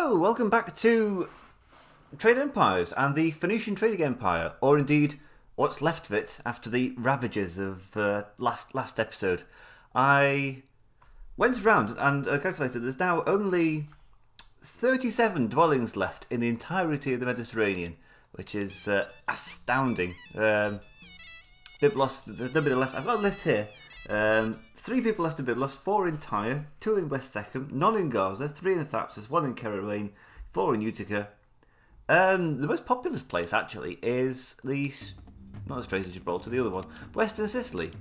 Hello, welcome back to Trade Empires and the Phoenician trading empire, or indeed what's left of it after the ravages of last episode. I went around and calculated there's now only 37 dwellings left in the entirety of the Mediterranean, which is astounding. Byblos, there's nobody left. I've got a list here. 3 people left in Byblos, 4 in Tyre, 2 in West Seckham, none in Gaza, 3 in Thapsus, 1 in Kerawain, 4 in Utica. The most populous place actually is not Straits of Gibraltar, the other one, Western Sicily,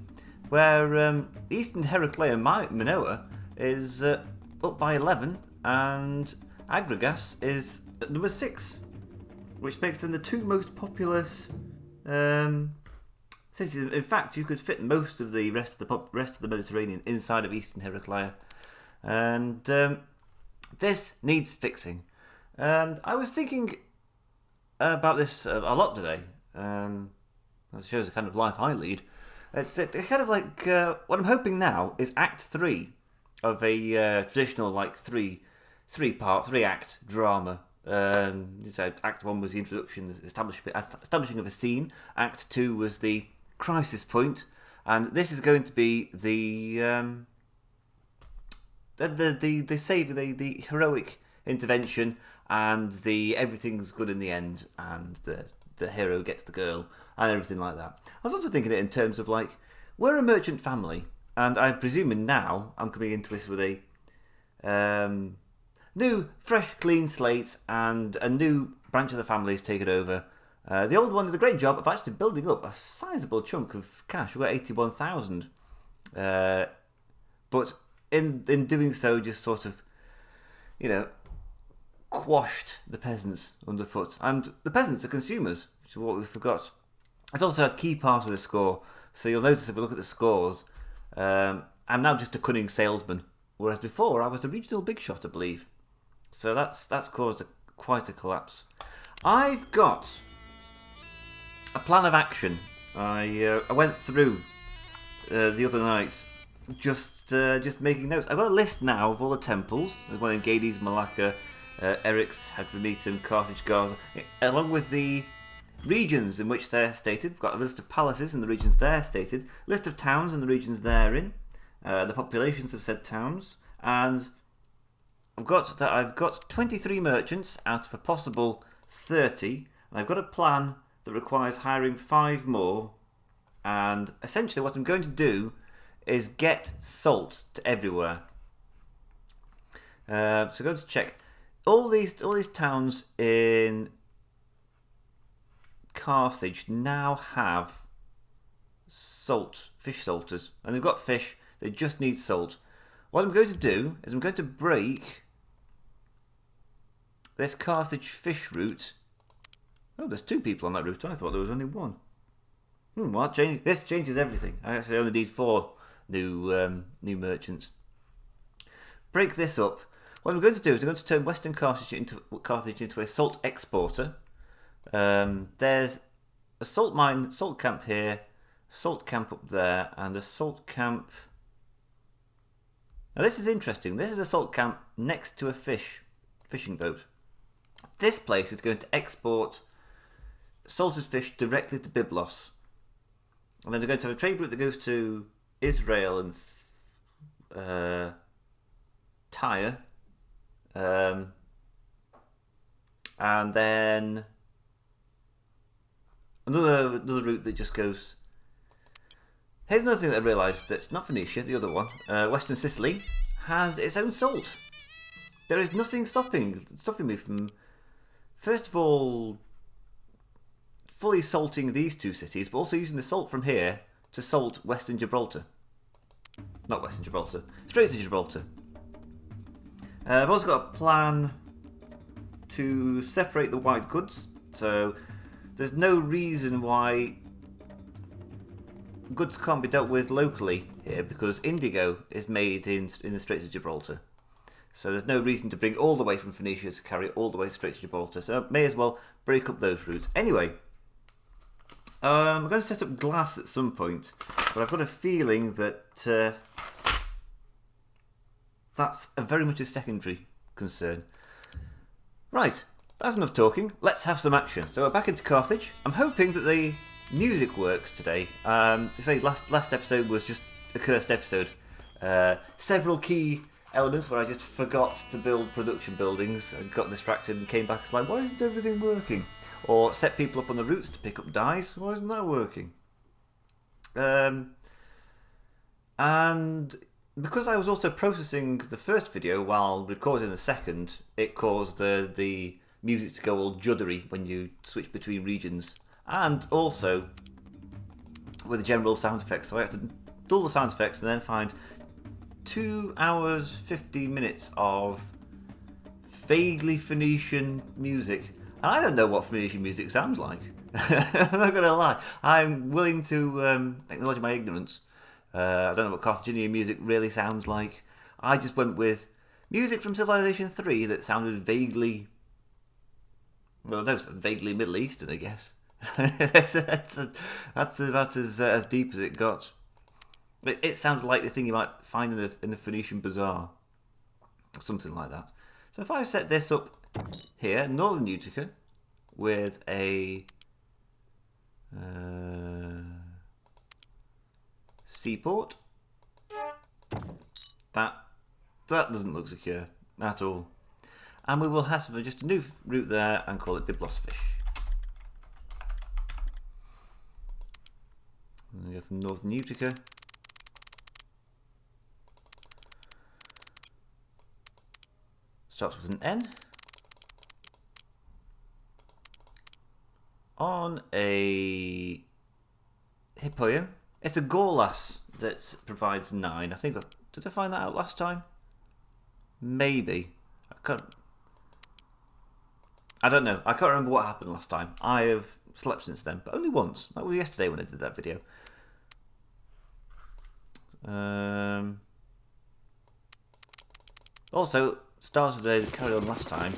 where Eastern Heraclea Minoa is up by 11 and Agragas is at number 6, which makes them the 2 most populous cities. In fact, you could fit most of the rest of the Mediterranean inside of Eastern Heraclea, and this needs fixing. And I was thinking about this a lot today. It shows the kind of life I lead. It's kind of like what I'm hoping now is Act 3 of a traditional like three act drama. So Act 1 was the introduction, establishing of a scene. Act 2 was the crisis point, and this is going to be the heroic intervention, and the everything's good in the end, and the hero gets the girl and everything like that. I was also thinking it in terms of like, we're a merchant family, and I'm presuming now I'm coming into this with a new, fresh, clean slate, and a new branch of the family is taken over. The old one did a great job of actually building up a sizable chunk of cash. We got 81,000, but in doing so, just sort of, quashed the peasants underfoot. And the peasants are consumers, which is what we forgot. It's also a key part of the score. So you'll notice if we look at the scores, I'm now just a cunning salesman, whereas before I was a regional big shot, I believe. So that's caused quite a collapse. I've got a plan of action. I went through the other night, just making notes. I've got a list now of all the temples. There's one in Gades, Malacca, Eryx, Hadrametium, Carthage, Gaza, along with the regions in which they're stated. We've got a list of palaces in the regions they're stated, list of towns in the regions they're in, the populations of said towns, and I've got 23 merchants out of a possible 30, and I've got a plan that requires hiring 5 more, and essentially what I'm going to do is get salt to everywhere. So go to check. All these towns in Carthage now have fish salters, and they've got fish, they just need salt. What I'm going to do is I'm going to break this Carthage fish route. Oh, there's 2 people on that route. I thought there was only 1. Well, this changes everything. I actually only need 4 new merchants. Break this up. What I'm going to do is I'm going to turn Western Carthage into a salt exporter. There's a salt camp here, salt camp up there, and a salt camp. Now this is interesting. This is a salt camp next to a fishing boat. This place is going to export salted fish directly to Byblos, and then they're going to have a trade route that goes to Israel and Tyre, and then another route that just goes. Here's another thing that I realised, that's not Phoenecia, the other one. Western Sicily has its own salt. There is nothing stopping me from, first of all, fully salting these 2 cities, but also using the salt from here to salt Western Gibraltar. Not Western Gibraltar, Straits of Gibraltar. I've also got a plan to separate the white goods, so there's no reason why goods can't be dealt with locally here, because indigo is made in the Straits of Gibraltar. So there's no reason to bring all the way from Phoenicia to carry it all the way straight to Gibraltar. So I may as well break up those routes. Anyway, I'm going to set up glass at some point, but I've got a feeling that that's very much a secondary concern. Right, that's enough talking. Let's have some action. So we're back into Carthage. I'm hoping that the music works today. To say last episode was just a cursed episode. Several key elements where I just forgot to build production buildings and got distracted and came back. It's like, why isn't everything working? Or set people up on the routes to pick up dyes. Why isn't that working? And because I was also processing the first video while recording the second, it caused the music to go all juddery when you switch between regions. And also with the general sound effects. So I had to dull the sound effects and then find 2 hours 50 minutes of vaguely Phoenician music. And I don't know what Phoenician music sounds like. I'm not going to lie. I'm willing to acknowledge my ignorance. I don't know what Carthaginian music really sounds like. I just went with music from Civilization 3 that sounded vaguely... Well, no, vaguely Middle Eastern, I guess. that's about as deep as it got. It sounded like the thing you might find in a Phoenician bazaar. Or something like that. So if I set this up here, Northern Utica, with a seaport, that doesn't look secure at all. And we will have just a new route there and call it Byblos Fish. And we go from Northern Utica. Starts with an N. On a Hippoian. It's a Gorlas that provides 9. I think, did I find that out last time? Maybe. I don't know. I can't remember what happened last time. I have slept since then, but only once. That was yesterday when I did that video. Also, stars today that carried on last time,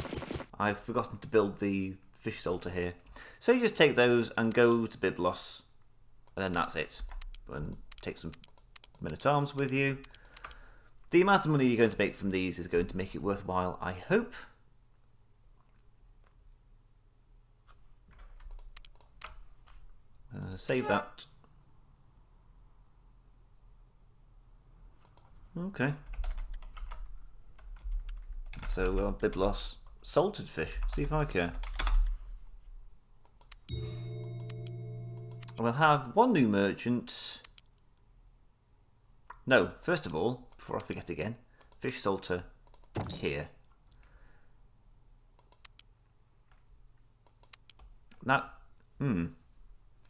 I've forgotten to build the fish salter here. So you just take those and go to Byblos, and then that's it. And take some men-at-arms with you. The amount of money you're going to make from these is going to make it worthwhile, I hope. Save that. Okay. So Byblos, salted fish. See if I care. We'll have one new merchant. No, first of all, before I forget again, fish salter here. Now,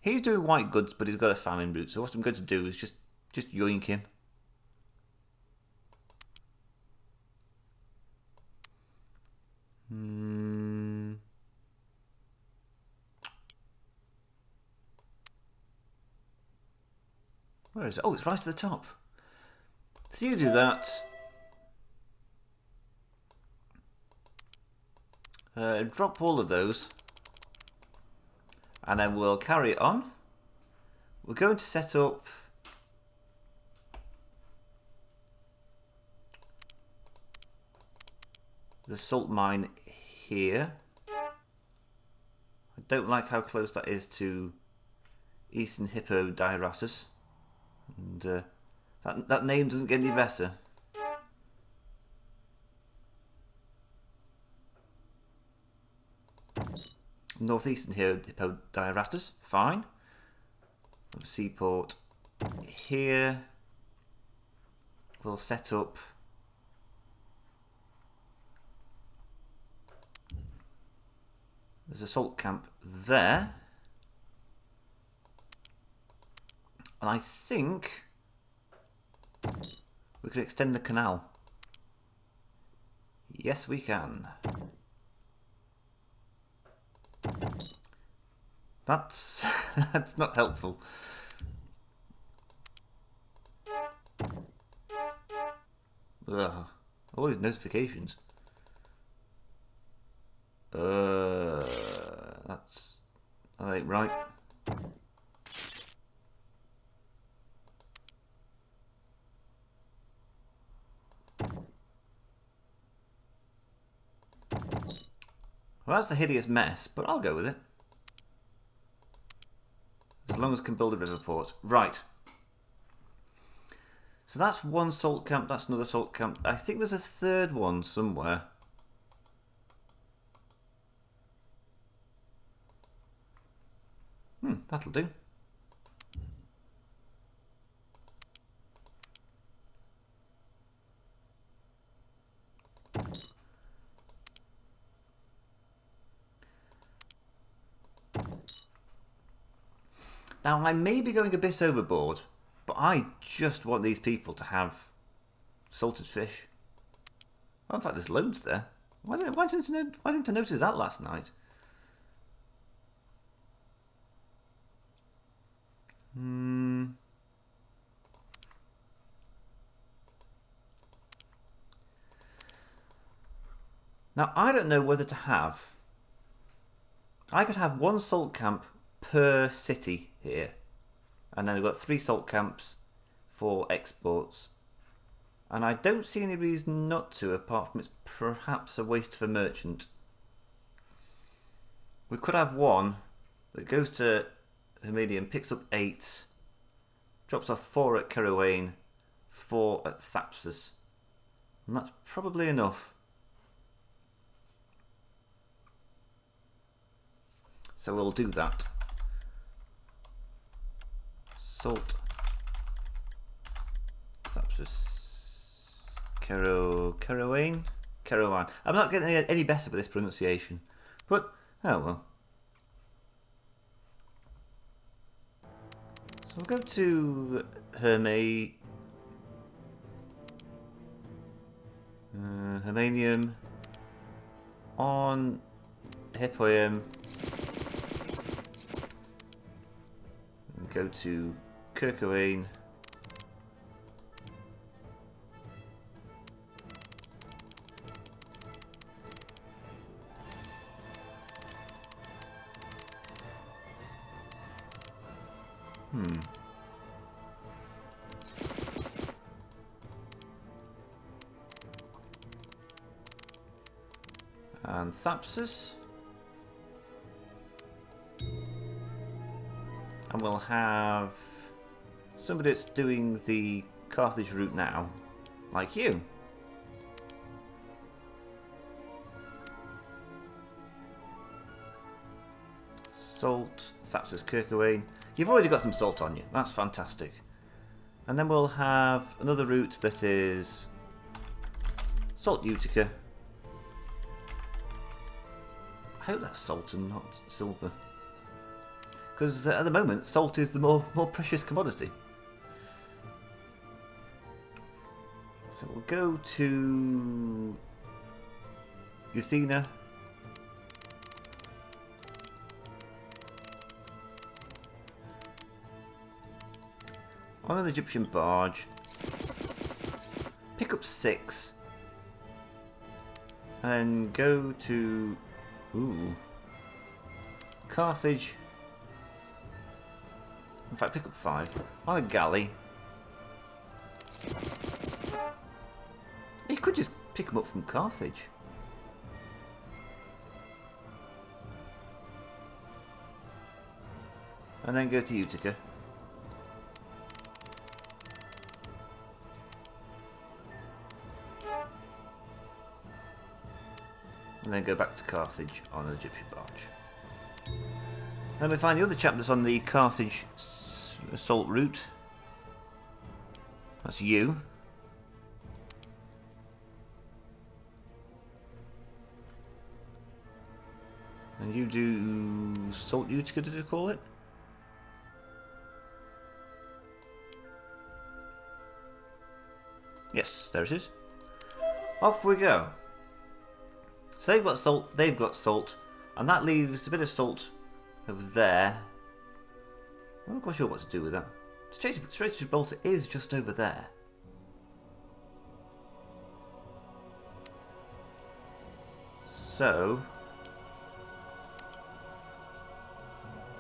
he's doing white goods, but he's got a famine route. So what I'm going to do is just yoink him. Where is it? Oh, it's right at the top. So you do that. Drop all of those. And then we'll carry it on. We're going to set up the salt mine here. I don't like how close that is to Eastern Hippo Diaratus. And that name doesn't get any better. Northeastern Hippo Diaratus, fine. Seaport here. We'll set up there's a salt camp there. And I think we could extend the canal. Yes, we can. That's that's not helpful. Ugh, all these notifications. That's right. Well, that's a hideous mess, but I'll go with it. As long as I can build a river port. Right. So that's one salt camp, that's another salt camp. I think there's a third one somewhere. That'll do. Now, I may be going a bit overboard, but I just want these people to have salted fish. Oh, in fact, there's loads there. Why didn't I notice that last night? Now, I don't know whether to have... I could have one salt camp per city here. And then I've got 3 salt camps for exports. And I don't see any reason not to, apart from it's perhaps a waste for a merchant. We could have one that goes to Phoenecia, picks up 8, drops off 4 at Caerhune, 4 at Thapsus. And that's probably enough. So we'll do that. Salt. Thapsus. Caerhune. I'm not getting any better with this pronunciation. But, oh well. So we'll go to Hermanium on Hippoium. Go to Caerhune. And Thapsus. And we'll have somebody that's doing the Carthage route now, like you. Salt, Thapsus, Caerhune. You've already got some salt on you. That's fantastic. And then we'll have another route that is Salt Utica. I hope that's salt and not silver. Because at the moment, salt is the more precious commodity. So we'll go to Euthena. On an Egyptian barge. Pick up 6. And go to... Carthage. In fact, pick up 5. On a galley. You could just pick them up from Carthage. And then go to Utica. And then go back to Carthage on an Egyptian barge. Then we find the other chap that's on the Carthage salt route. That's you. And you do Salt Utica, did I call it? Yes, there it is. Off we go. So they've got salt, and that leaves a bit of salt over there. I'm not quite sure what to do with that. Strait of Gibraltar is just over there. So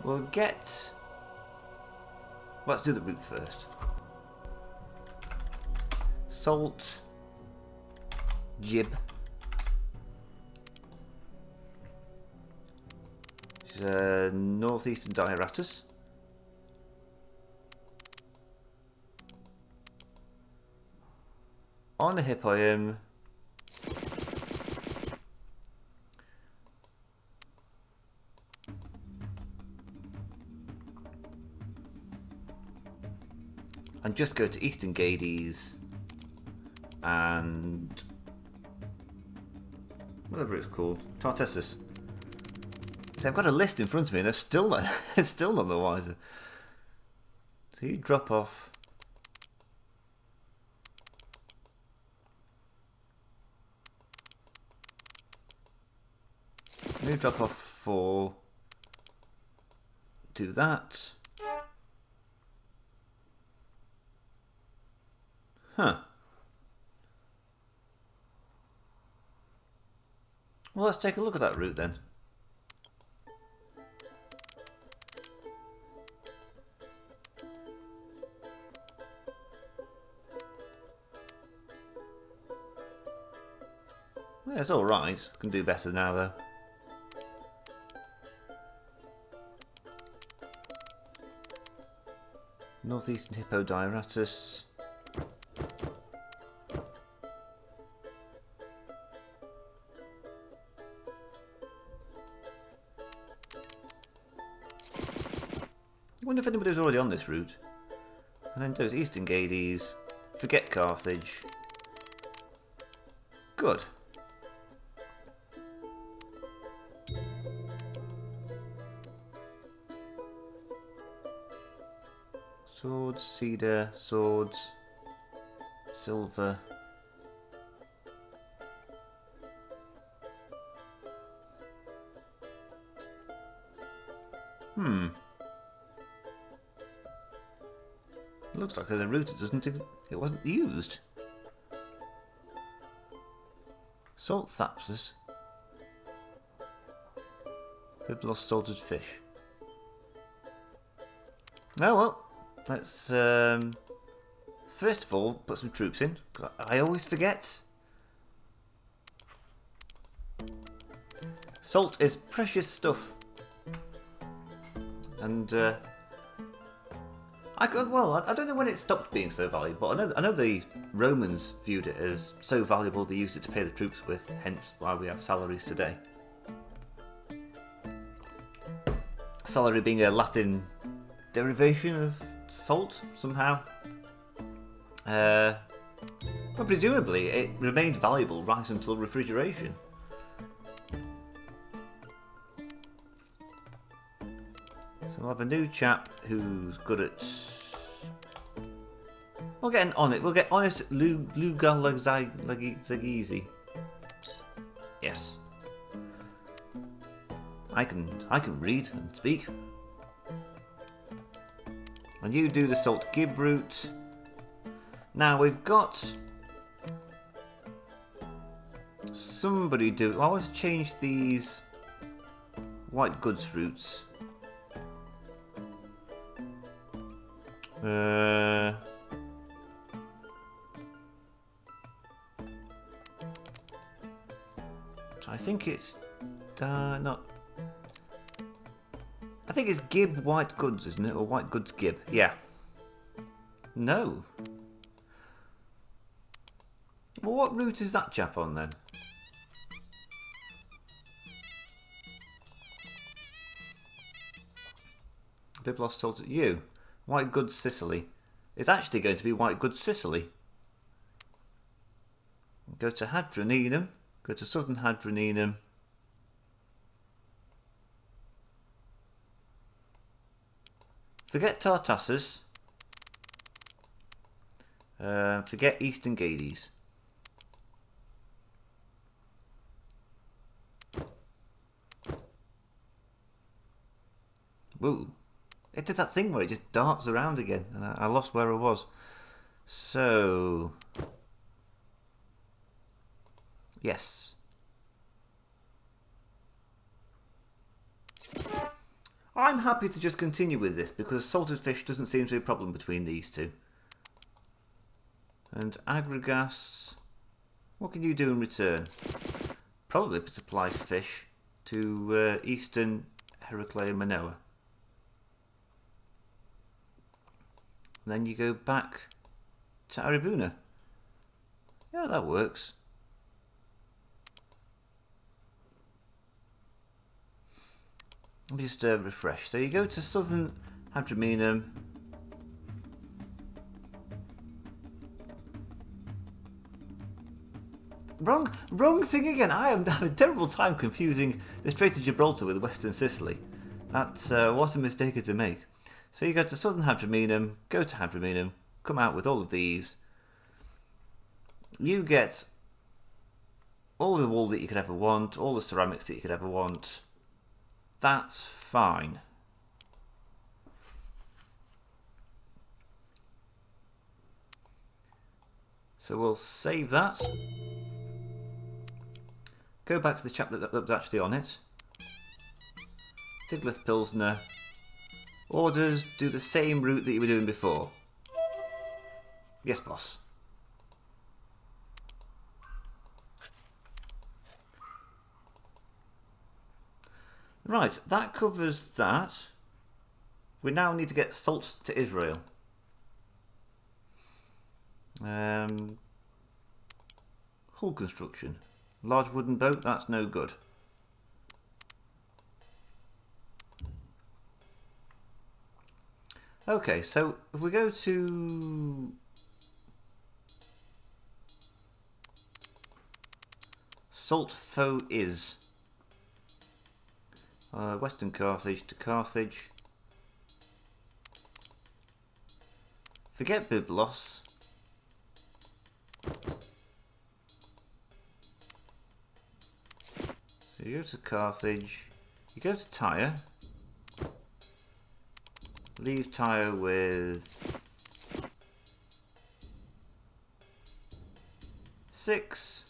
we'll get... Let's do the route first. Salt, Gib. Northeastern Diaratus. On the Hippoium. And just go to Eastern Gades and whatever it's called, Tartessus. So I've got a list in front of me and it's still not the wiser. So you drop off. You drop off 4. Do that. Huh. Well, let's take a look at that route then. Yeah, it's alright. Can do better now though. Northeastern Hippodiaratus. I wonder if anybody was already on this route. And then do Eastern Gades. Forget Carthage. Good. Swords, cedar, swords, silver. Looks like there's a route it wasn't used. Salt thapsus. We've lost salted fish. Oh well. Let's first of all put some troops in. I always forget. Salt is precious stuff, and I don't know when it stopped being so valuable. But I know the Romans viewed it as so valuable they used it to pay the troops with. Hence why we have salaries today. Salary being a Latin derivation of salt somehow. But presumably it remained valuable right until refrigeration. So we'll have a new chap who's good at. We'll get honest Lugalagzagizi. Yes. I can read and speak. And you do the salt gib route. Now we've got somebody do. I want to change these white goods routes. I think it's not. I think it's Gib White Goods, isn't it? Or White Goods Gib. Yeah. No. Well, what route is that chap on then? Biblos sold at you. White Goods Sicily. It's actually going to be White Goods Sicily. Go to Hadroninum. Go to Southern Hadroninum. Forget Tartessus. Forget Eastern Gades. Woo. It did that thing where it just darts around again, and I lost where I was. So... yes. I'm happy to just continue with this because salted fish doesn't seem to be a problem between these two. And Agrigas, what can you do in return? Probably supply fish to Eastern Heraclea and Manoa. And then you go back to Aribuna. Yeah, that works. Let me just refresh. So you go to southern Hadromenum. Wrong thing again. I am having a terrible time confusing the Strait of Gibraltar with Western Sicily. That's what a mistake to make. So you go to southern Hadromenum, go to Hadromenum, come out with all of these. You get all the wool that you could ever want, all the ceramics that you could ever want. That's fine. So we'll save that. Go back to the chapter that was actually on it. Digleth Pilsner. Orders, do the same route that you were doing before. Yes, boss. Right, that covers that. We now need to get salt to Israel. Hull construction. Large wooden boat, that's no good. Okay, so if we go to Salt Phoenecia, Western Carthage to Carthage. Forget Byblos. So you go to Carthage, you go to Tyre, leave Tyre with 6.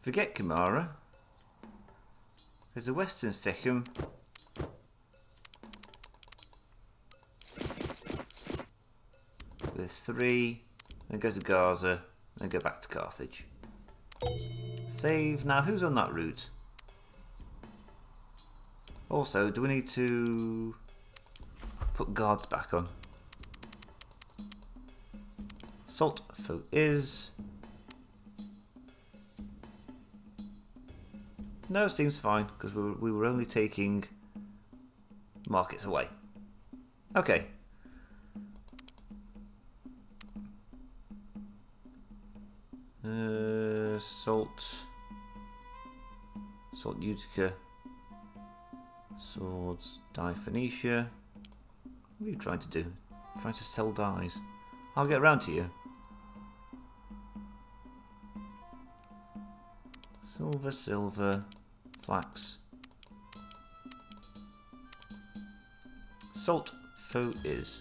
Forget Kimara. There's a Western Sechem. With 3, then go to Gaza, then go back to Carthage. Save. Now, who's on that route? Also, do we need to put guards back on? Salt is. No, seems fine because we were only taking markets away. Okay. Salt Utica, swords, dye Phoenecia. What are you trying to do? Trying to sell dyes. I'll get around to you. Silver, flax. Salt is.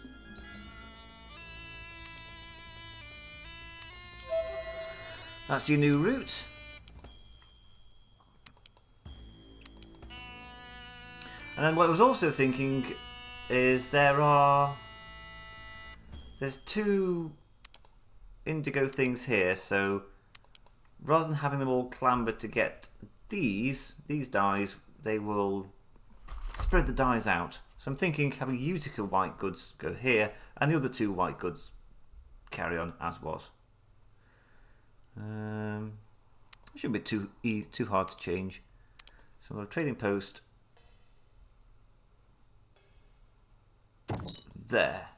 That's your new route. And then what I was also thinking is there's 2 indigo things here, so rather than having them all clamber to get these dyes, they will spread the dyes out. So I'm thinking having Utica white goods go here, and the other 2 white goods carry on as was. It shouldn't be too hard to change. So a trading post there.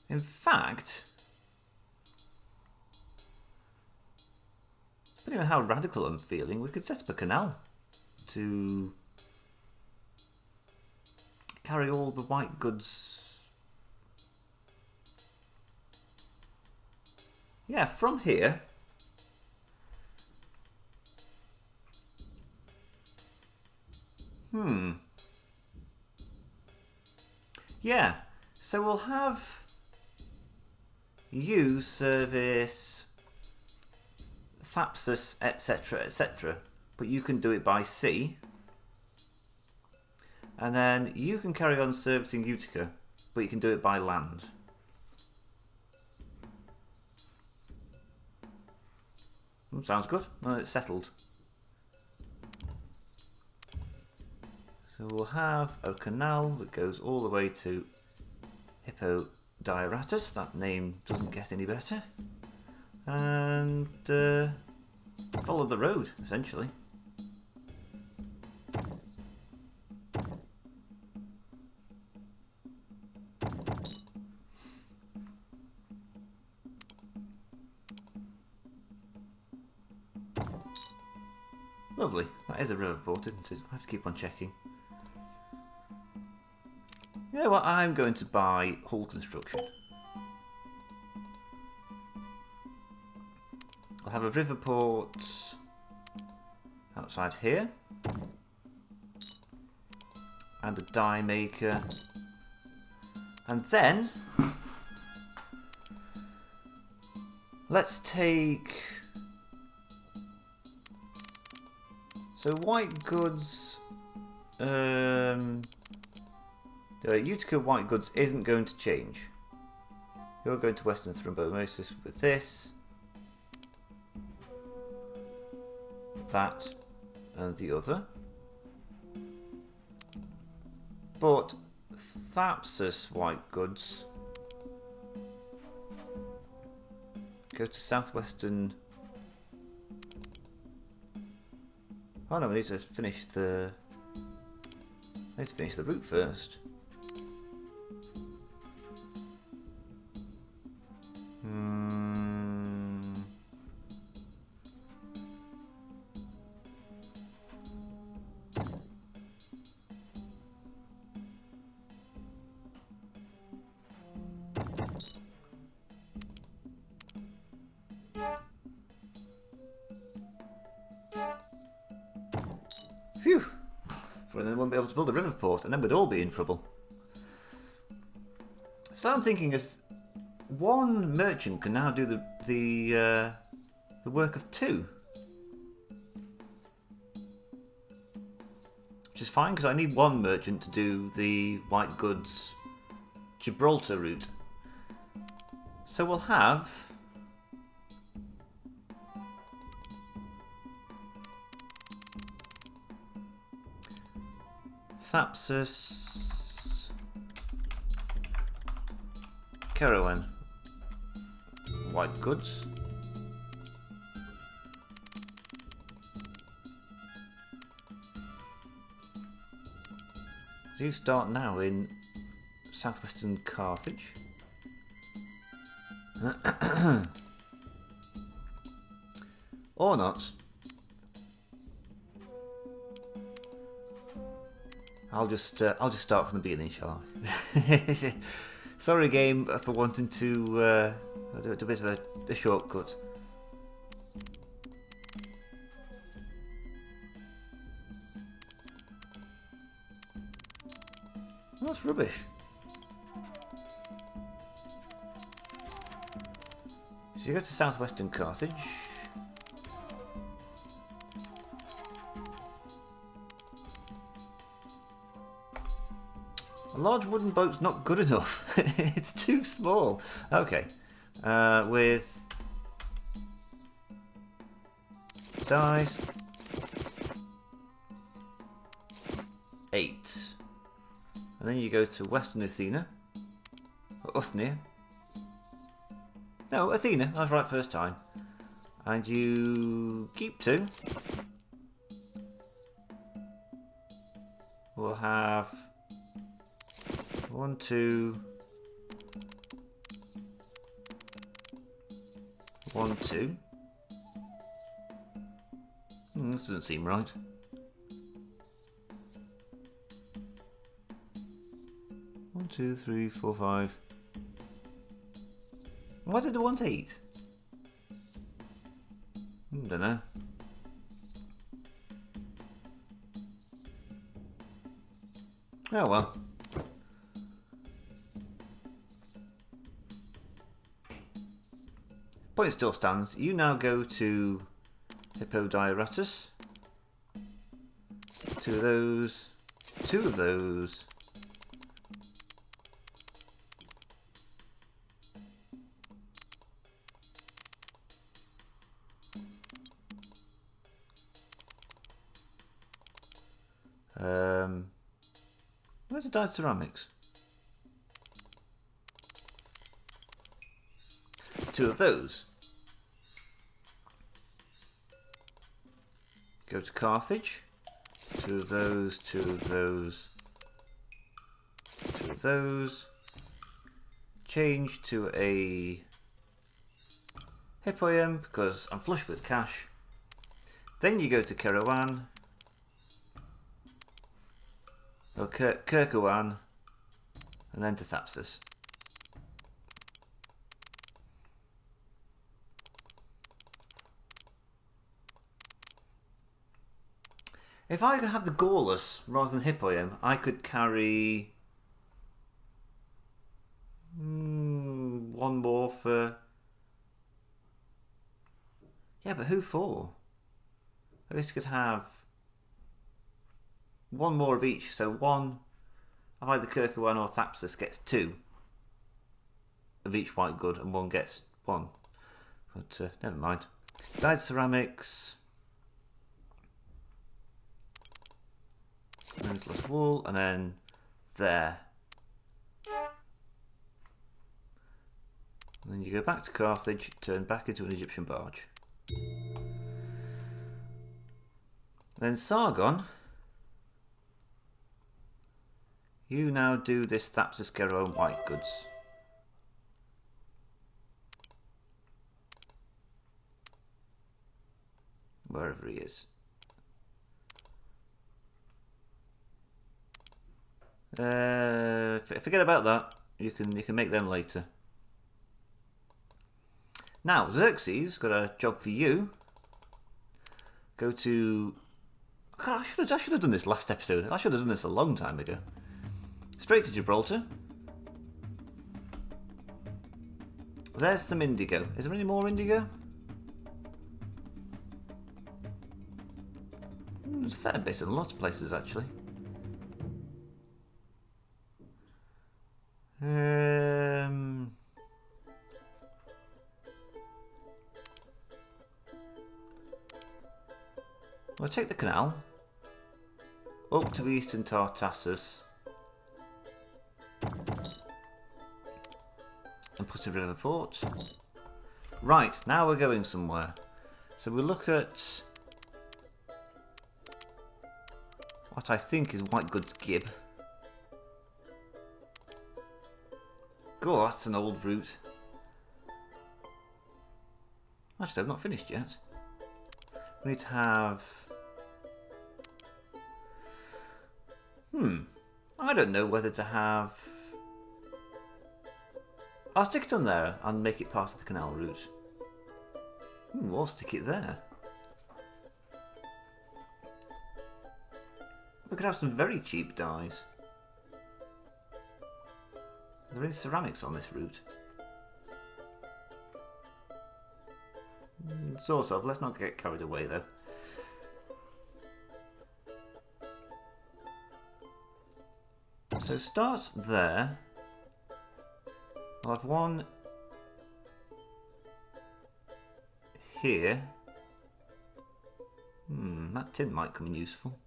In fact, depending on how radical I'm feeling, we could set up a canal to carry all the white goods. Yeah, from here. Yeah, so we'll have you service Thapsus, etc., etc., but you can do it by sea. And then you can carry on servicing Utica, but you can do it by land. Sounds good. Well, it's settled. So we'll have a canal that goes all the way to Hippodiaratus. That name doesn't get any better. And follow the road, essentially. Lovely. That is a riverport, isn't it? I have to keep on checking. You know what? I'm going to buy hull construction. I'll have a riverport outside here. And a dye maker. And then let's take... So white goods, Utica white goods isn't going to change. You're going to Western Thrombosis with this, that, and the other. But Thapsus white goods go to Southwestern. Oh no, we need to finish the. I need to finish the route first. Phew! Well, then we won't be able to build a river port, and then we'd all be in trouble. So I'm thinking, as one merchant can now do the work of two, which is fine because I need one merchant to do the white goods Gibraltar route. So we'll have Thapsus, Kerowan, white goods. So you start now in southwestern Carthage. Or not. I'll just start from the beginning, shall I? Sorry, game, for wanting to do a bit of a shortcut. Oh, that's rubbish. So you go to southwestern Carthage. A large wooden boat's not good enough. It's too small. Okay. With dies 8. And then you go to Western Athena. Or Uthnia. No, Athena. I was right first time. And you keep 2. We'll have 1, 2, 1, 2. This doesn't seem right. One, 2, 3, 4, 5. Why did I want 8? Don't know. Oh well. Point still stands. You now go to Hippodiaratus. 2 of those. 2 of those. Where's the dyed ceramics? 2 of those. Go to Carthage. 2 of those, 2 of those, 2 of those. Change to a Hippoium because I'm flush with cash. Then you go to Kerawan, or Kirkawan, and then to Thapsus. If I could have the Gaullus rather than Hippoium, I could carry 1 more for... Yeah, but who for? I guess you could have 1 more of each, so 1 of either Kirkawan or Thapsus gets 2 of each white good, and 1 gets 1. But never mind. Dyed ceramics. Endless wool, and then there. And then you go back to Carthage, turn back into an Egyptian barge. Then Sargon, you now do this Thapsus Kero white goods. Wherever he is. Forget about that. You can make them later. Now Xerxes got a job for you. Go to. God, I should have done this last episode. I should have done this a long time ago. Straight to Gibraltar. There's some indigo. Is there any more indigo? There's a fair bit in lots of places actually. We'll take the canal up to eastern Tartessus and put a river port. Right, now we're going somewhere. So we'll look at what I think is White Goods Gib. God, that's an old route. Actually, I've not finished yet. We need to have... I don't know whether to have... I'll stick it on there and make it part of the canal route. I'll stick it there. We could have some very cheap dyes. Are there any ceramics on this route? Sort of. Let's not get carried away though. So start there. I'll have 1 here. That tin might come in useful.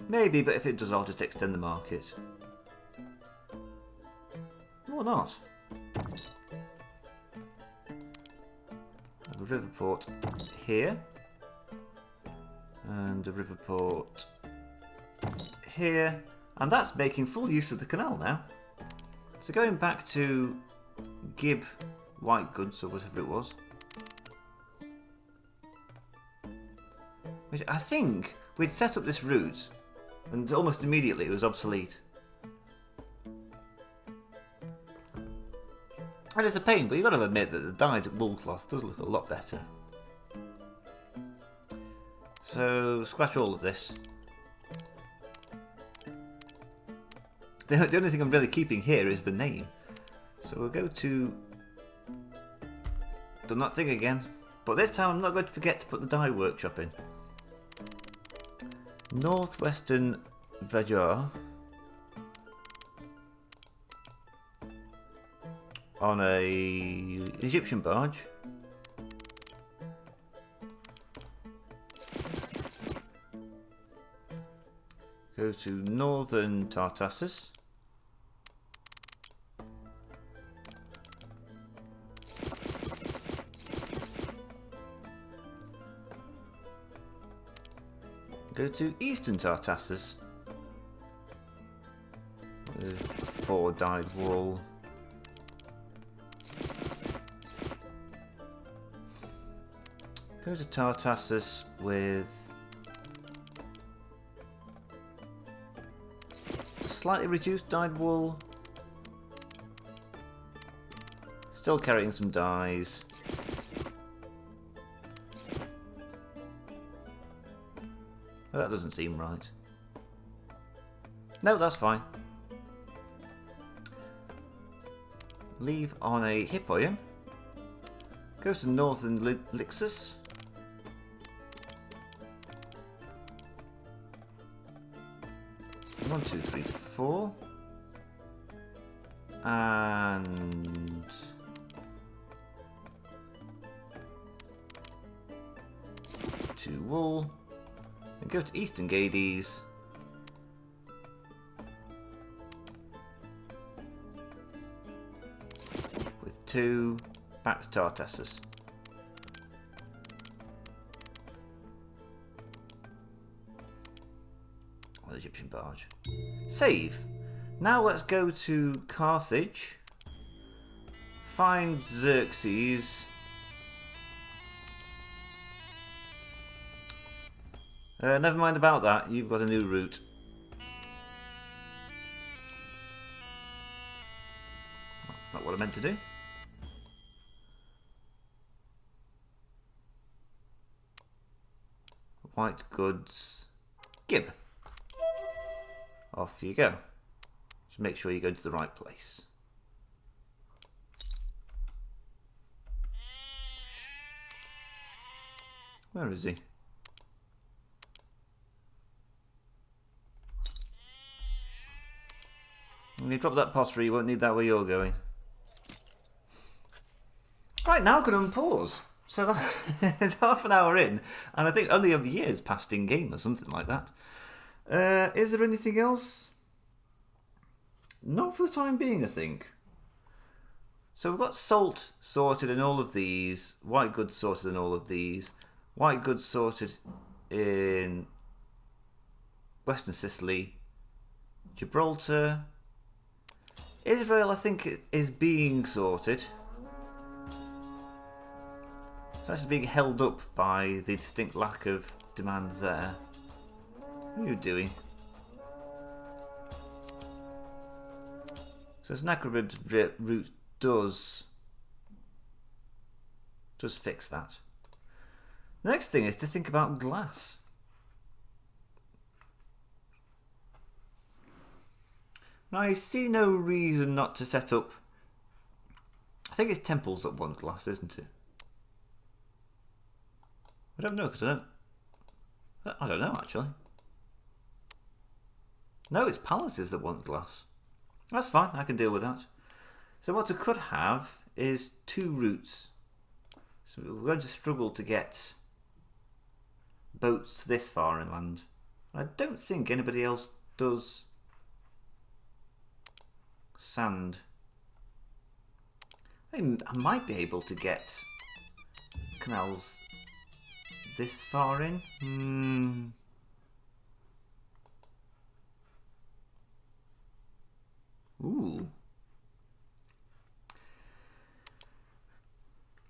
Maybe, but if it does, I'll just extend the market. Or not. A river port here. And a river port here. And that's making full use of the canal now. So going back to Gib White Goods, or whatever it was. Which I think we'd set up this route and almost immediately it was obsolete. And it's a pain, but you've got to admit that the dyed wool cloth does look a lot better. So, scratch all of this. The only thing I'm really keeping here is the name. So we'll go to... Done that thing again. But this time I'm not going to forget to put the dye workshop in. Northwestern Vajar. on a Egyptian barge. Go to northern Tartessus. Go to eastern Tartessus with 4 dyed wool. Go to Tartessus with slightly reduced dyed wool. Still carrying some dyes. That doesn't seem right. No, that's fine. Leave on a hip iron. Go to northern Lixus. One, two, three, 4. And 2 wool. And go to Eastern Gades. With 2 back to Tartessus. Or the Egyptian barge. Save. Now let's go to Carthage. Find Xerxes. Never mind about that, you've got a new route. That's not what I meant to do. White goods. Gib. Off you go. Just make sure you go to the right place. Where is he? When you drop that pottery, you won't need that where you're going. Right, now I can unpause. So it's half an hour in, and I think only a year's passed in game or something like that. Is there anything else? Not for the time being, I think. So we've got salt sorted in all of these, white goods sorted in all of these, white goods sorted in Western Sicily, Gibraltar. Israel, I think, is being sorted. It's actually being held up by the distinct lack of demand there. What are you doing? So this Nacrobid route does fix that. The next thing is to think about glass. Now, I see no reason not to set up. I think it's temples that want glass, isn't it? I don't know, because I don't know, actually. No, it's palaces that want glass. That's fine, I can deal with that. So what we could have is 2 routes. So we're going to struggle to get boats this far inland. I don't think anybody else does sand. I might be able to get canals this far in. Ooh.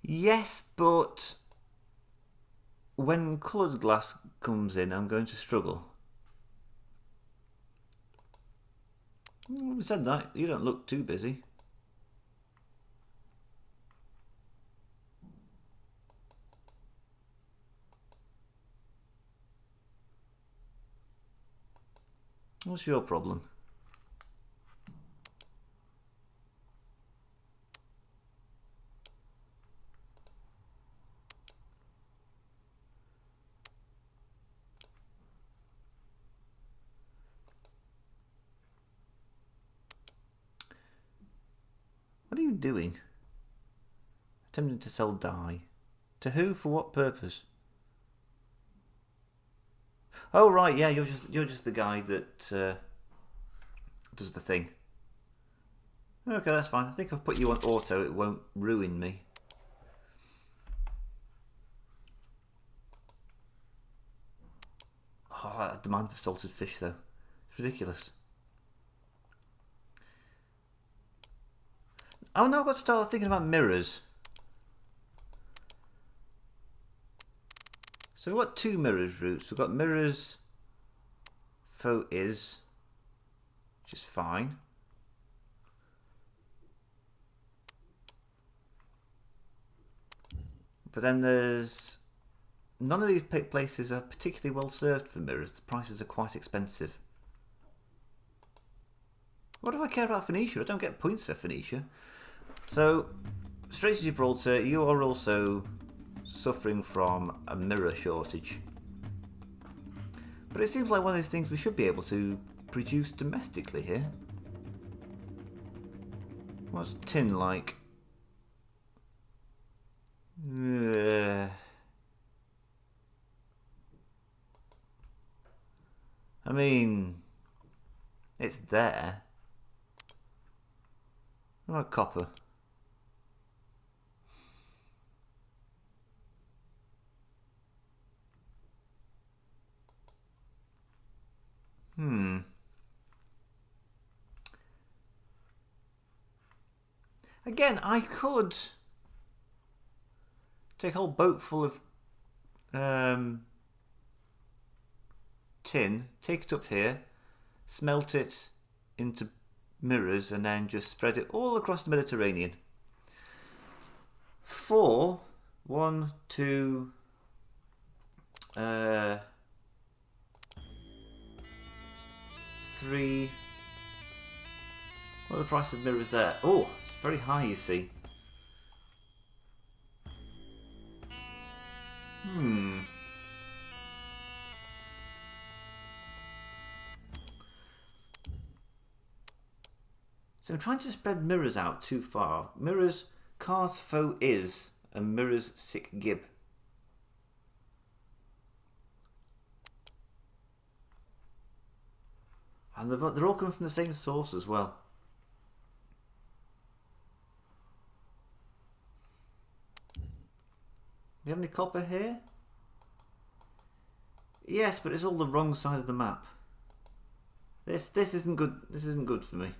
Yes, but when coloured glass comes in, I'm going to struggle. Having said that, you don't look too busy. What's your problem? What are you doing? Attempting to sell dye. To who? For what purpose? Oh right, yeah, you're just the guy that does the thing. Okay, that's fine. I think I've put you on auto. It won't ruin me. Oh, that demand for salted fish, though. It's ridiculous. Oh no, I've got to start thinking about mirrors. So we've got two mirrors routes. We've got mirrors faux is, which is fine. But then there's... None of these places are particularly well served for mirrors. The prices are quite expensive. What do I care about Phoenecia? I don't get points for Phoenecia. So, Straits of Gibraltar, you are also suffering from a mirror shortage. But it seems like one of those things we should be able to produce domestically here. What's tin like? I mean, it's there. What about copper? Again, I could take a whole boat full of tin, take it up here, smelt it into mirrors, and then just spread it all across the Mediterranean. 4, 1, 2, 3. What are the price of mirrors there? Oh, it's very high, you see. So I'm trying to spread mirrors out too far. Mirrors Carth Faux is and mirrors Sick Gib. And they're all coming from the same source as well. Do you have any copper here? Yes, but it's all the wrong side of the map. This isn't good. This isn't good for me.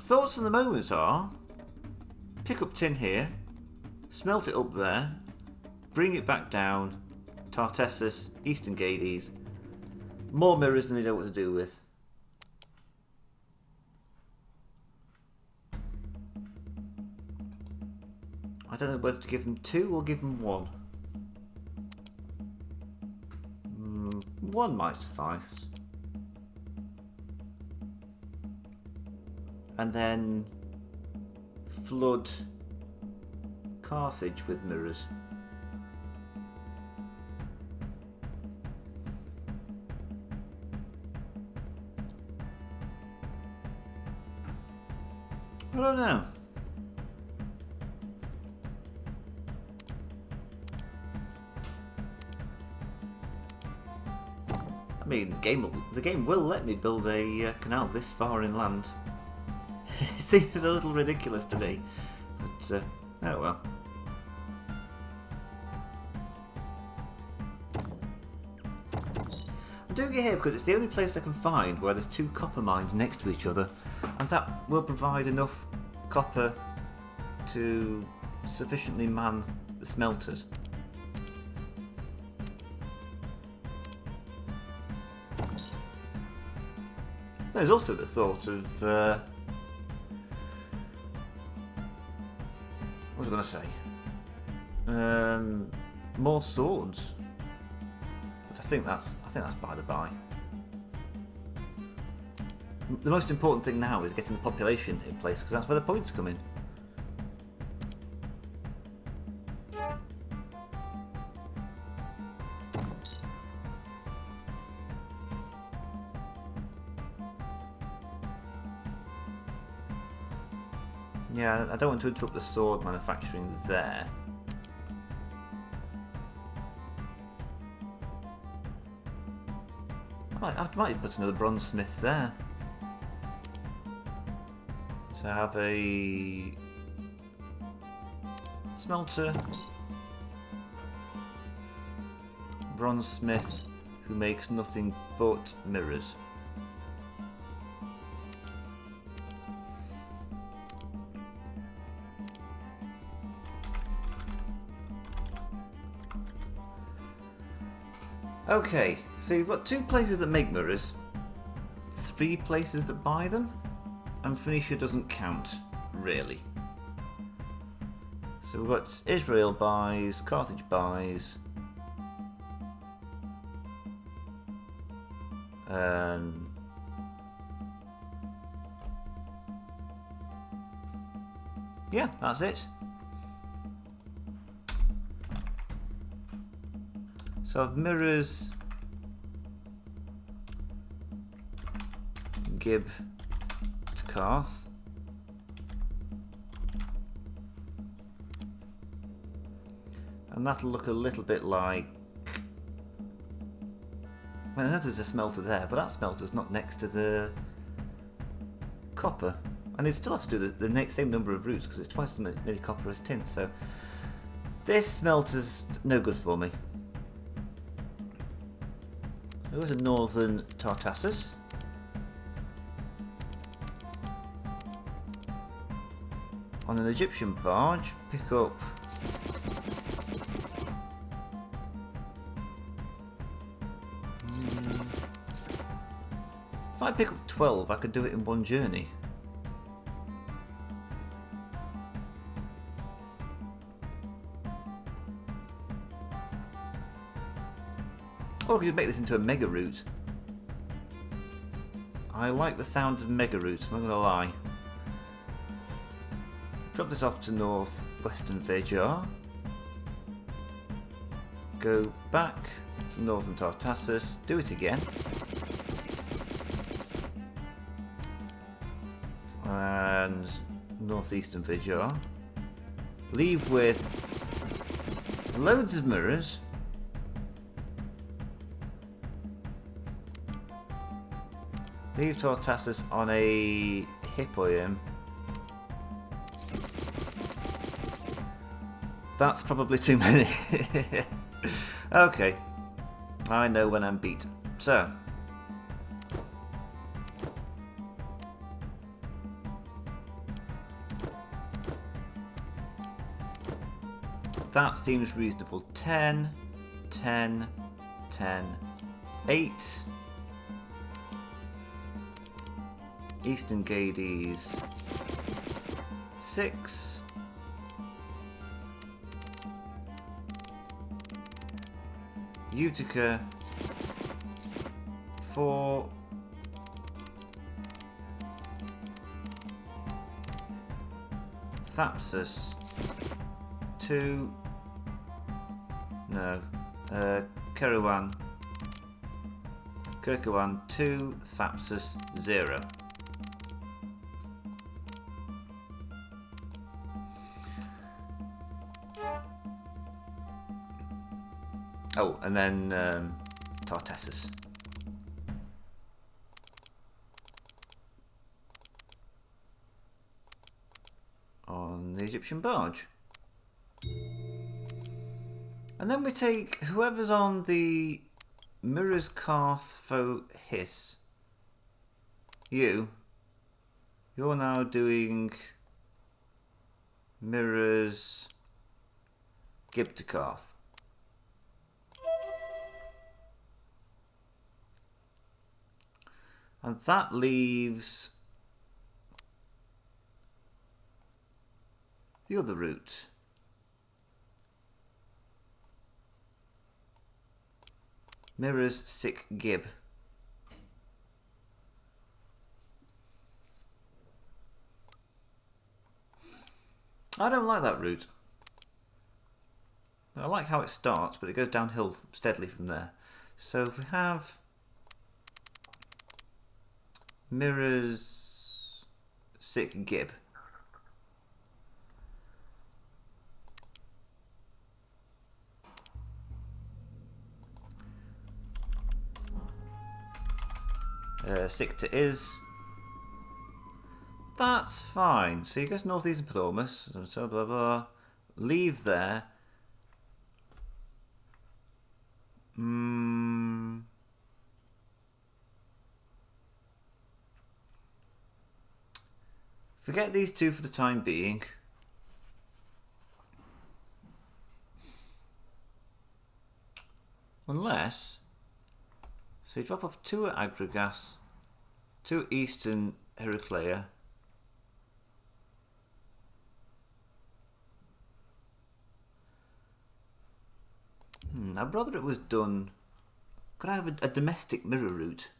Thoughts in the moment are pick up tin here, smelt it up there, bring it back down, Tartessus, Eastern Gades, more mirrors than they know what to do with. I don't know whether to give them 2 or give them 1. 1 might suffice. And then flood Carthage with mirrors. I don't know. I mean, the game will let me build a canal this far inland. It seems a little ridiculous to me, but oh well. I'm doing it here because it's the only place I can find where there's 2 copper mines next to each other, and that will provide enough copper to sufficiently man the smelters. There's also the thought of what was I going to say? More swords, but I think that's by the by. The most important thing now is getting the population in place because that's where the points come in. Yeah, I don't want to interrupt the sword manufacturing there. I might put another bronze smith there. So I have a smelter, bronze smith who makes nothing but mirrors. Okay, so you've got 2 places that make mirrors, 3 places that buy them, and Phoenicia doesn't count, really. So we've got Israel buys, Carthage buys, yeah, that's it. So I've mirrors, Gib to Carth. And that'll look a little bit like... Well, I know there's a smelter there, but that smelter's not next to the copper. And it still have to do the same number of routes because it's twice as many copper as tin, so this smelter's no good for me. So go to northern Tartessus. On an Egyptian barge, pick up if I pick up 12, I could do it in one journey. Or I could make this into a mega route. I like the sound of mega routes, I'm not gonna lie. Drop this off to northwestern Vejar. Go back to northern Tartessus, do it again. And northeastern Vejar. Leave with loads of mirrors. Leave Tartessus on a Hippoium. That's probably too many. Okay. I know when I'm beat. So. That seems reasonable. 10, 10, 10, 8. Eastern Gades. 6. Utica 4, Thapsus 2, no, Kerouan 2, Thapsus 0. Oh, and then Tartessus. On the Egyptian barge. And then we take whoever's on the Mirrors Carth Fo Hiss. You're now doing Mirrors Gib to Carth. And that leaves the other route. Mirrors Sick Gib. I don't like that route. I like how it starts, but it goes downhill steadily from there. So if we have Mirrors Sick Gib. Sick to is. That's fine. So he goes northeast of Ptolemus. So blah blah. Leave there. Forget these two for the time being. Unless, so you drop off 2 at Agragas, 2 at Eastern Heraclea. I'd rather it was done. Could I have a domestic mirror route?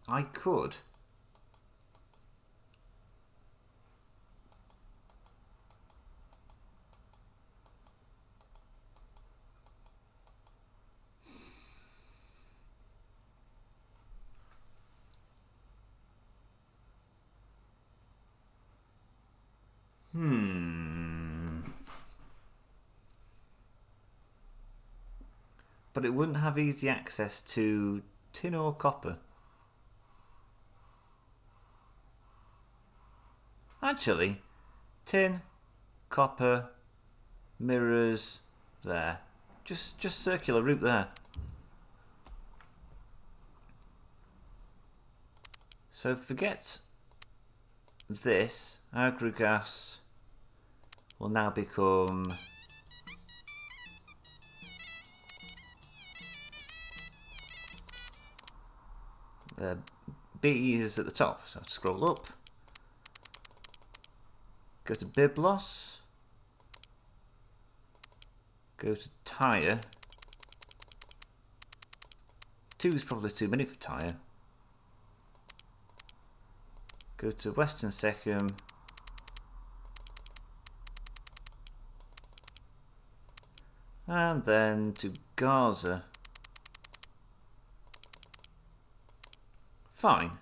I could. But it wouldn't have easy access to tin or copper. Actually, tin, copper, mirrors, there. Just circular route there. So forget this. Agragas will now become B is at the top, so scroll up. Go to Byblos. Go to Tyre. 2 is probably too many for Tyre. Go to Western Secum. And then to Gaza. Fine.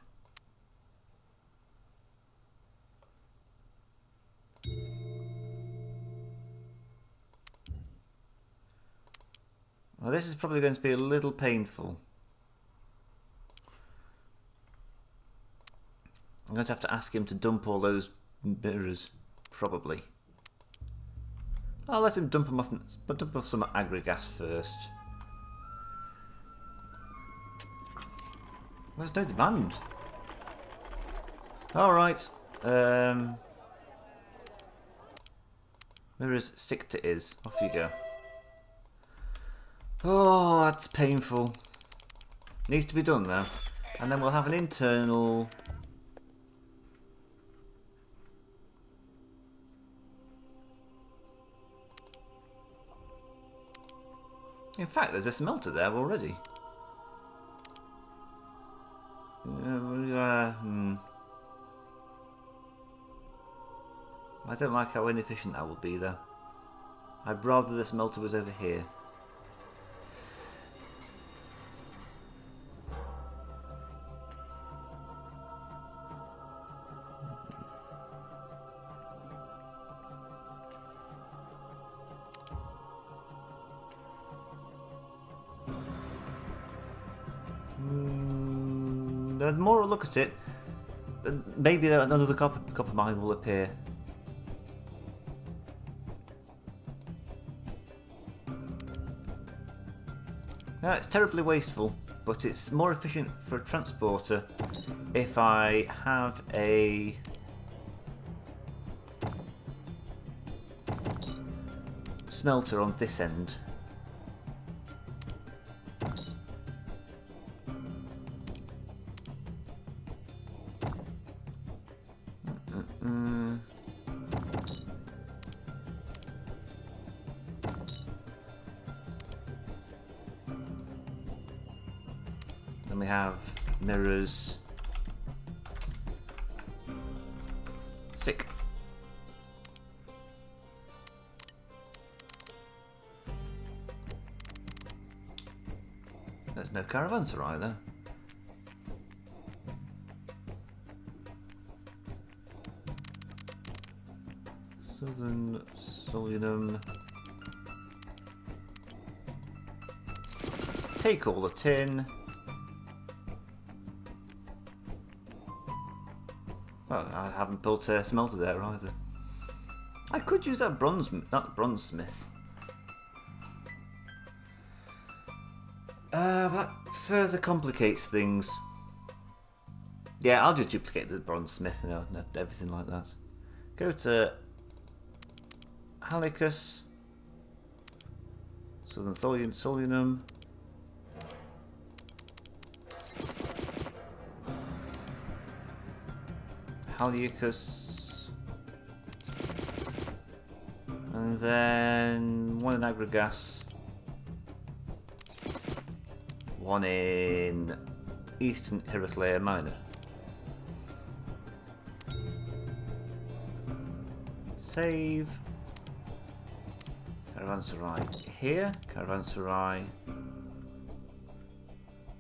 Well, this is probably going to be a little painful. I'm going to have to ask him to dump all those mirrors, probably. I'll let him dump them off, but dump off some Agragas first. There's no demand. Alright. Mirrors sick to is. Off you go. Oh, that's painful. Needs to be done though. And then we'll have an internal. In fact, there's a smelter there already. I don't like how inefficient that will be though. I'd rather the smelter was over here. The more I look at it, maybe another copper mine will appear. Now, it's terribly wasteful, but it's more efficient for a transporter if I have a smelter on this end. Then we have mirrors. Sick. There's no caravanserai either. Southern Solinum. Take all the tin. Well, I haven't built a smelter there either. I could use that bronzesmith. That further complicates things. Yeah, I'll just duplicate the bronzesmith and everything like that. Go to Halicus, Southern Solinum. Halicus. And then one in Aggregas. One in Eastern Heraclea Minor. Save. Caravanserai here. Caravanserai.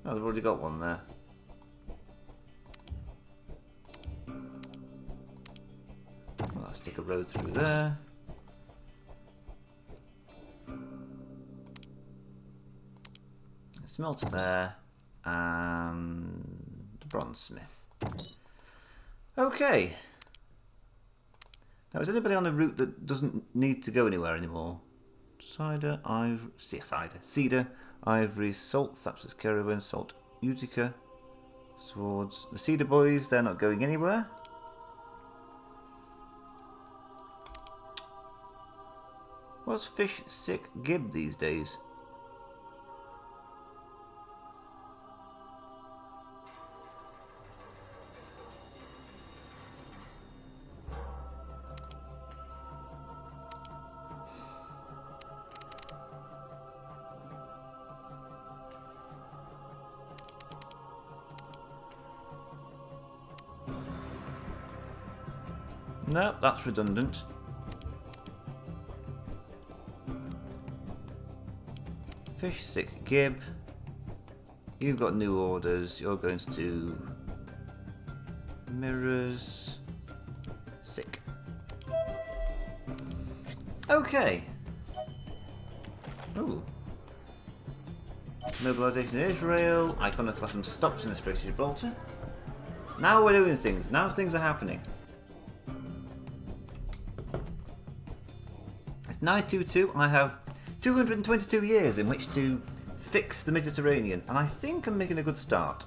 Oh, they've already got one there. Well, I'll stick a road through there. A smelter there. And the bronzesmith. Okay. Now, is anybody on a route that doesn't need to go anywhere anymore? Cedar, ivory, salt, Thapsus Caravan, salt, Utica, swords. The Cedar boys, they're not going anywhere. What's fish sick gib these days? No, that's redundant. Fish stick gib. You've got new orders. You're going to do mirrors. Sick. Okay. Ooh. Mobilisation in Israel. Iconoclasm stops in the Strait of Gibraltar. Now we're doing things. Now things are happening. It's 922. I have 222 years in which to fix the Mediterranean, and I think I'm making a good start.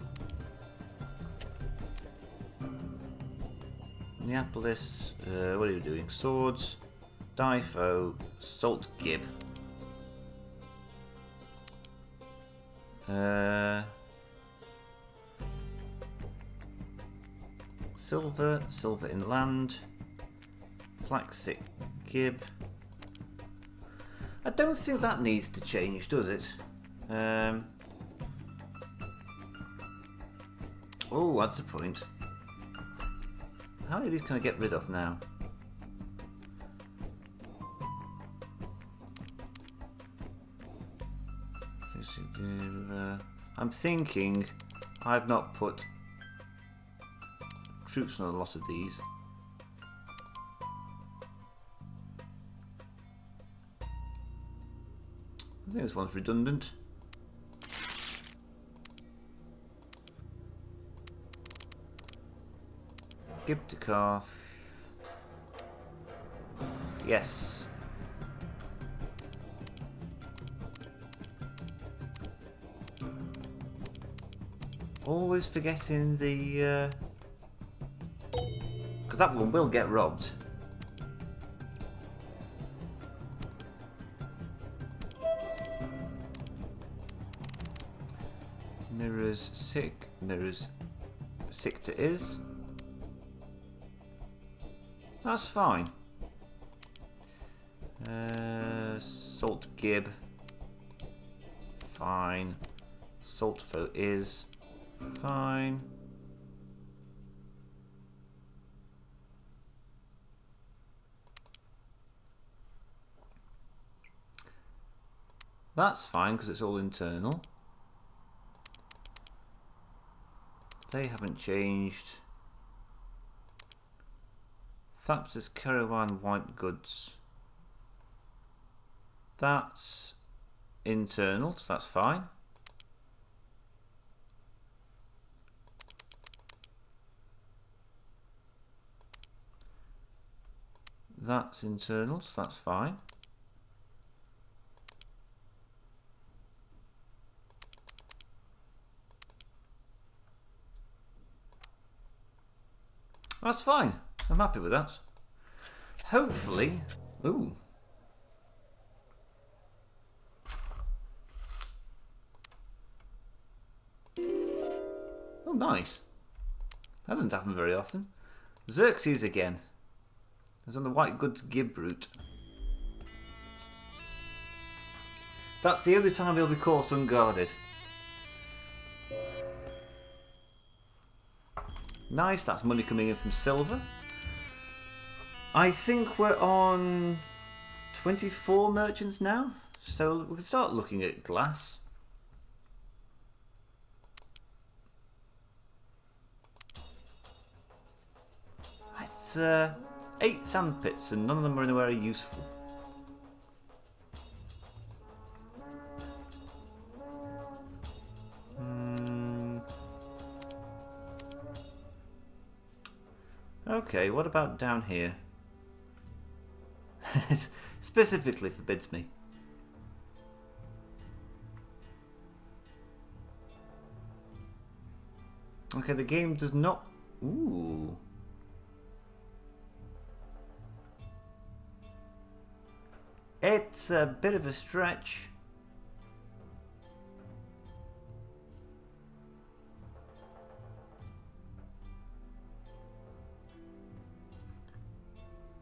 Neapolis, what are you doing? Swords, Difo, Salt Gib. Silver, silver inland, Flaxic Gib. I don't think that needs to change, does it? Oh, that's a point. How many of these can I get rid of now? I'm thinking I've not put troops on a lot of these. I think this one's redundant. Gib to Carth. Yes. Always forgetting the... because that one will get robbed. Mirrors sick. Mirrors sick to is. That's fine. Salt Gib. Fine. Salt Fo is. Fine. That's fine because it's all internal. They haven't changed. Thapsus caravan white goods. That's internal, so that's fine. That's internal, so that's fine. That's fine. I'm happy with that. Hopefully... Ooh. Oh, nice. Hasn't happened very often. Xerxes again. It's on the white goods gib route. That's the only time he'll be caught unguarded. Nice, that's money coming in from silver. I think we're on 24 merchants now, so we can start looking at glass. It's 8 sand pits and none of them are anywhere useful. Okay, what about down here? Specifically forbids me. Okay, the game does not... Ooh. It's a bit of a stretch.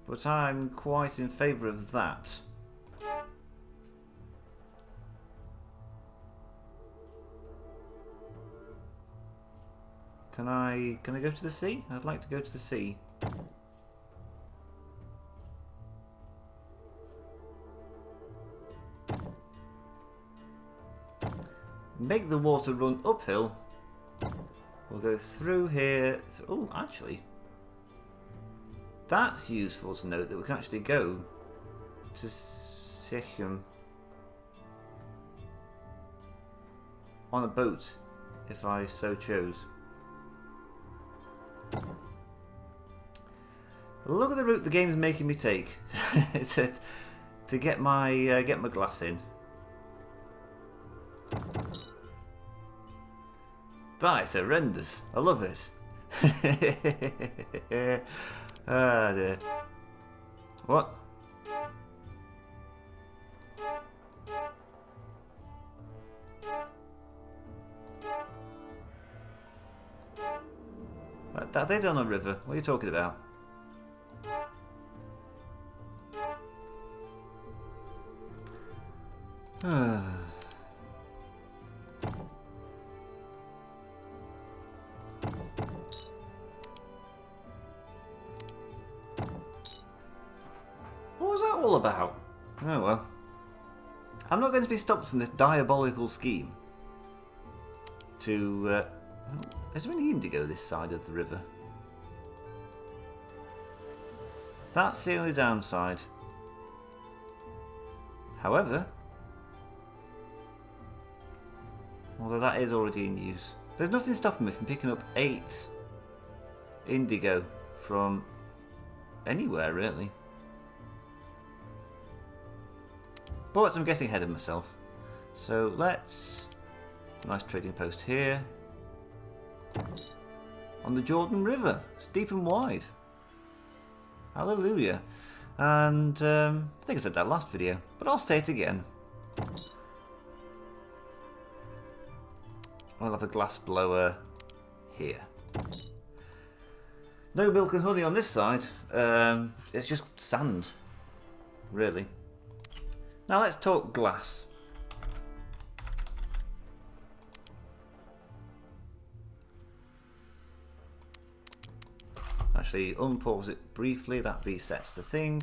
But I'm quite in favour of that. Can I go to the sea? I'd like to go to the sea. Make the water run uphill. We'll go through here. Oh, actually, that's useful to note that we can actually go to Sechem on a boat if I so chose. Look at the route the game's making me take to get my glass in. That is horrendous. I love it. Ah dear. What? They're on a river. What are you talking about? What was that all about? Oh well. I'm not going to be stopped from this diabolical scheme to... is there any indigo this side of the river? That's the only downside. However, although that is already in use, there's nothing stopping me from picking up 8 indigo from anywhere really. But I'm getting ahead of myself. So let's... Nice trading post here. On the Jordan River. It's deep and wide. Hallelujah. And I think I said that last video, but I'll say it again. I'll have a glass blower here. No milk and honey on this side. It's just sand, really. Now let's talk glass. Actually, unpause it briefly. That resets the thing.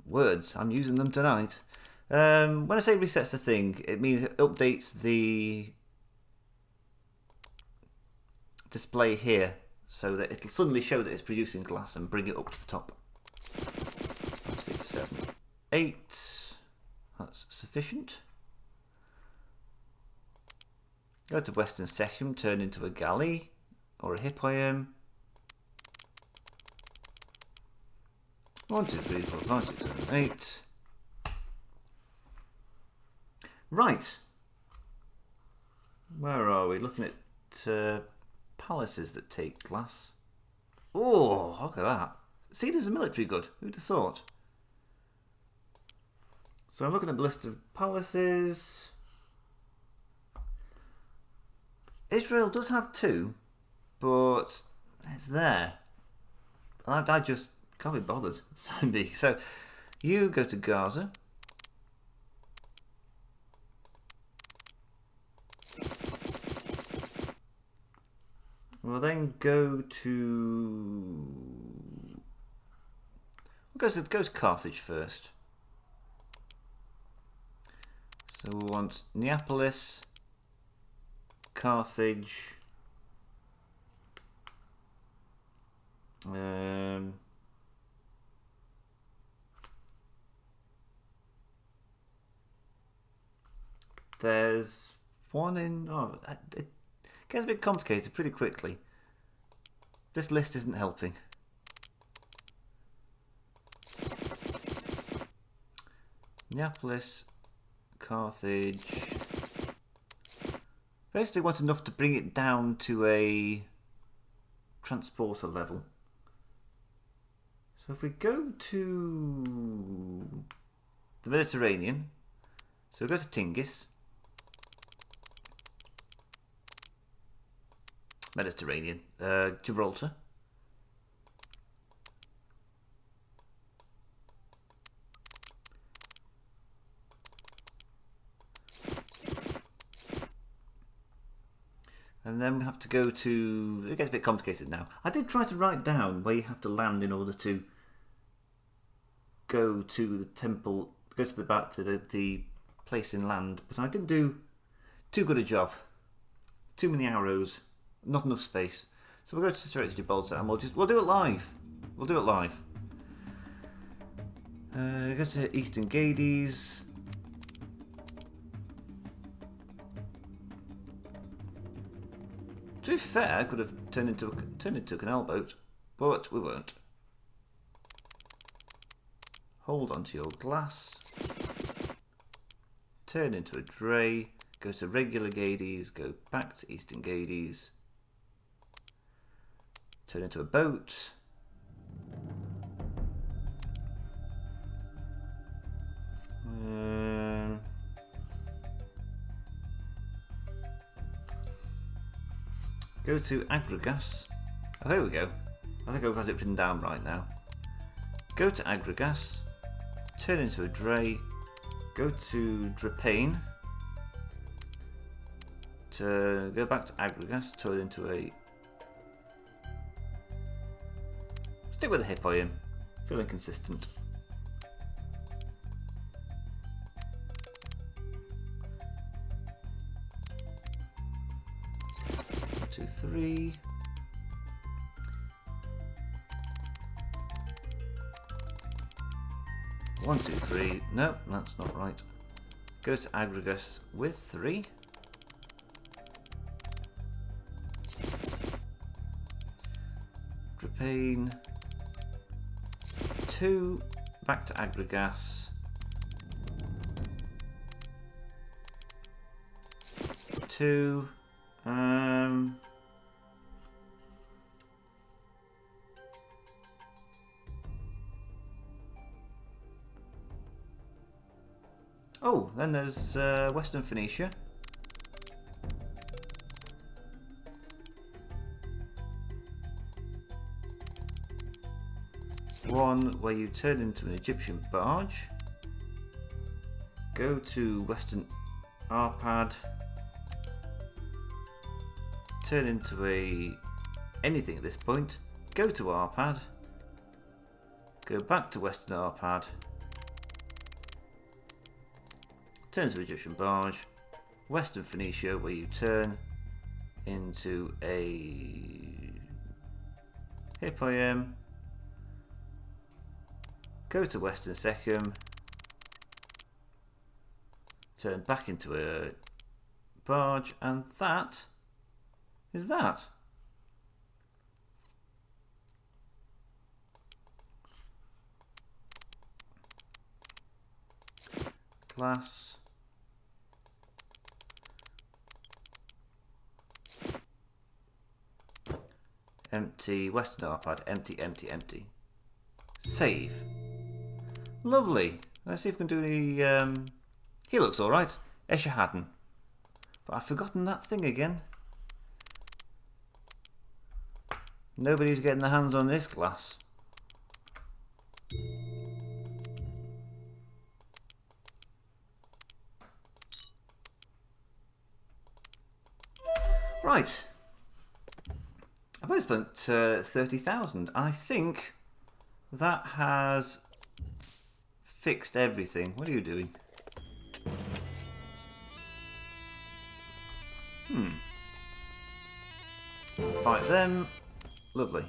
Words, I'm using them tonight. When I say resets the thing, it means it updates the display here. so that it'll suddenly show that it's producing glass and bring it up to the top. 5, 6, 7, 8. That's sufficient. Go to western section, turn into a galley or a hippoium. 1, 2, 3, 4, 5, 6, 7, 8. Right. Where are we? Looking at palaces that take glass. Oh, look at that. See, there's a military good. Who'd have thought? So I'm looking at the list of palaces. Israel does have 2, but it's there. I just can't be bothered. So you go to Gaza. We'll then go to... We'll go to Carthage first. So we want Neapolis, Carthage, there's one in... Oh, it gets a bit complicated pretty quickly. This list isn't helping. Neapolis, Carthage. Basically want enough to bring it down to a transporter level. So if we go to the Mediterranean, so we go to Tingis. Mediterranean, Gibraltar. And then we have to go to... It gets a bit complicated now. I did try to write down where you have to land in order to go to the temple, go to the place in land, but I didn't do too good a job. Too many arrows, not enough space. So we'll go straight to Gibraltar and we'll do it live. We'll do it live. Go to Eastern Gades. To be fair, I could have turned into a canal boat, but we won't. Hold onto your glass. Turn into a dray. Go to regular Gades. Go back to Eastern Gades. Turn into a boat. Go to Aggregas. Oh, there we go. I think I've got it written down right now. Go to Aggregas. Turn into a dray. Go to Drapane. To go back to Aggregas. Turn into a... Stick with the hippoium. Feel inconsistent. 2, 3. One, 2, 3. No, that's not right. Go to Aggregas with 3. Drapane. 2. Back to Aggregas. 2. Oh, then there's Western Phoenecia. One where you turn into an Egyptian barge. Go to Western Arpad. Turn into anything at this point. Go to Arpad. Go back to Western Arpad. Turn to Egyptian barge. Western Phoenecia where you turn into a Hip-I-M. Go to Western Secum. Turn back into a barge, and that is that. Glass. Empty. Western R-pad. Empty, empty, empty. Save. Lovely. Let's see if we can do any... He looks alright. Escher. But I've forgotten that thing again. Nobody's getting their hands on this glass. Right. I've only spent 30,000. I think that has fixed everything. What are you doing? Fight them. Lovely.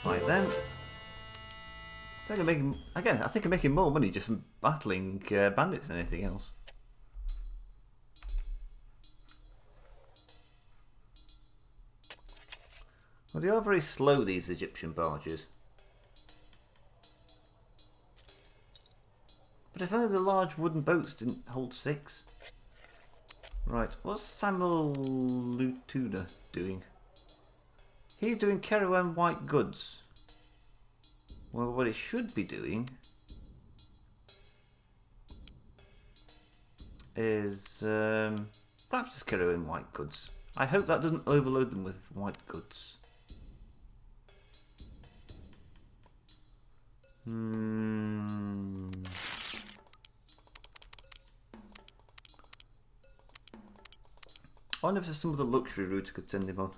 Fight them. I think I'm making, again, I think I'm making more money just from battling bandits than anything else. Well, they are very slow, these Egyptian barges. But if only the large wooden boats didn't hold 6. Right, what's Samuel Lutuna doing? He's doing Kerouan white goods. Well, what it should be doing is that's just Kerouan white goods. I hope that doesn't overload them with white goods. I wonder if there's some of the luxury routes I could send him on.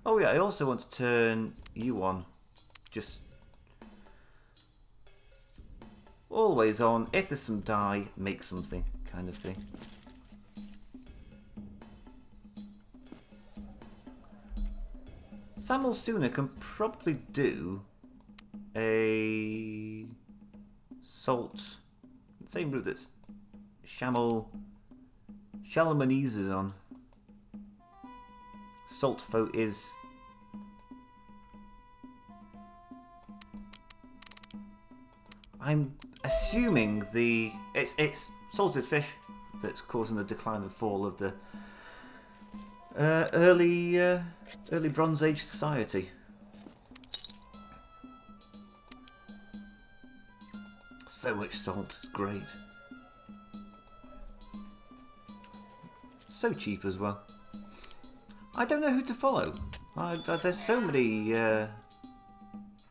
Oh yeah, I also want to turn you on. Just always on. If there's some dye, make something kind of thing. Samuel Sooner can probably do a salt, the same route that Shalmaneser is on. Salt Foe is. I'm assuming it's salted fish that's causing the decline and fall of the early Bronze Age society. So much salt, it's great. So cheap as well. I don't know who to follow. There's so many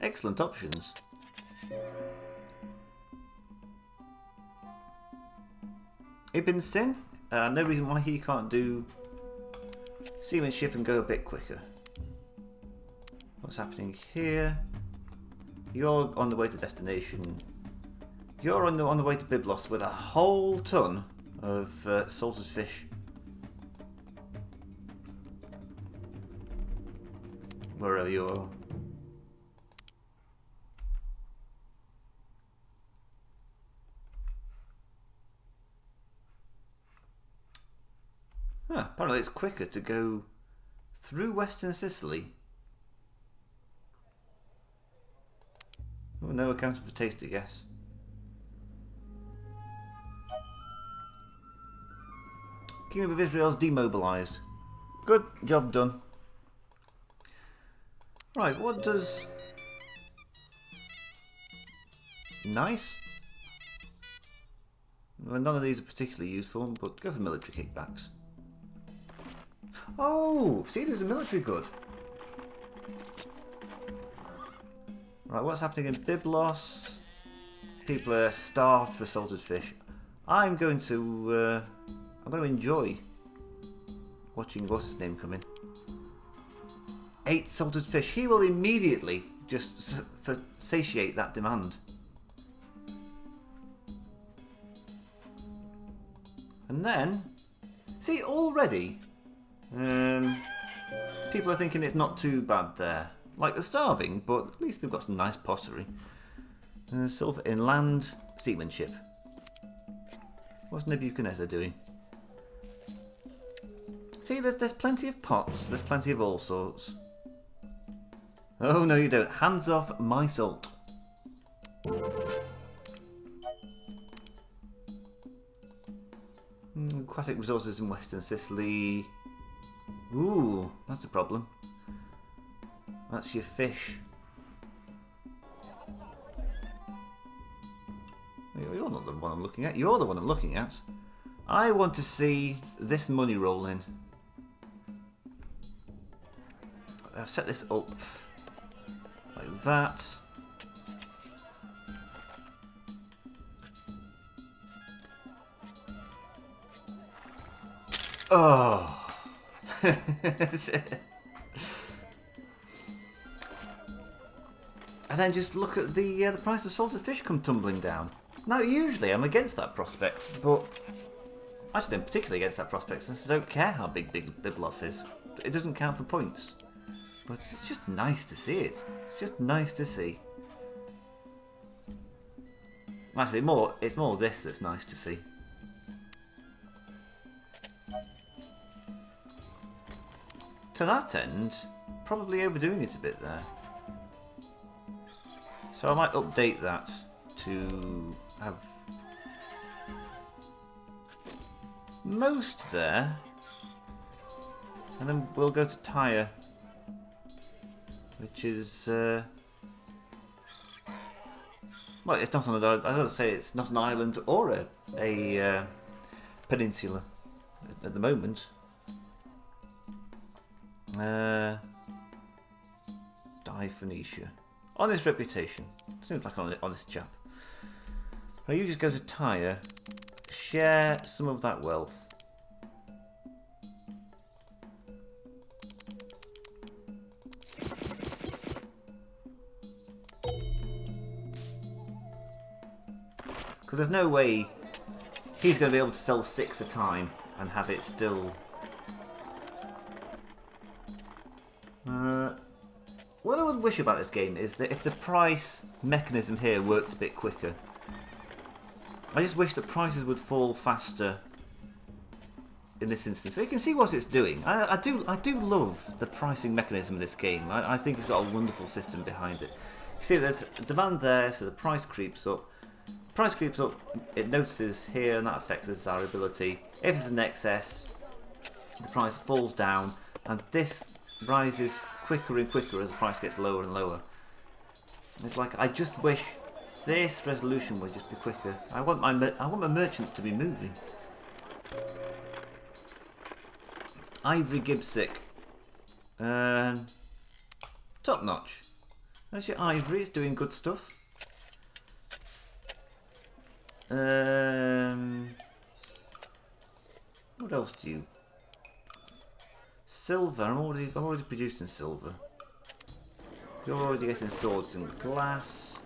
excellent options. Ibn Sin, no reason why he can't do seamanship and go a bit quicker. What's happening here? You're on the way to destination. You're on the way to Byblos with a whole ton of salted fish. Wherever you are. Apparently it's quicker to go through Western Sicily. Oh, no accounting for taste, I guess. Kingdom of Israel's demobilised. Good job done. Right, what does... Nice. Well, none of these are particularly useful, but go for military kickbacks. Oh, see, there's a military good. Right, what's happening in Byblos? People are starved for salted fish. I'm going to enjoy watching what's his name come in. 8 salted fish. He will immediately just satiate that demand. And then, see, already, people are thinking it's not too bad there. Like, they're starving, but at least they've got some nice pottery. Silver inland seamanship. What's Nebuchadnezzar doing? See, there's plenty of pots. There's plenty of all sorts. Oh, no, you don't. Hands off my salt. Aquatic resources in Western Sicily. Ooh, that's a problem. That's your fish. You're not the one I'm looking at. You're the one I'm looking at. I want to see this money roll in. I've set this up like that. Oh. And then just look at the price of salted fish come tumbling down. Now, usually I'm against that prospect, but I just don't particularly against that prospect since I don't care how big the loss is. It doesn't count for points. But it's just nice to see it. It's just nice to see. Actually, it's more this that's nice to see. To that end, probably overdoing it a bit there. So I might update that to have most there. And then we'll go to Tyre, which is well, it's not on a. I gotta say, it's not an island or a peninsula at the moment. Die Phoenecia. Honest reputation. Seems like an honest chap. Well, you just go to Tyre, share some of that wealth. Because there's no way he's going to be able to sell 6 a time and have it still. What I would wish about this game is that if the price mechanism here worked a bit quicker. I just wish that prices would fall faster in this instance. So you can see what it's doing. I do love the pricing mechanism in this game. I think it's got a wonderful system behind it. You see there's demand there, so the price creeps up. Price creeps up, it notices here, and that affects the desirability. If there's an excess, the price falls down, and this rises quicker and quicker as the price gets lower and lower. It's like, I just wish this resolution would just be quicker. I want my merchants to be moving. Ivory Gibsick. Top notch. There's your ivory, it's doing good stuff. What else do you? Silver. I'm already producing silver. You're already getting swords and glass.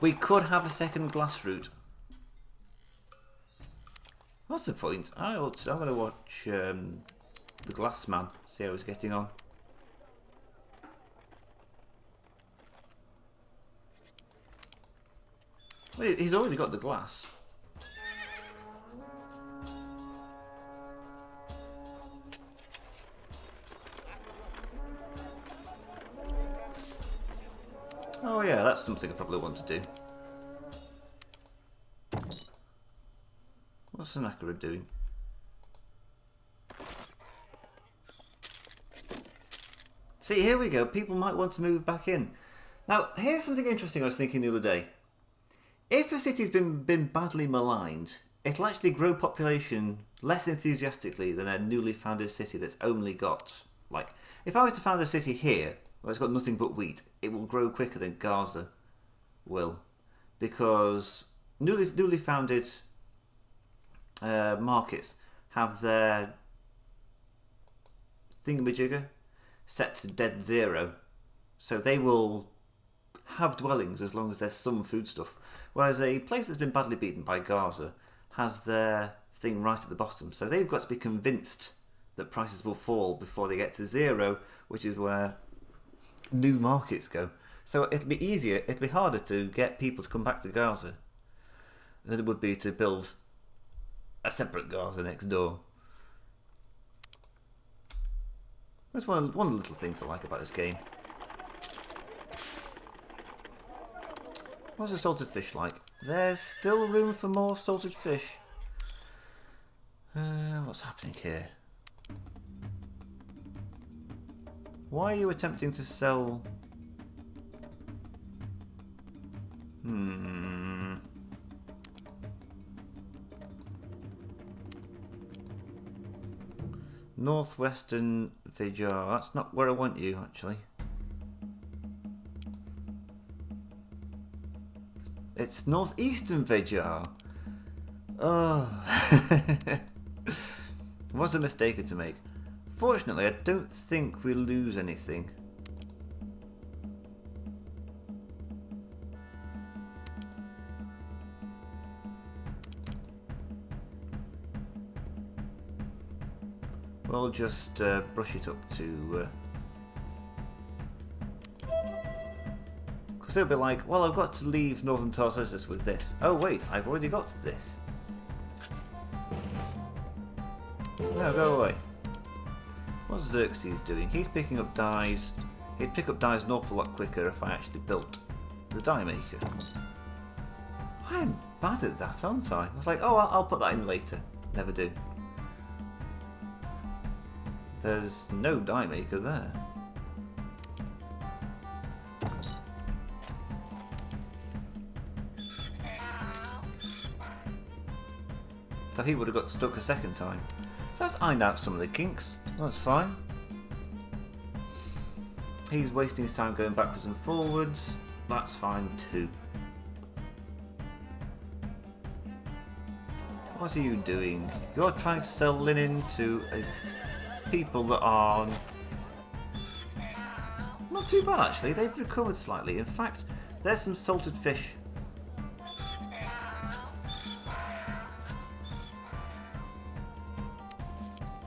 We could have a second glass route. What's the point? I'm going to watch the Glass Man. See how he's getting on. Well, he's already got the glass. Oh yeah, that's something I probably want to do. What's Sennacherib doing? See, here we go. People might want to move back in. Now, here's something interesting I was thinking the other day. If a city's been badly maligned, it'll actually grow population less enthusiastically than a newly founded city that's only got, like, if I was to found a city here, where it's got nothing but wheat, it will grow quicker than Gaza will. Because newly founded markets have their thingamajigger set to dead zero. So they will have dwellings as long as there's some foodstuff. Whereas a place that's been badly beaten by Gaza has their thing right at the bottom. So they've got to be convinced that prices will fall before they get to zero, which is where new markets go. So it'll be easier, it'll be harder to get people to come back to Gaza than it would be to build a separate Gaza next door. That's one of the little things I like about this game. What's the salted fish like? There's still room for more salted fish. What's happening here? Why are you attempting to sell... Northwestern Vijar. That's not where I want you, actually. It's Northeastern Vijar. Oh. Was a mistake to make. Fortunately, I don't think we lose anything. We'll just brush it up to... Because they'll be like, well, I've got to leave Northern Tartessus with this. Oh wait, I've already got this. No, go away. What's Xerxes doing? He's picking up dyes. He'd pick up dyes an awful lot quicker if I actually built the dye maker. I'm bad at that, aren't I? I was like, oh, I'll put that in later. Never do. There's no dye maker there. So he would have got stuck a second time. So let's iron out some of the kinks. That's fine. He's wasting his time going backwards and forwards. That's fine too. What are you doing? You're trying to sell linen to people that are not too bad actually. They've recovered slightly. In fact, there's some salted fish.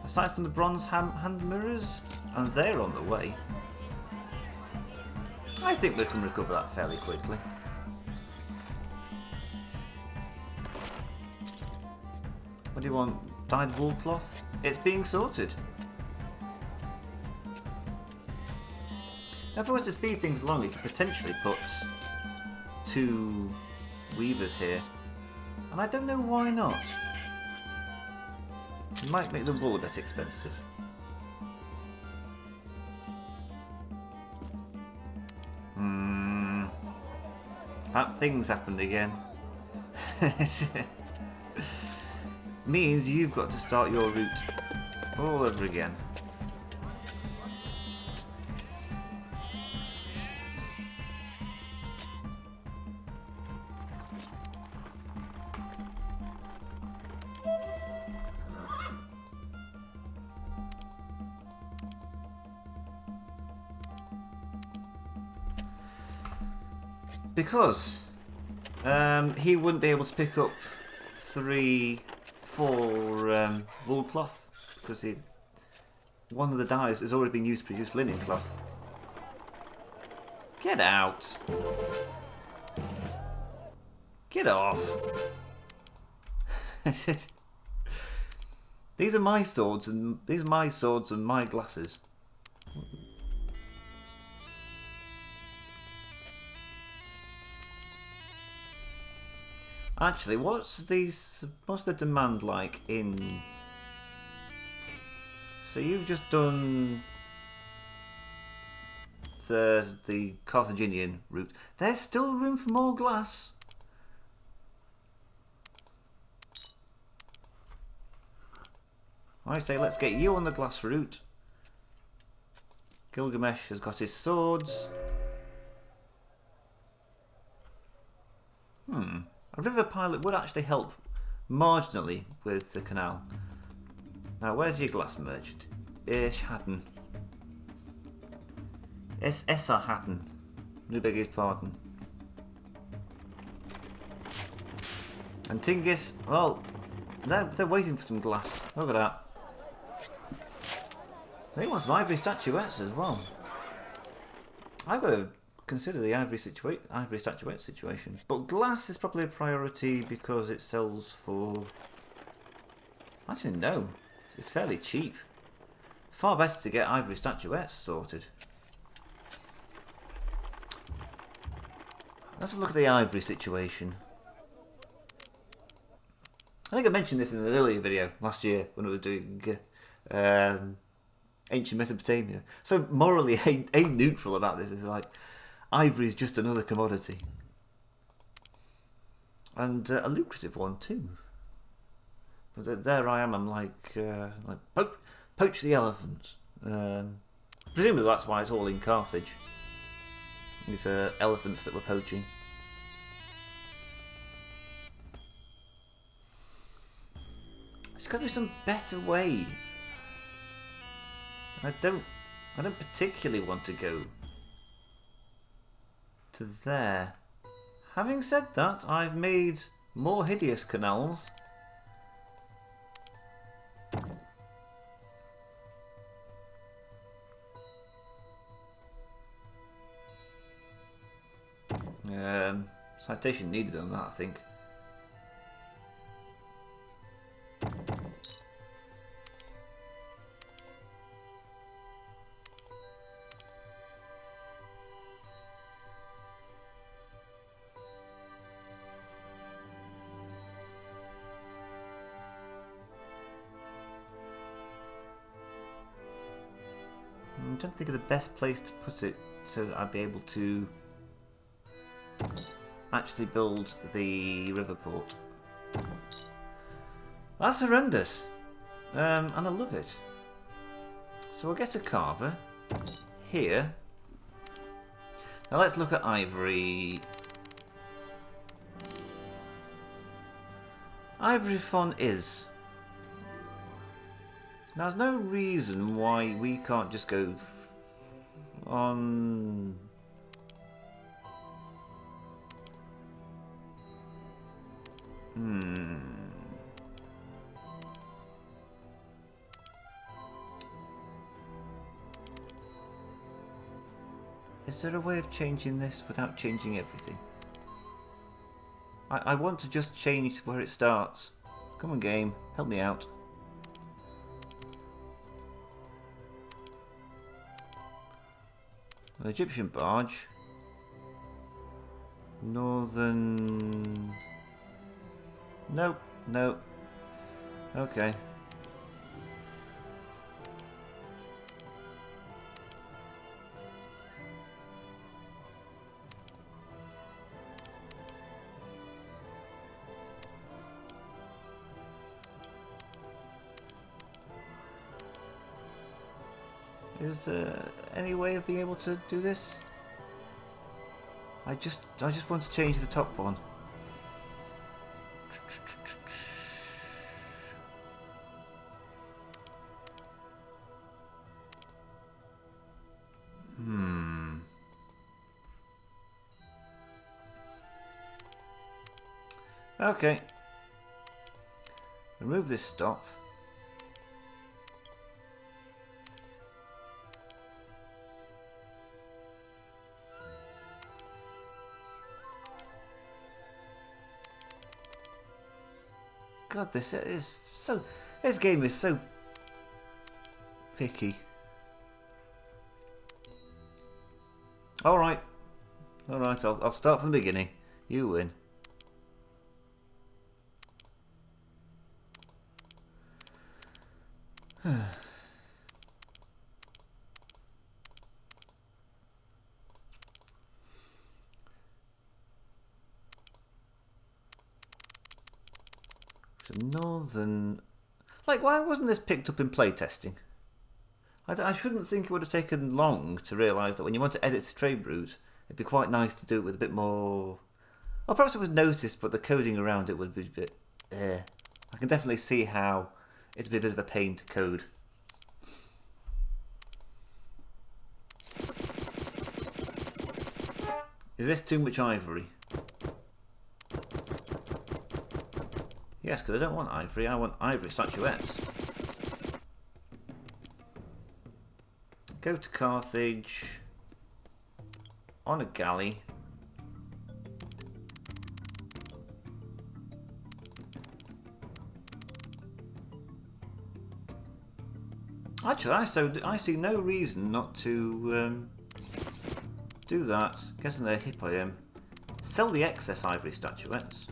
Aside from the bronze hand mirrors, and they're on the way. I think we can recover that fairly quickly. What do you want? Dyed wool cloth? It's being sorted. Now if I was to speed things along, you could potentially put 2 weavers here. And I don't know why not. It might make the wool a bit expensive. That thing's happened again. Means you've got to start your route all over again. Because he wouldn't be able to pick up 3, 4 wool cloth because one of the dyes has already been used to produce linen cloth. Get out! Get off! These are my swords and my glasses. Actually, what's the demand like in... So you've just done the Carthaginian route. There's still room for more glass. I say let's get you on the glass route. Gilgamesh has got his swords. A river pilot would actually help marginally with the canal. Now, where's your glass merchant? Ish Hatton. Essa Hatton. Do beg his pardon. And Tingis, well, they're waiting for some glass. Look at that. They want some ivory statuettes as well. I've got to consider the ivory statuette situation. But glass is probably a priority because it sells for... Actually, no. It's fairly cheap. Far better to get ivory statuettes sorted. Let's look at the ivory situation. I think I mentioned this in an earlier video last year when I was doing ancient Mesopotamia. So morally ain't neutral about this. It's like ivory is just another commodity, and a lucrative one too. But there I am. I'm like poach the elephants. Presumably that's why it's all in Carthage. These elephants that we're poaching. There's got to be some better way. I don't particularly want to go to there. Having said that, I've made more hideous canals. Citation needed on that, I think. I'm trying to think of the best place to put it so that I'd be able to actually build the river port. That's horrendous, and I love it. So we'll get a carver here. Now let's look at ivory. Ivory Fon is. Now there's no reason why we can't just go on. Is there a way of changing this without changing everything? I want to just change where it starts. Come on, game, help me out. An Egyptian barge. Northern... Nope, nope. Okay. Is there any way of being able to do this? I just want to change the top one. Okay. Remove this stop. God, this game is so picky. All right, I'll start from the beginning. You win. Northern... Like, why wasn't this picked up in playtesting? I shouldn't think it would have taken long to realise that when you want to edit the trade route, it'd be quite nice to do it with a bit more... Well, perhaps it was noticed, but the coding around it would be a bit... I can definitely see how it'd be a bit of a pain to code. Is this too much ivory? Yes, because I don't want ivory. I want ivory statuettes. Go to Carthage. On a galley. Actually, I see no reason not to do that. Guessing they're hip I am. Sell the excess ivory statuettes.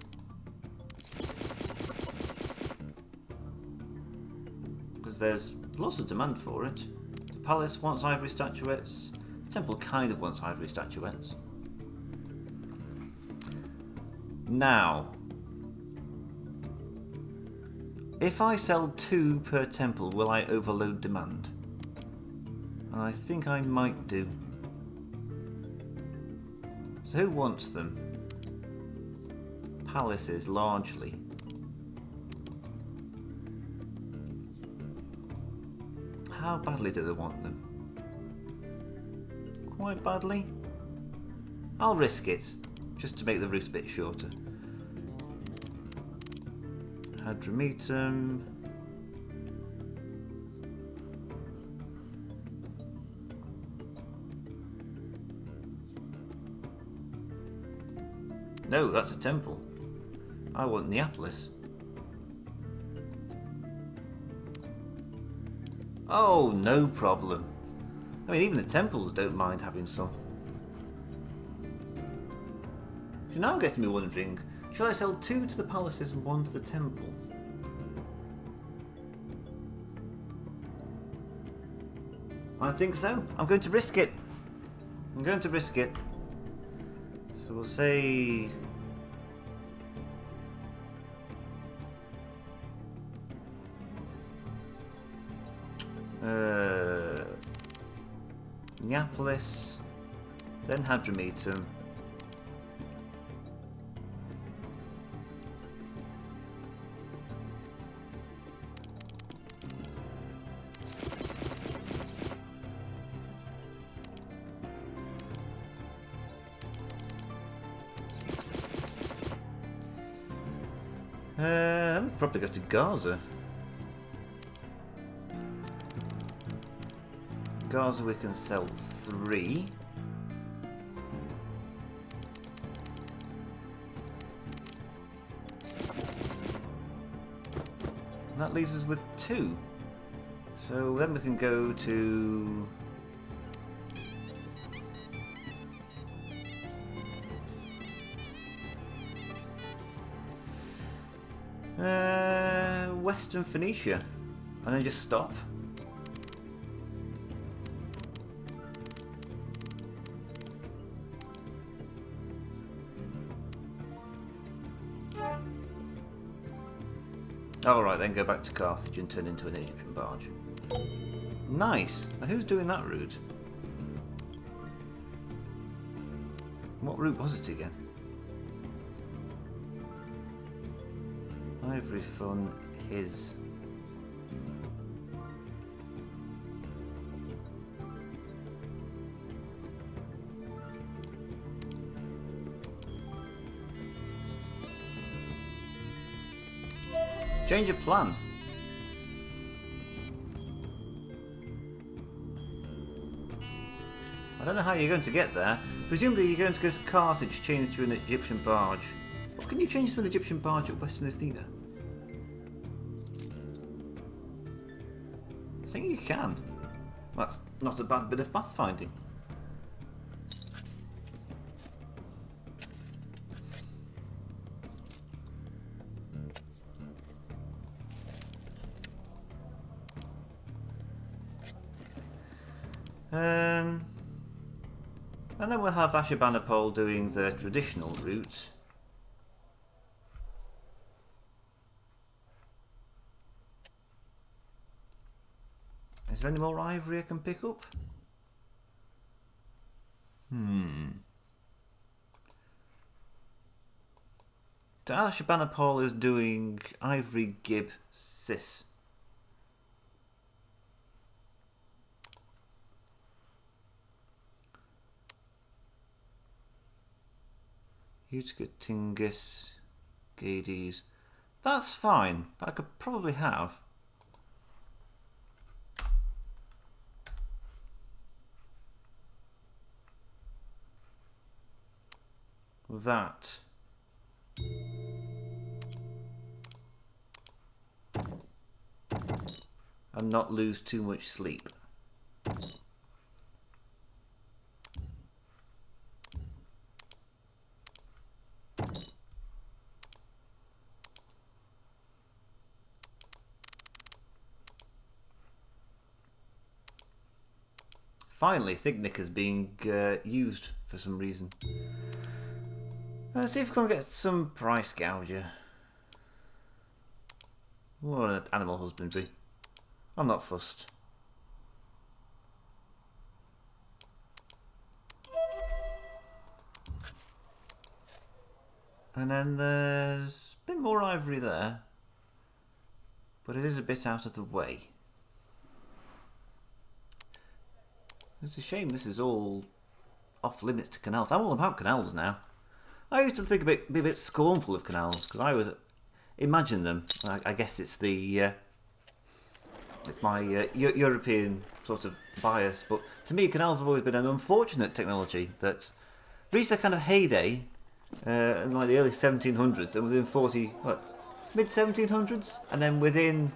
Because there's lots of demand for it. The palace wants ivory statuettes. The temple kind of wants ivory statuettes. Now, if I sell 2 per temple, will I overload demand? And I think I might do. So who wants them? Palaces, largely. How badly do they want them? Quite badly? I'll risk it, just to make the route a bit shorter. Hadrometum. No, that's a temple. I want Neapolis. Oh, no problem. I mean, even the temples don't mind having some. So now it gets me wondering, should I sell 2 to the palaces and 1 to the temple? I think so. I'm going to risk it. I'm going to risk it. So we'll say... Neapolis, then Hadrometum. We could probably go to Gaza. Gaza we can sell 3. And that leaves us with 2. So then we can go to... Western Phoenecia. And then just stop. Alright, then go back to Carthage and turn into an Egyptian barge. Nice! Now who's doing that route? What route was it again? Ivory Fun, his... Change of plan. I don't know how you're going to get there. Presumably you're going to go to Carthage, change it to an Egyptian barge. Or can you change it to an Egyptian barge at Western Athena? I think you can. That's not a bad bit of pathfinding. And then we'll have Ashurbanipal doing the traditional route. Is there any more ivory I can pick up? Ashurbanipal is doing ivory gib cis. Utica, Tingis, Gades. That's fine, but I could probably have. That. And not lose too much sleep. Finally, Thignic is being used for some reason. Let's see if we can get some price gouger. Or an animal husbandry. I'm not fussed. And then there's a bit more ivory there. But it is a bit out of the way. It's a shame this is all off limits to canals. I'm all about canals now. I used to think be a bit scornful of canals because I was imagine them. I guess it's the it's my European sort of bias, but to me, canals have always been an unfortunate technology that reached a kind of heyday in like the early 1700s, and within mid 1700s, and then within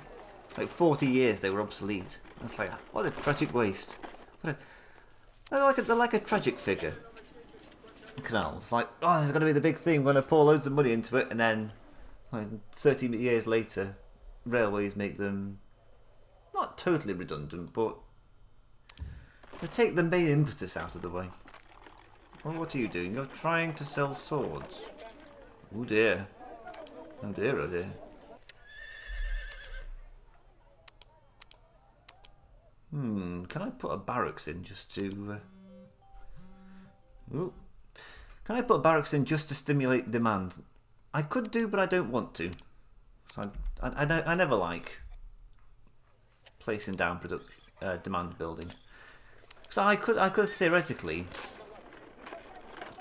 like 40 years they were obsolete. It's like, what a tragic waste. They're like a tragic figure. Canals, like, oh, there's going to be the big thing. We're going to pour loads of money into it, and then like 30 years later, railways make them not totally redundant, but they take the main impetus out of the way. Well, what are you doing? You're trying to sell swords. Oh dear. Oh dear, oh dear. Can I put a barracks in just to... Ooh. Can I put a barracks in just to stimulate demand? I could do, but I don't want to. So I never like placing down demand building. So I could theoretically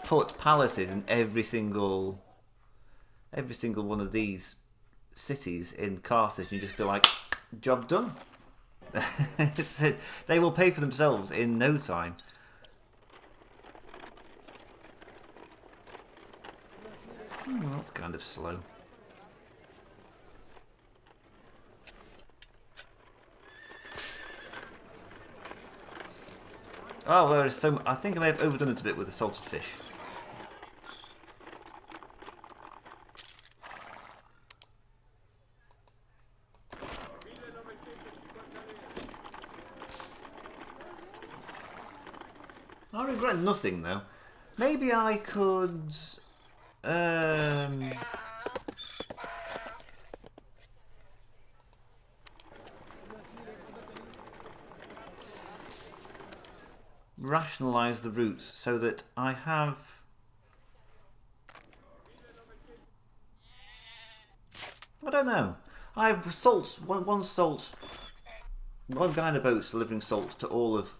put palaces in every single one of these cities in Carthage and just be like, job done. They will pay for themselves in no time. That's kind of slow. Oh, well, there's so. I think I may have overdone it a bit with the salted fish. I regret nothing though. Maybe I could. Rationalise the routes so that I have. I don't know. I have salt. One salt. One guy in a boat delivering salt to all of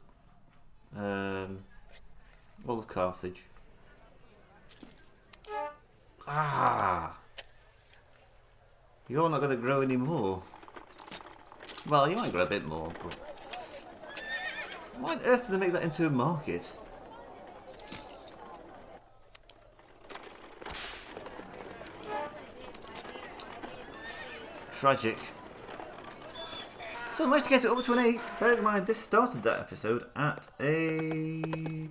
Carthage. Ah! You're not going to grow any more. Well, you might grow a bit more, but why on earth did they make that into a market? Tragic. So I managed to get it up to an 8. Bear in mind, this started that episode at a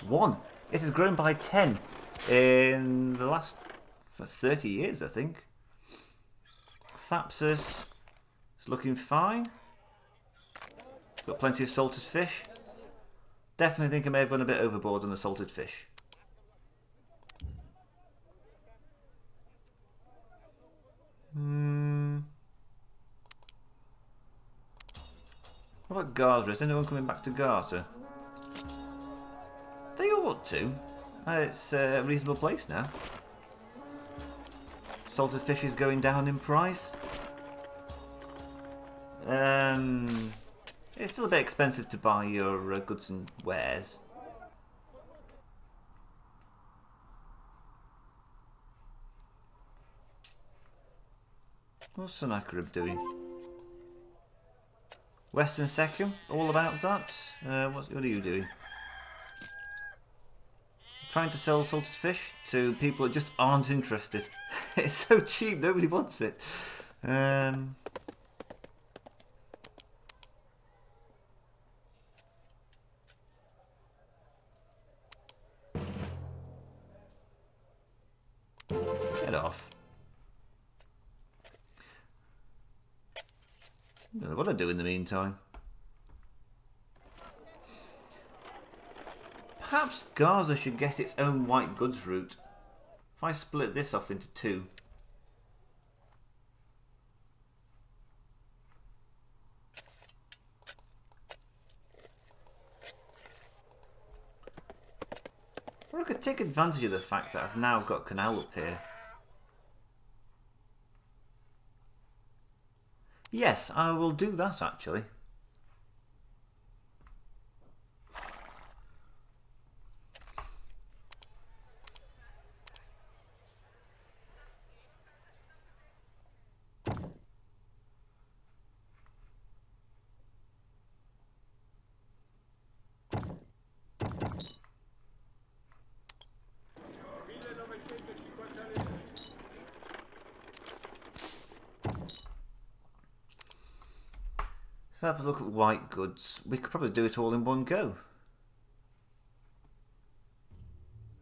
1. This has grown by 10 in the last 30 years, I think. Thapsus is looking fine. Got plenty of salted fish. Definitely think I may have gone a bit overboard on the salted fish. What about Gaza? Is anyone coming back to Gaza? They ought to. It's a reasonable place now. Salted fish is going down in price. It's still a bit expensive to buy your goods and wares. What's Sennacherib doing? Western Second, all about that. What are you doing? Trying to sell salted fish to people that just aren't interested. It's so cheap, nobody wants it. Get off. I don't know what I do in the meantime. Perhaps Gaza should get its own white goods route. If I split this off into two. Or I could take advantage of the fact that I've now got canal up here. Yes, I will do that actually. Have a look at white goods. We could probably do it all in one go.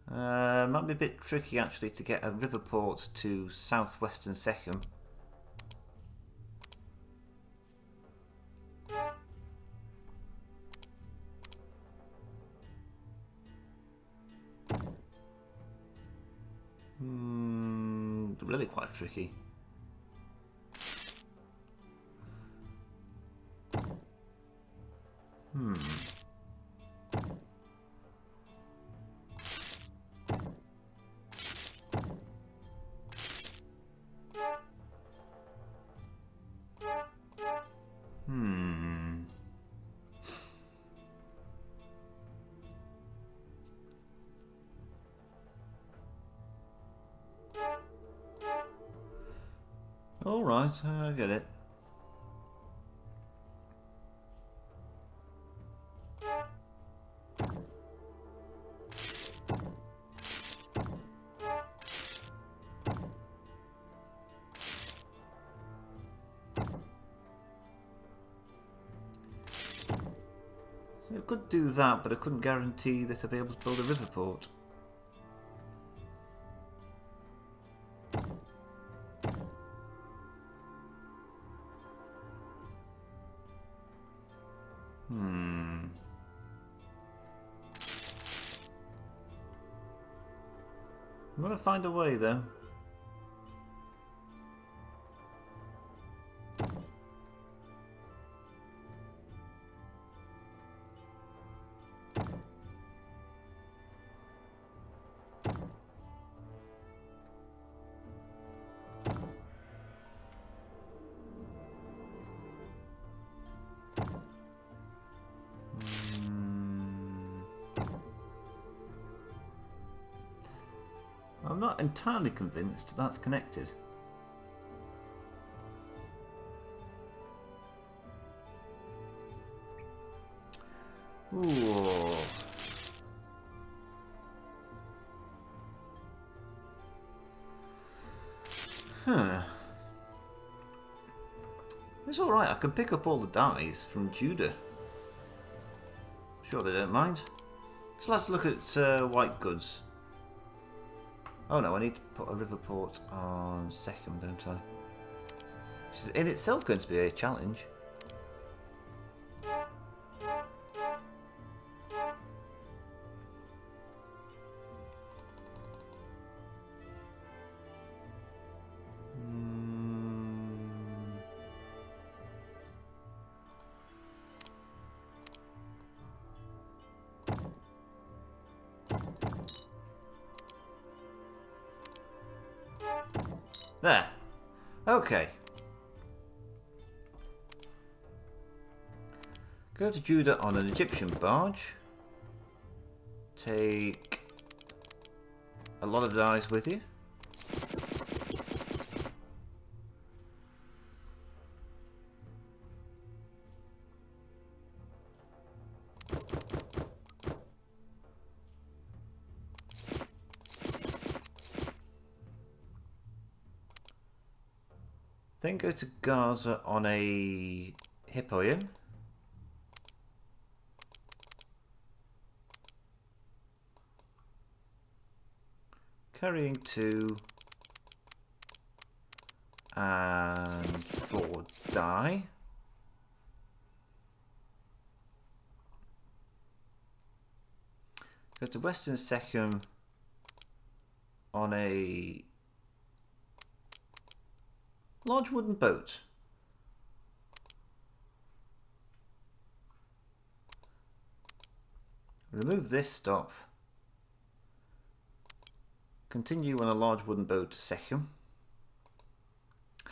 Might be a bit tricky actually to get a river port to southwestern Sechem. Really quite tricky. All right, I get it. I could do that, but I couldn't guarantee that I'd be able to build a river port. I'm gonna find a way though. I'm not entirely convinced that's connected. Ooh. Huh. It's alright, I can pick up all the dyes from Judah. Sure they don't mind. So let's look at white goods. Oh no, I need to put a river port on Sechem, don't I? Which is in itself going to be a challenge. There. Okay. Go to Judah on an Egyptian barge. Take a lot of dyes with you. Then go to Gaza on a Hippoian. Carrying 2 and 4 die. Go to Western Second on a large wooden boat. Remove this stop. Continue on a large wooden boat to Sechem.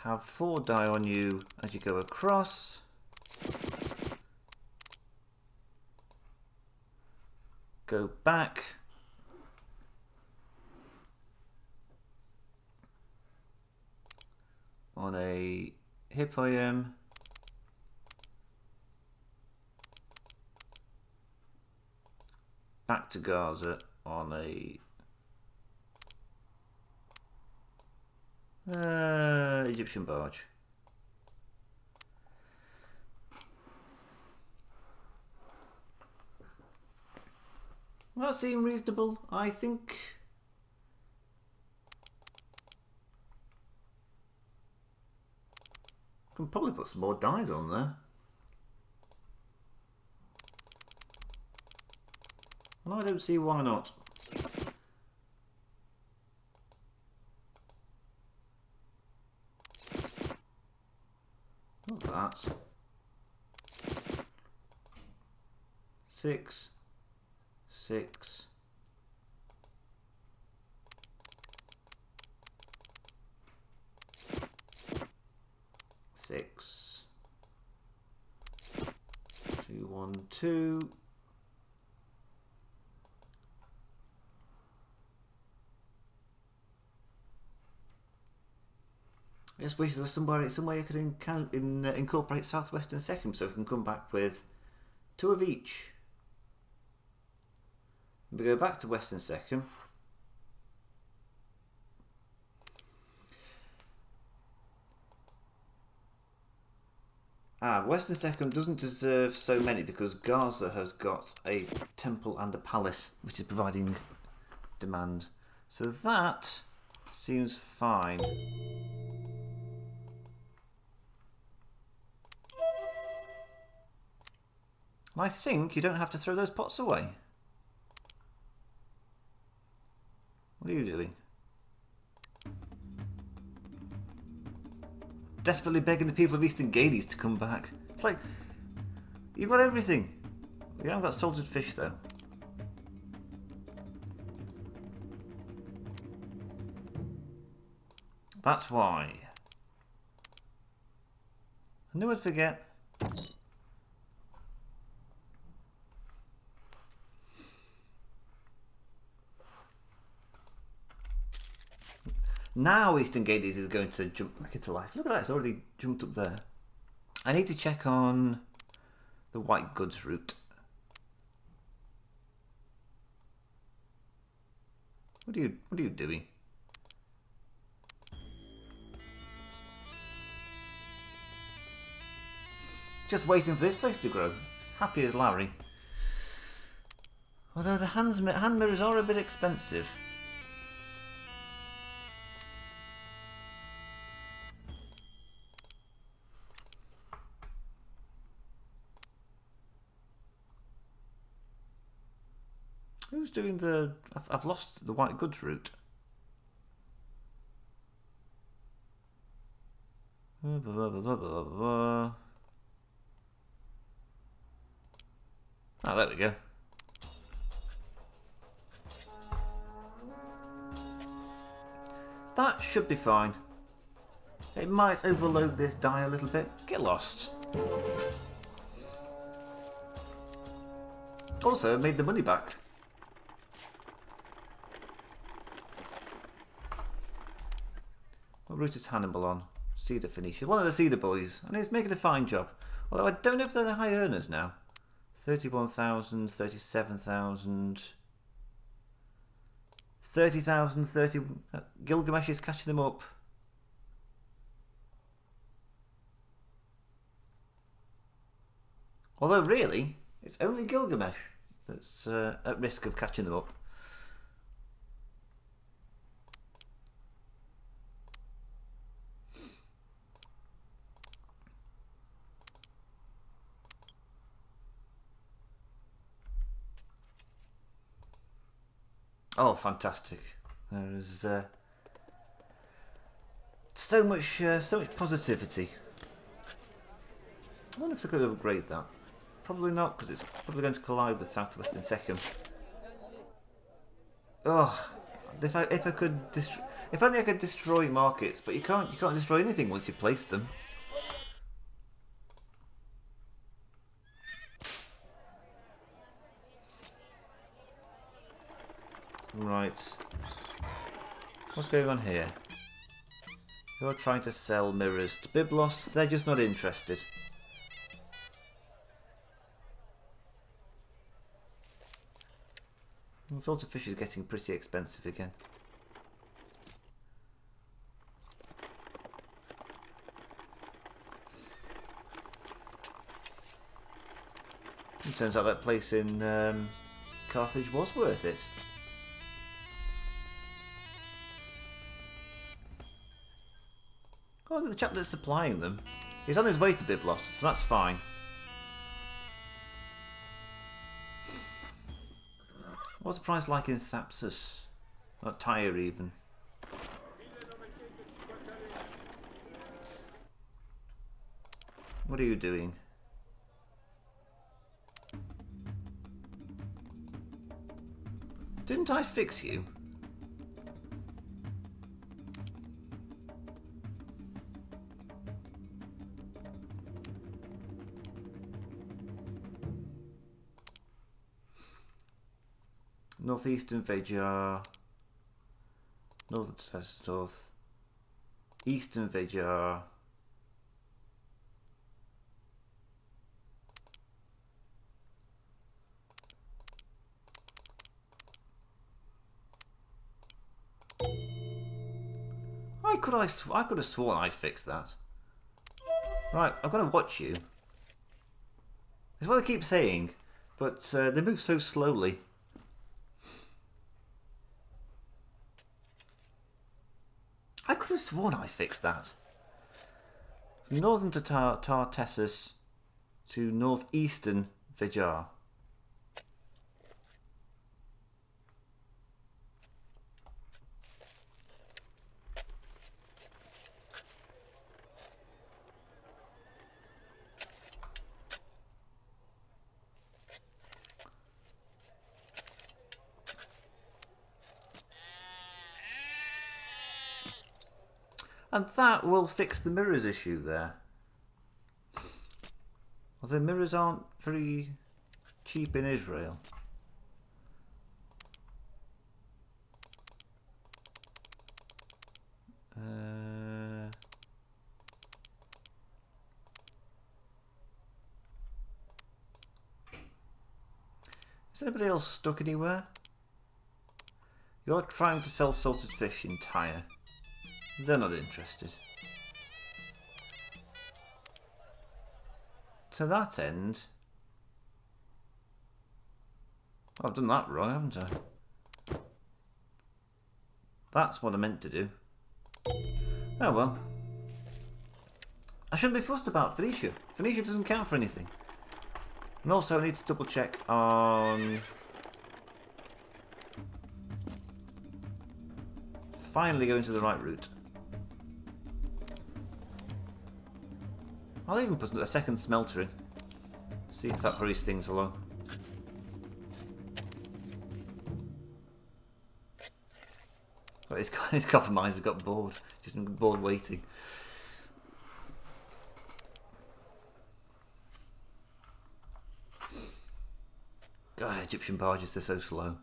Have 4 die on you as you go across. Go back. On a Hippoian. Back to Gaza on a Egyptian barge. Well, that seemed reasonable, I think. Can probably put some more dies on there. Well, I don't see why not. What's that? 6, 6. Six. 2, 1, 2. I just wish there was some way you could incorporate Southwestern Second so we can come back with 2 of each. We go back to Western Second. Western Second doesn't deserve so many because Gaza has got a temple and a palace which is providing demand. So that seems fine. I think you don't have to throw those pots away. What are you doing? Desperately begging the people of Eastern Gades to come back. It's like, you've got everything. We haven't got salted fish though. That's why. I knew I'd forget. Now Eastern Gades is going to jump back into life. Look at that, it's already jumped up there. I need to check on the white goods route. What are you doing? Just waiting for this place to grow. Happy as Larry. Although the hand mirrors are a bit expensive. Who's doing the... I've lost the white goods route. Blah, blah, blah, blah, blah, blah. Oh, there we go. That should be fine. It might overload this die a little bit. Get lost. Also, it made the money back. What route is Hannibal on? Cedar Phoenecia. One of the Cedar boys. And he's making a fine job. Although I don't know if they're the high earners now. 31,000, 37,000... 30,000, 30... Gilgamesh is catching them up. Although really, it's only Gilgamesh that's at risk of catching them up. Oh, fantastic! There's so much positivity. I wonder if they could upgrade that. Probably not, because it's probably going to collide with Southwestern Second. Oh, if I could if only I could destroy markets, but you can't destroy anything once you place them. Right. What's going on here? You're trying to sell mirrors to Byblos. They're just not interested. The salt of fish is getting pretty expensive again. It turns out that place in Carthage was worth it. Oh, the chap that's supplying them, he's on his way to Byblos, so that's fine. What's the price like in Thapsus? Not Tyre even. What are you doing? Didn't I fix you? Northeastern Vajar. North. Eastern Vajar. I could have sworn I fixed that. Right, I've got to watch you. It's what I keep saying, but they move so slowly. I could have sworn I fixed that. From northern to Tartessus to northeastern Vajar. And that will fix the mirrors issue there. Although mirrors aren't very cheap in Israel. Is anybody else stuck anywhere? You're trying to sell salted fish in Tyre. They're not interested. To that end... I've done that wrong, haven't I? That's what I meant to do. Oh well. I shouldn't be fussed about Phoenecia. Phoenecia doesn't count for anything. And also I need to double check on... Finally going to the right route. I'll even put a second smelter in. See if that hurries things along. But his copper mines have got bored. Just been bored waiting. God, Egyptian barges, they're so slow.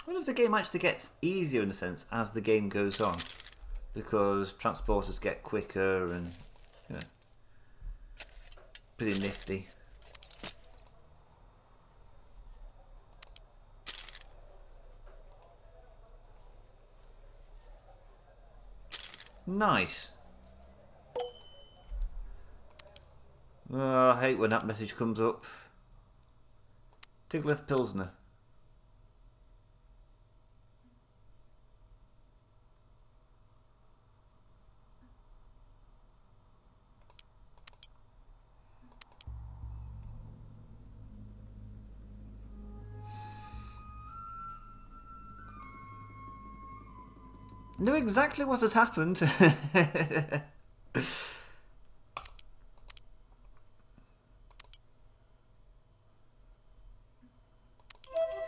I wonder if the game actually gets easier in a sense as the game goes on. Because transporters get quicker and, you know, pretty nifty. Nice. Oh, I hate when that message comes up. Tiglath Pilsner. Knew exactly what had happened.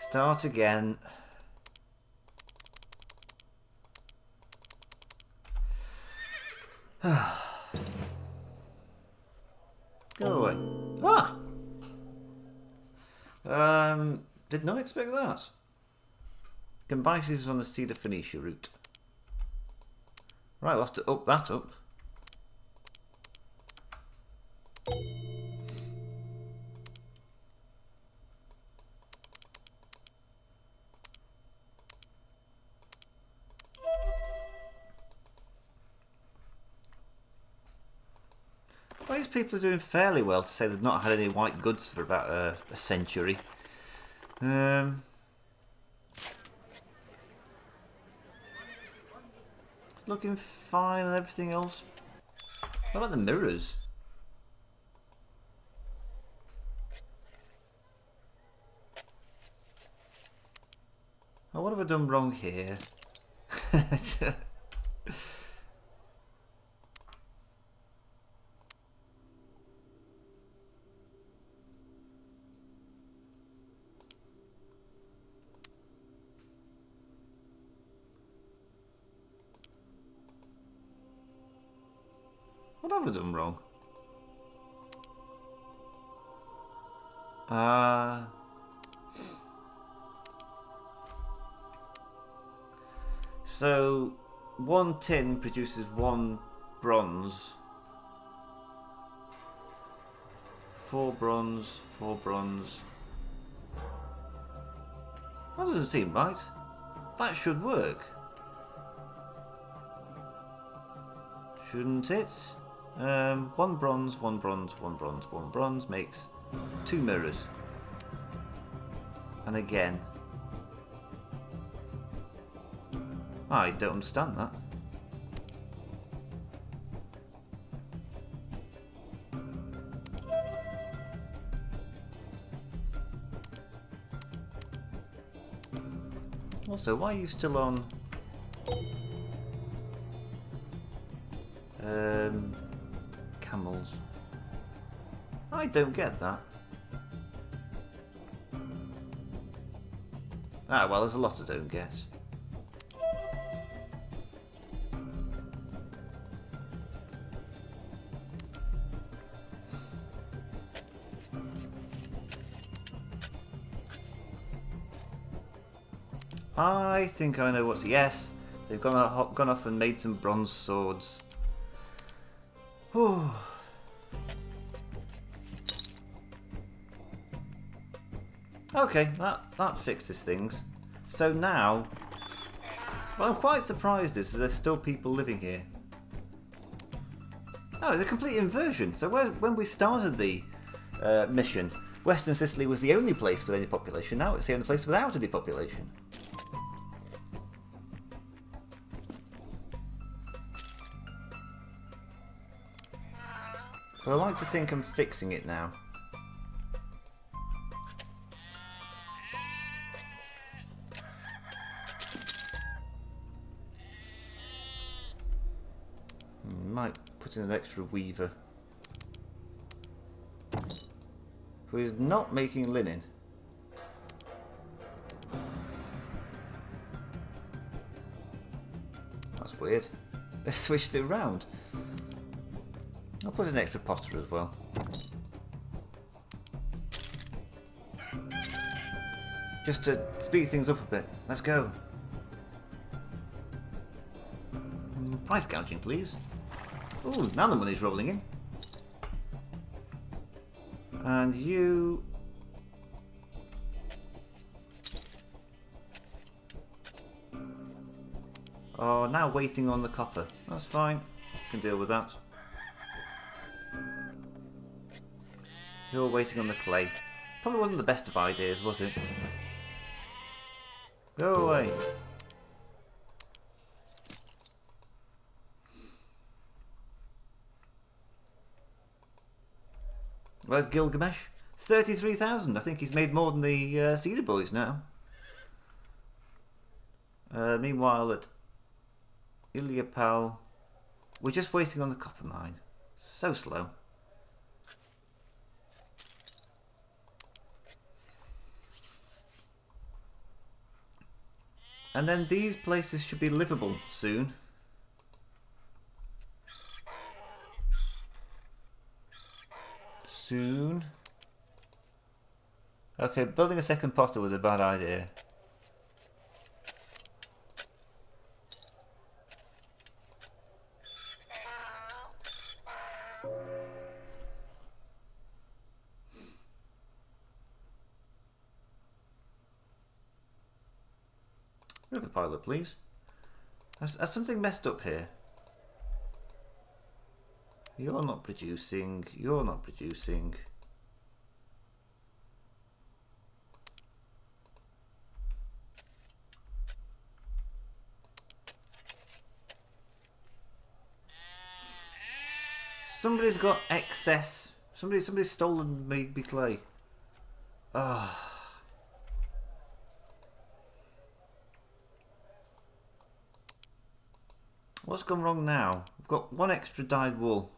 Start again. Go away. Did not expect that. Cambyses is on the Cedar Phoenecia route. Right, we'll have to up that up. Well, these people are doing fairly well to say they've not had any white goods for about a century. It's looking fine and everything else. What about the mirrors? Oh, what have I done wrong here? What have I done wrong? So, one tin produces one bronze. 4 bronze, 4 bronze. That doesn't seem right. That should work. Shouldn't it? 1 bronze, 1 bronze, 1 bronze, 1 bronze makes 2 mirrors. And again. I don't understand that. Also, why are you still on camels? I don't get that. Ah, well, there's a lot I don't get. I think I know what's... Yes, they've gone off and made some bronze swords. Whew. Okay, that fixes things. So now, what I'm quite surprised is that there's still people living here. Oh, it's a complete inversion. So when we started the mission, Western Sicily was the only place with any population. Now it's the only place without any population. But I like to think I'm fixing it now. Might put in an extra weaver. Who is not making linen. That's weird. They switched it around. I'll put an extra potter as well. Just to speed things up a bit. Let's go. Price gouging, please. Ooh, now the money's rolling in. And you... are now waiting on the copper. That's fine. Can deal with that. You're waiting on the clay. Probably wasn't the best of ideas, was it? Go away. Where's Gilgamesh? 33,000. I think he's made more than the Cedar Boys now. Meanwhile, at Ilyapal, we're just waiting on the copper mine. So slow. And then these places should be livable soon. Soon. Okay, building a second potter was a bad idea. River pilot, please. Has something messed up here? You're not producing. You're not producing. Somebody's got excess. Somebody's stolen me clay. Ah. What's gone wrong now? We've got one extra dyed wool.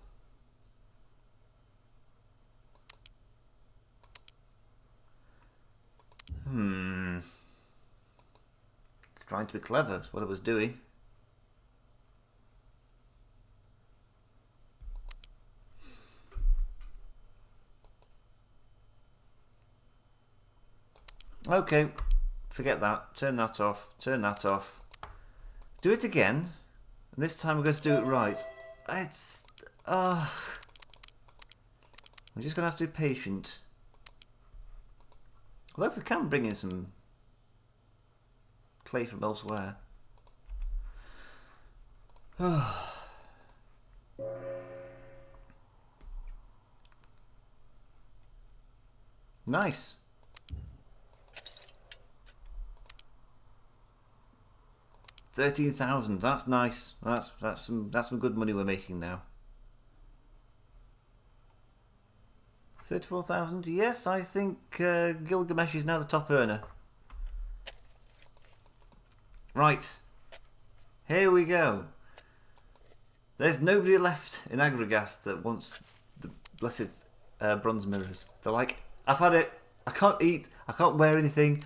It's trying to be clever, is what it was doing. Okay, forget that. Turn that off. Turn that off. Do it again. And this time we're going to do it right. It's... I'm just going to have to be patient. Although if we can bring in some clay from elsewhere. Nice. $13,000. That's nice. That's some good money we're making now. 34,000. Yes, I think Gilgamesh is now the top earner. Right. Here we go. There's nobody left in Agragast that wants the blessed bronze mirrors. They're like, I've had it. I can't eat. I can't wear anything.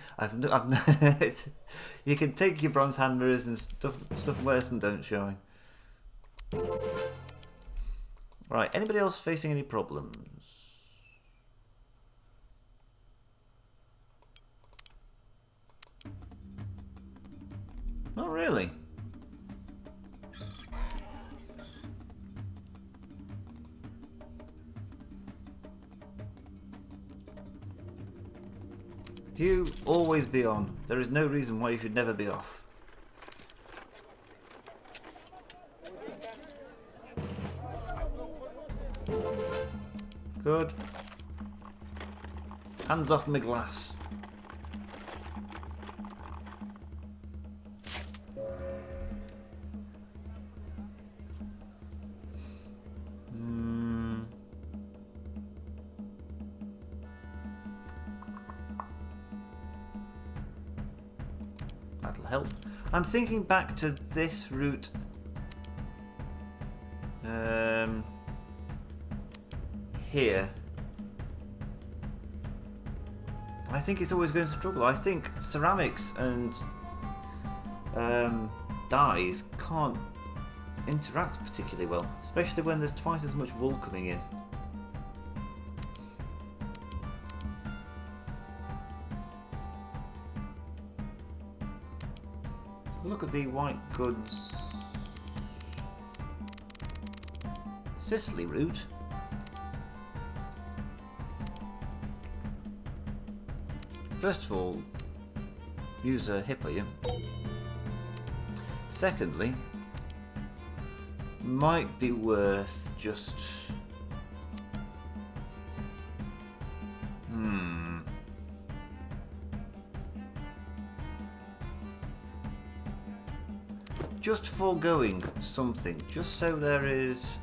You can take your bronze hand mirrors and stuff wears and don't shine. Right. Anybody else facing any problems? Not really. You always be on. There is no reason why you should never be off. Good. Hands off my glass. That'll help. I'm thinking back to this route. Here. I think it's always going to struggle. I think ceramics and dyes can't interact particularly well, especially when there's twice as much wool coming in. Look at the white goods Sicily route. First of all, use a Hippolyte. Secondly, might be worth just just foregoing something, just so there is...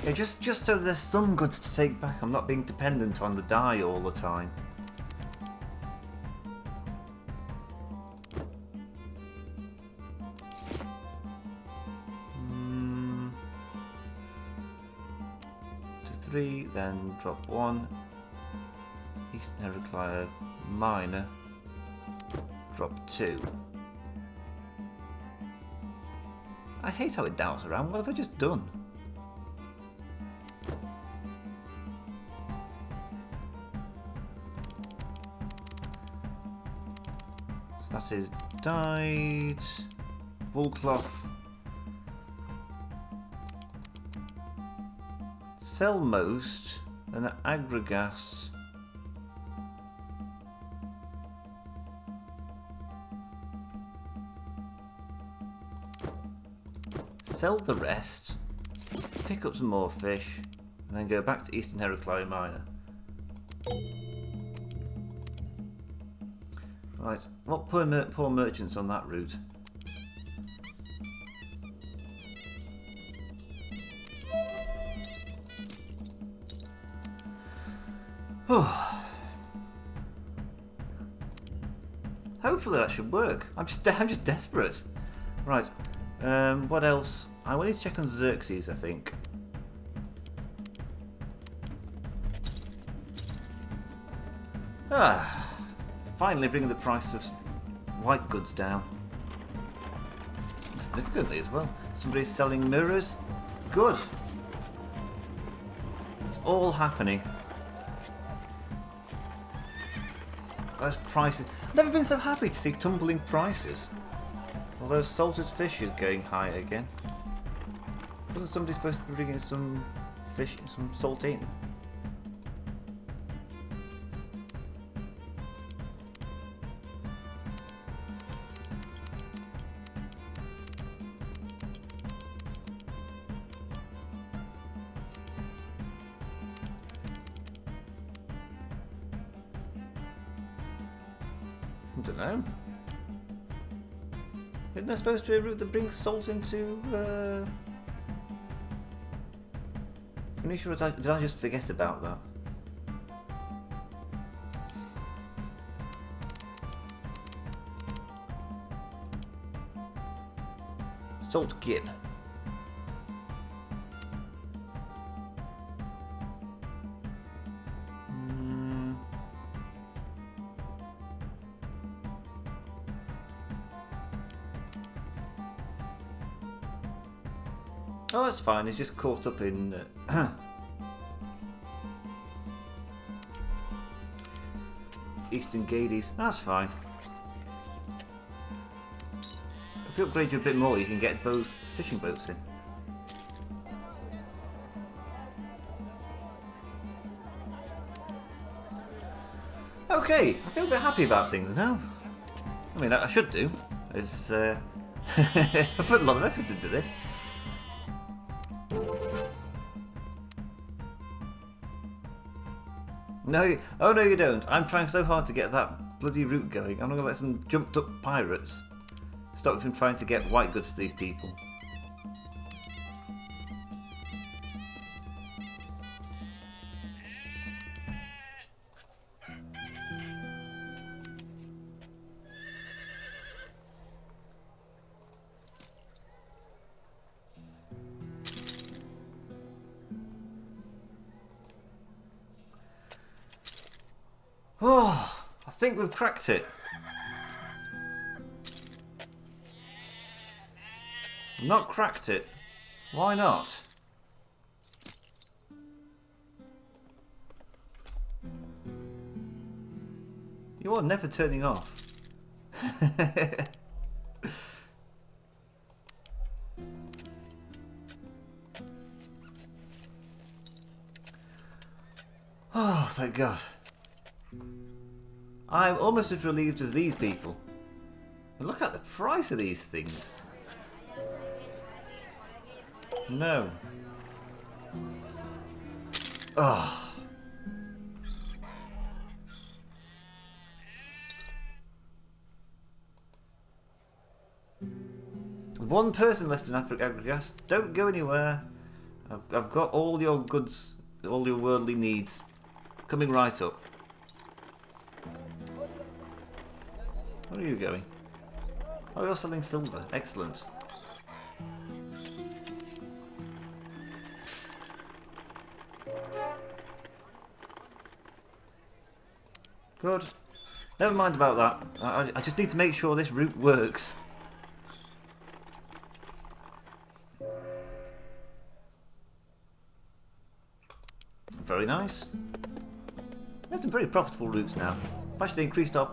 Yeah, just so there's some goods to take back. I'm not being dependent on the dye all the time. To 3, then drop 1. Eastern Heraclea minor. Drop 2. I hate how it doubts around. What have I just done? That is dyed wool cloth. Sell most and aggregas. Sell the rest. Pick up some more fish and then go back to Eastern Heraclea Minor. Right, what poor merchants on that route? Oh. Hopefully that should work. I'm just desperate. Right, what else? I will need to check on Xerxes, I think. Finally bringing the price of white goods down. Significantly as well. Somebody's selling mirrors. Good. It's all happening. Those prices. I've never been so happy to see tumbling prices. Although salted fish is going high again. Wasn't somebody supposed to be bringing some fish, some salt in? I don't know. Isn't there supposed to be a route that brings salt into Phoenecia, or did I just forget about that? Salt Gib. Oh, that's fine. He's just caught up in Eastern Gades. That's fine. If you upgrade you a bit more, you can get both fishing boats in. Okay, I feel a bit happy about things now. I mean, I should do. It's I put a lot of effort into this. No, oh no you don't. I'm trying so hard to get that bloody route going. I'm not going to let some jumped up pirates stop me from trying to get white goods to these people. Oh, I think we've cracked it. Not cracked it. Why not? You are never turning off. Oh, thank God. I'm almost as relieved as these people. And look at the price of these things. No. Oh. One person less than Africa. Just don't go anywhere. I've got all your goods, all your worldly needs coming right up. Where are you going? Oh, you're selling silver. Excellent. Good. Never mind about that. I just need to make sure this route works. Very nice. There's some very profitable routes now. I've actually increased our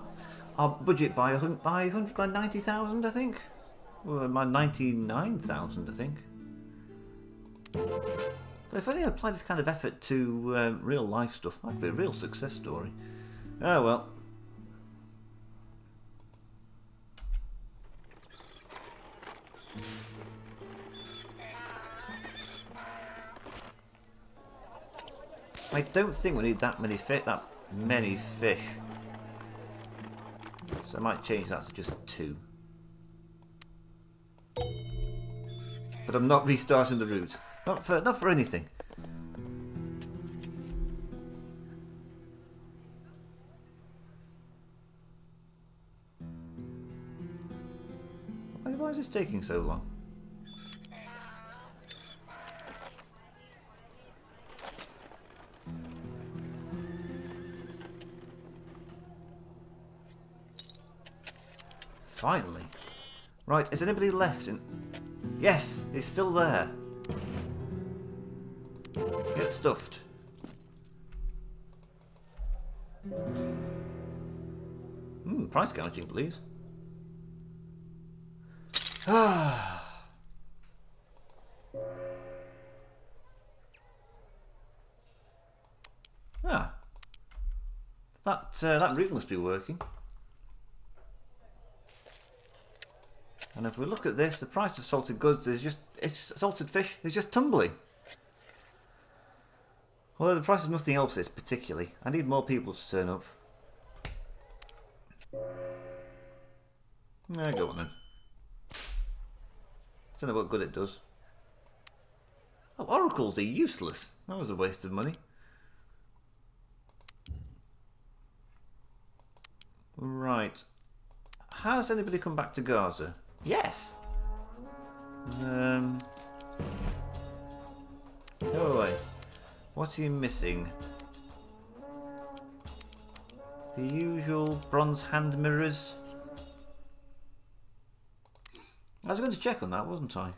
budget by 190,000, I think. Well, by 99,000, I think. So if only I applied this kind of effort to real life stuff, that'd be a real success story. Oh well. I don't think we need that many fish. So I might change that to just 2. But I'm not restarting the route. Not for anything. Why is this taking so long? Finally. Right, is anybody left in... Yes, he's still there. Get stuffed. Price gouging, please. Ah. That route must be working. And if we look at this, the price of salted goods is salted fish is just tumbling. Although the price of nothing else is particularly. I need more people to turn up. Go on then. Don't know what good it does. Oh, oracles are useless. That was a waste of money. Right. Has anybody come back to Gaza? Yes! Go away. What are you missing? The usual bronze hand mirrors. I was going to check on that, wasn't I?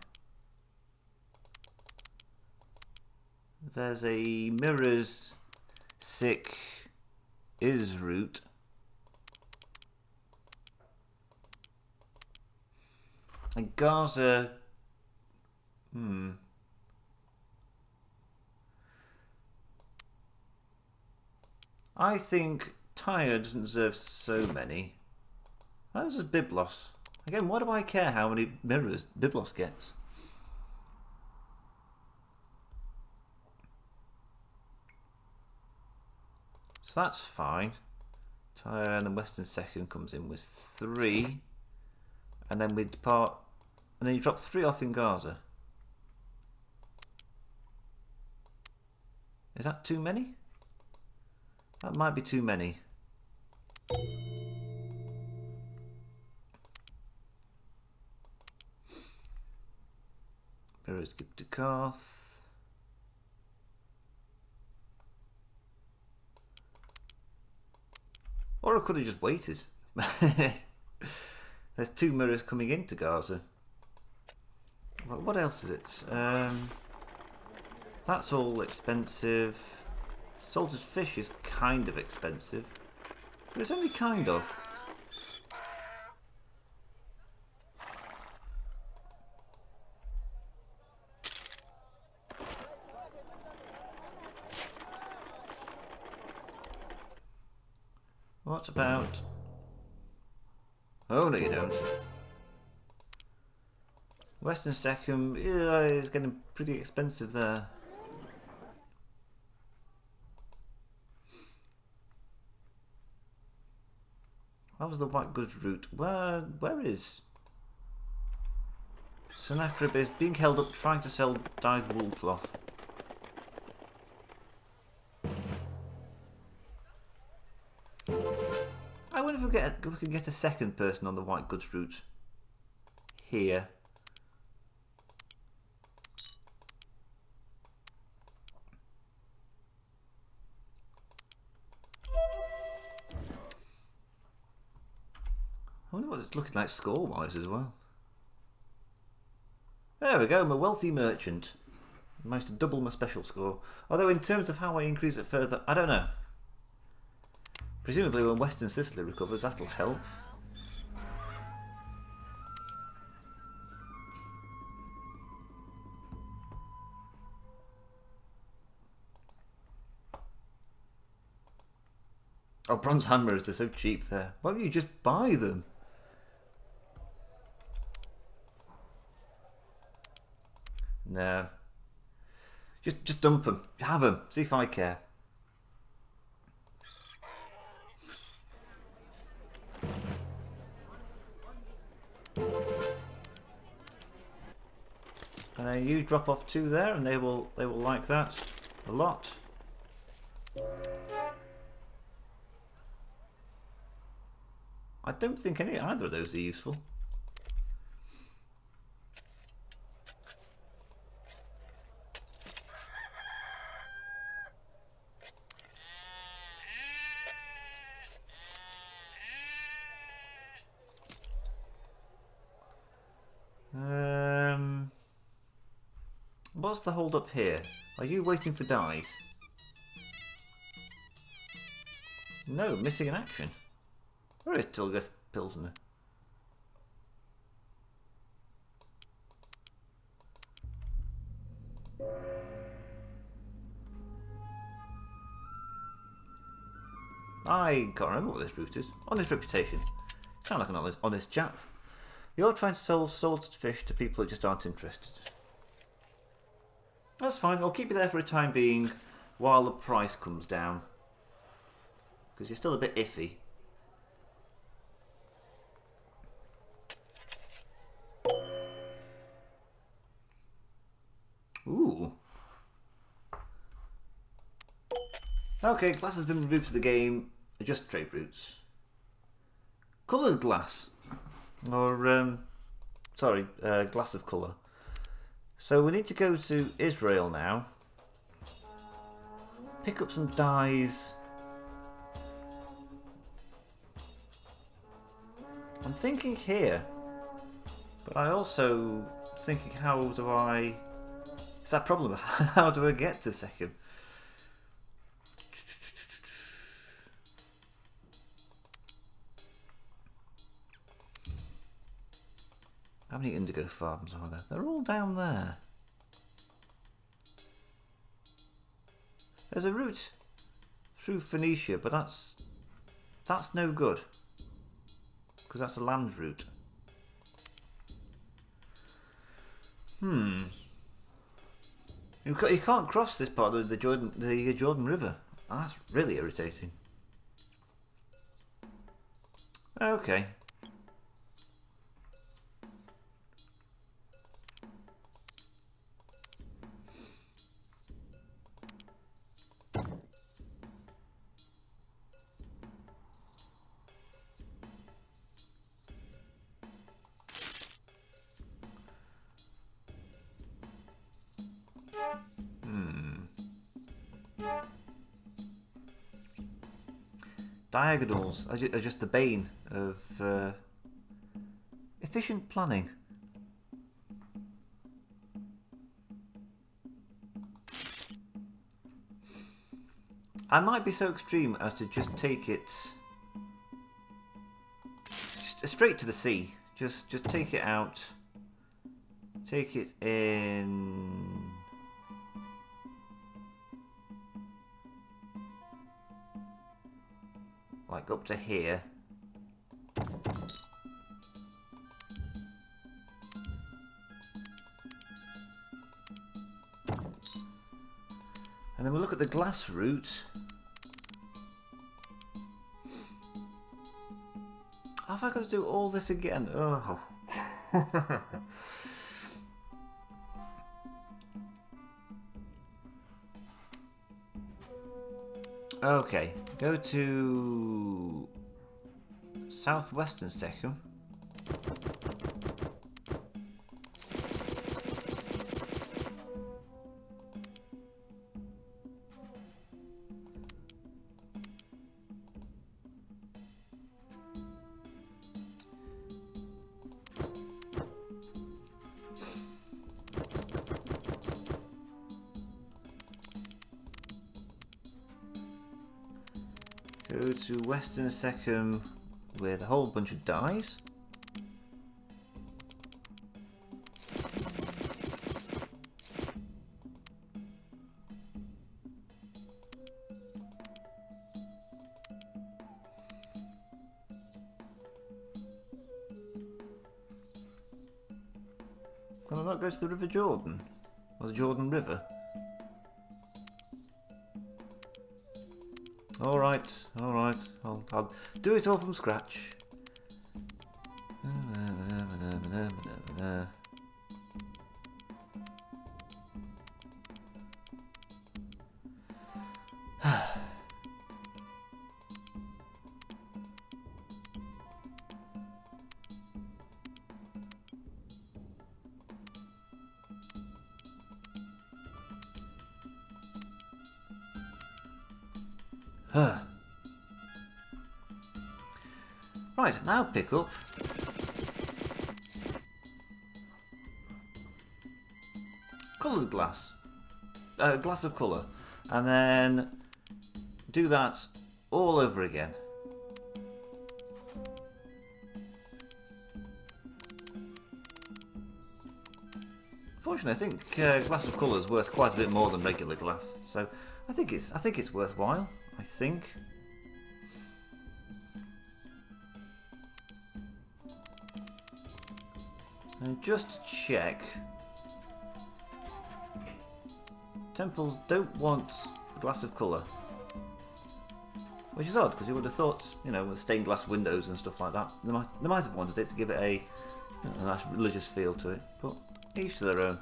There's a mirrors sick is route. And Gaza... I think Tyre doesn't deserve so many. Oh, this is Byblos. Again, why do I care how many mirrors Byblos gets? So that's fine. Tyre and the Western Second comes in with 3. And then we depart. And then you drop 3 off in Gaza. Is that too many? That might be too many. Mirrors give to Karth. Or I could have just waited. There's 2 mirrors coming into Gaza. Right, what else is it? That's all expensive. Salted fish is kind of expensive. But it's only kind of. What about... Oh, no you don't. Western Second is getting pretty expensive there. That was the white goods route. Where is... Sennacherib is being held up trying to sell dyed wool cloth. I wonder if we can get a second person on the white goods route here. I wonder what it's looking like score-wise as well. There we go, I'm a wealthy merchant. I managed to double my special score. Although in terms of how I increase it further, I don't know. Presumably when Western Sicily recovers, that'll help. Oh, bronze hammers, they're so cheap there. Why don't you just buy them? No. Just dump them. Have them. See if I care. And then you drop off 2 there, and they will like that a lot. I don't think either of those are useful. What's the hold up here? Are you waiting for dyes? No, missing in action. Where is Tilgeth Pilsner? I can't remember what this route is. Honest reputation. Sound like an honest chap. You're trying to sell salted fish to people who just aren't interested. That's fine, I'll keep you there for a time being while the price comes down. Because you're still a bit iffy. Ooh. Okay, glass has been removed from the game. Adjust trade routes. Coloured glass. Or, sorry, glass of colour. So we need to go to Israel now. Pick up some dyes. I'm thinking here. But I also thinking how do I... It's that problem. How do I get to Second? How many indigo farms are there? They're all down there. There's a route through Phoenecia, but that's no good. Because that's a land route. You can't cross this part of the Jordan River. That's really irritating. Okay. Diagonals are just the bane of efficient planning. I might be so extreme as to just take it straight to the sea. Just take it out. Take it in. like up to here. And then we'll look at the glass route. Have I got to do all this again? Oh. Okay, go to southwestern section. Go to Western Second with a whole bunch of dies. Can I not go to the River Jordan? Or the Jordan River? Alright, alright. I'll do it all from scratch. Right, now pick up coloured glass, glass of colour, and then do that all over again. Fortunately, I think glass of colour is worth quite a bit more than regular glass, so I think it's worthwhile. I think. And just check. Temples don't want a glass of colour. Which is odd, because you would have thought, you know, with stained glass windows and stuff like that, they might have wanted it to give it a nice religious feel to it. But each to their own.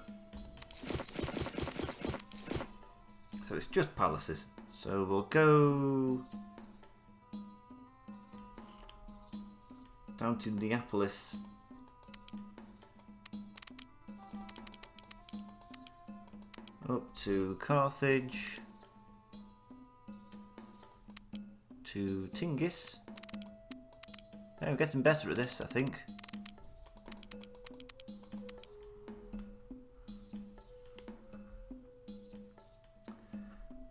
So it's just palaces. So we'll go down to Neapolis. Up to Carthage, to Tingis. Hey, we're getting better at this, I think.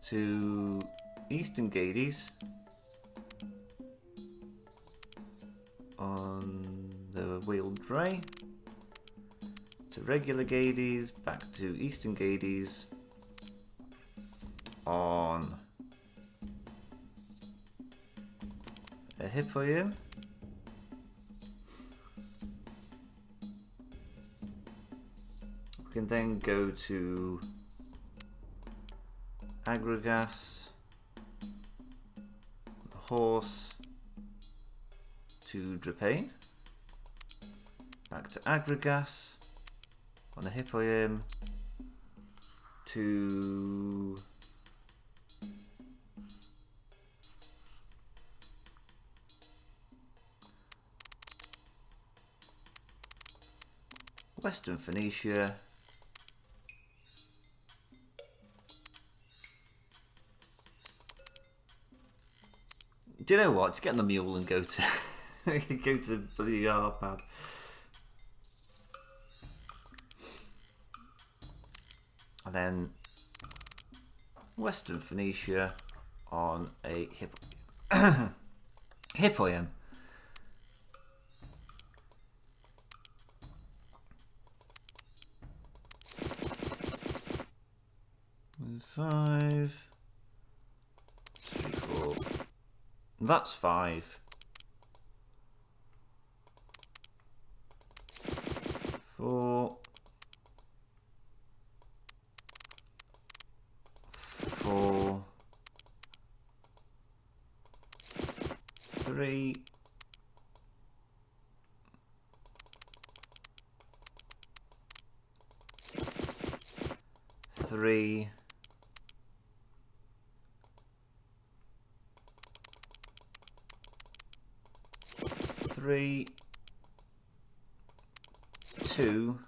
To Eastern Gades on the wheeled dray. To regular Gades, back to Eastern Gades on a Hippoium. We can then go to Agragas, the horse, to Drapane, back to Agragas on a Hippoium, to Western Phoenecia, do you know what? Just get on the mule and go to go to the pad. And then Western Phoenecia on a Hippoium. That's 5. 4. 4. 3. 3. 3. 2.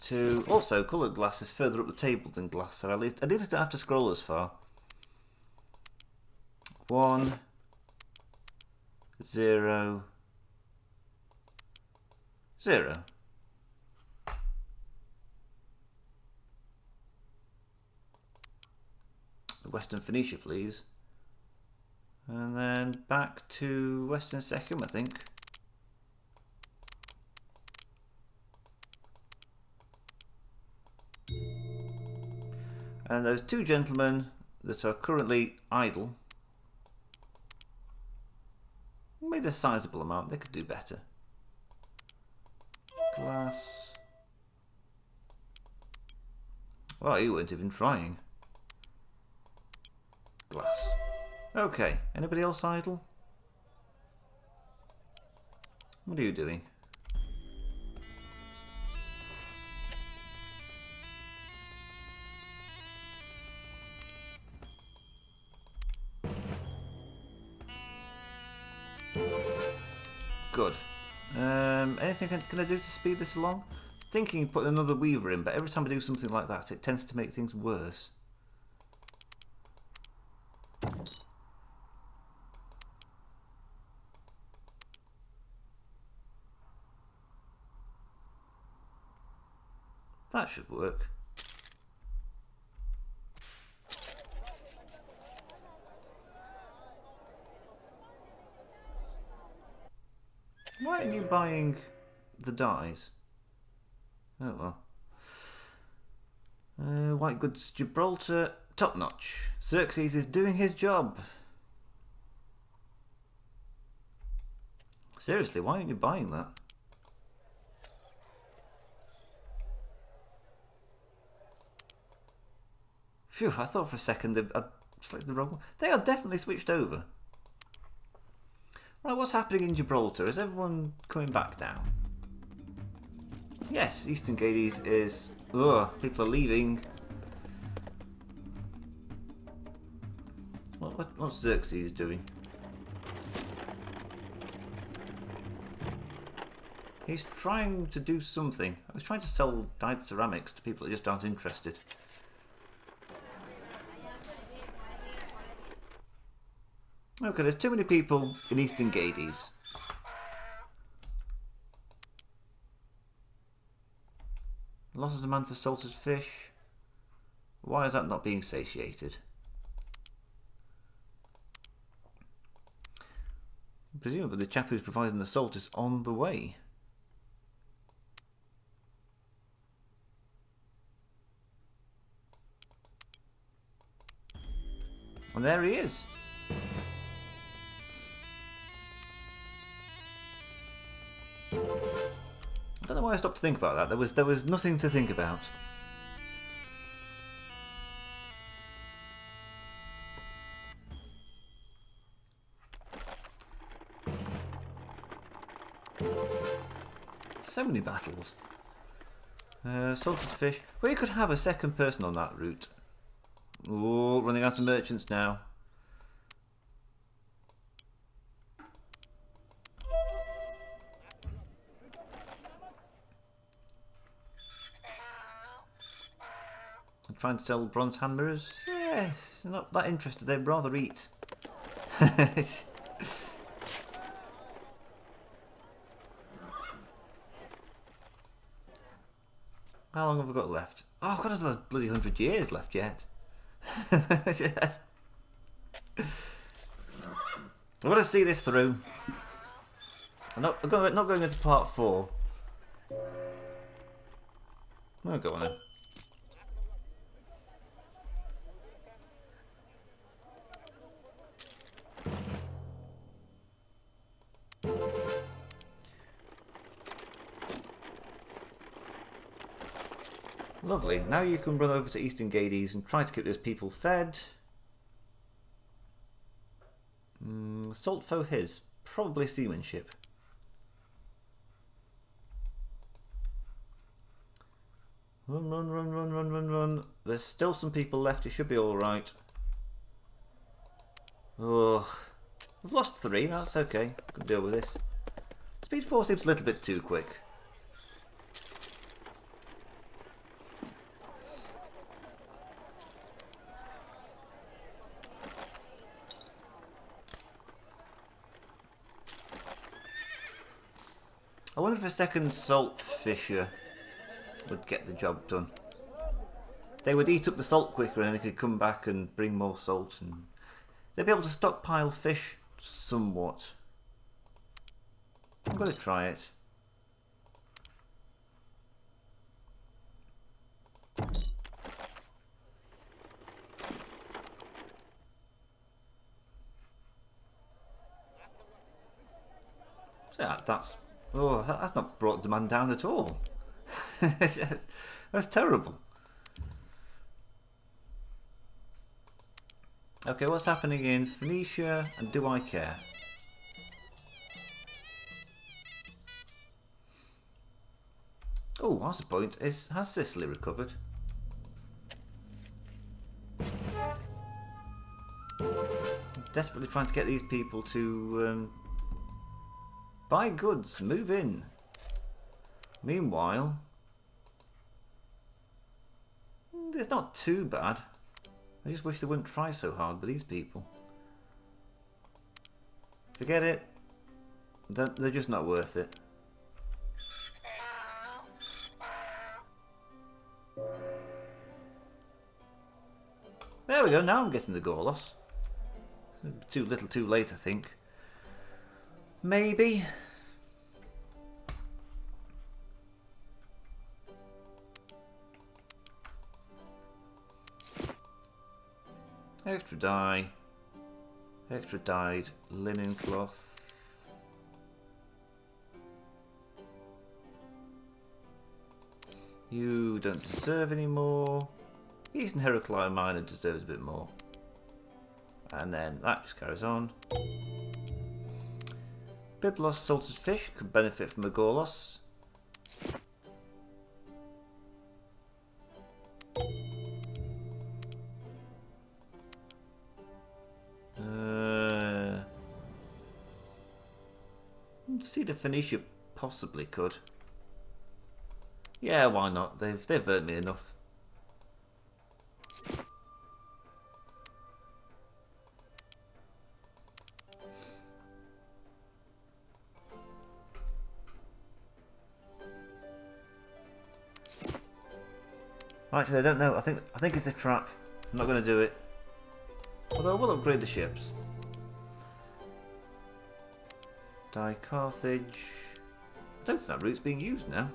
2. Also, coloured glass is further up the table than glass, so at least I didn't have to scroll as far. 1. 0. 0. Western Phoenecia, please. And then back to Western Second, I think. And those 2 gentlemen that are currently idle made a sizable amount. They could do better. Glass. Well, you weren't even trying. Glass. Okay, anybody else idle? What are you doing? Good. Anything can I do to speed this along? Thinking of putting another weaver in, but every time I do something like that, it tends to make things worse. That should work. Why aren't you buying the dyes? Oh well. White goods, Gibraltar, top notch. Xerxes is doing his job. Seriously, why aren't you buying that? Phew, I thought for a second I selected the wrong one. They are definitely switched over. Right, what's happening in Gibraltar? Is everyone coming back now? Yes, Eastern Gades is... Ugh, people are leaving. What's Xerxes doing? He's trying to do something. I was trying to sell dyed ceramics to people that just aren't interested. Okay, there's too many people in Eastern Gades. Lots of demand for salted fish. Why is that not being satiated? Presumably the chap who's providing the salt is on the way. And there he is. I don't know why I stopped to think about that. There was nothing to think about. So many battles. Salted fish. Well, you could have a second person on that route. Oh, running out of merchants now. I'm trying to sell bronze hand mirrors. Yeah, not that interested. They'd rather eat. How long have we got left? Oh, I've got another bloody 100 years left yet. Yeah. I want to see this through. I'm not going into part 4. Oh, go on then. Lovely. Now you can run over to Eastern Gades and try to keep those people fed. Salt foe his. Probably seamanship. Run, run, run, run, run, run, run. There's still some people left. You should be alright. Oh, we've lost 3. That's okay. I can deal with this. Speed 4 seems a little bit too quick. I wonder if a second salt fisher would get the job done. They would eat up the salt quicker and then they could come back and bring more salt, and they'd be able to stockpile fish somewhat. I'm going to try it. So that's not brought demand down at all. That's terrible. Okay, what's happening in Phoenecia, and do I care? Oh, that's the point. Has Sicily recovered? I'm desperately trying to get these people to buy goods, move in. Meanwhile, it's not too bad. I just wish they wouldn't try so hard with these people. Forget it. They're just not worth it. There we go, now I'm getting the Gorlos. Too little too late, I think. Maybe. Extra dye. Extra dyed linen cloth. You don't deserve any more. Eastern Heraclio Miner deserves a bit more. And then that just carries on. Biblos salted fish could benefit from a Gorlos. See the Phoenecia possibly could. Yeah, why not? They've earned me enough. Actually, I don't know. I think it's a trap. I'm not going to do it. Although I will upgrade the ships. Die Carthage. I don't think that route's being used now.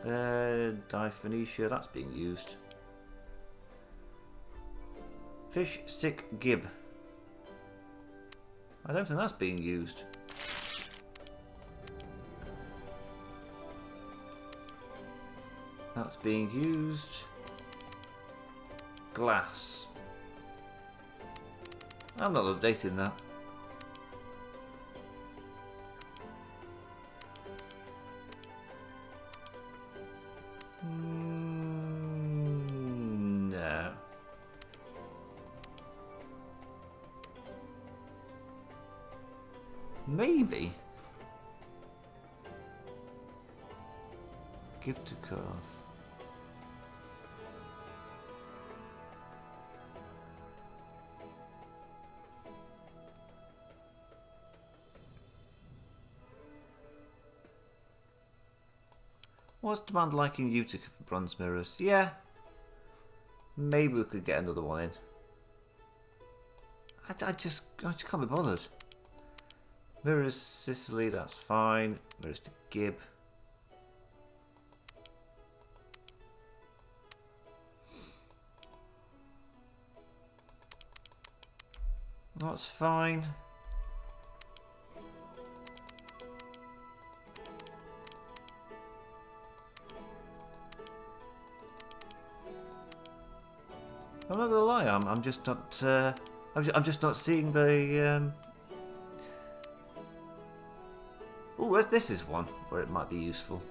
Die Phoenecia, that's being used. Fish Sick Gib. I don't think that's being used. That's being used. Glass. I'm not updating that. No. Maybe. Give to Carth. What's demand like in Utica for bronze mirrors? Yeah. Maybe we could get another one in. I just can't be bothered. Mirrors Sicily, that's fine. Mirrors to Gib. That's fine. I'm not gonna lie. I'm just not. I'm just not seeing the. Oh, this is one where it might be useful.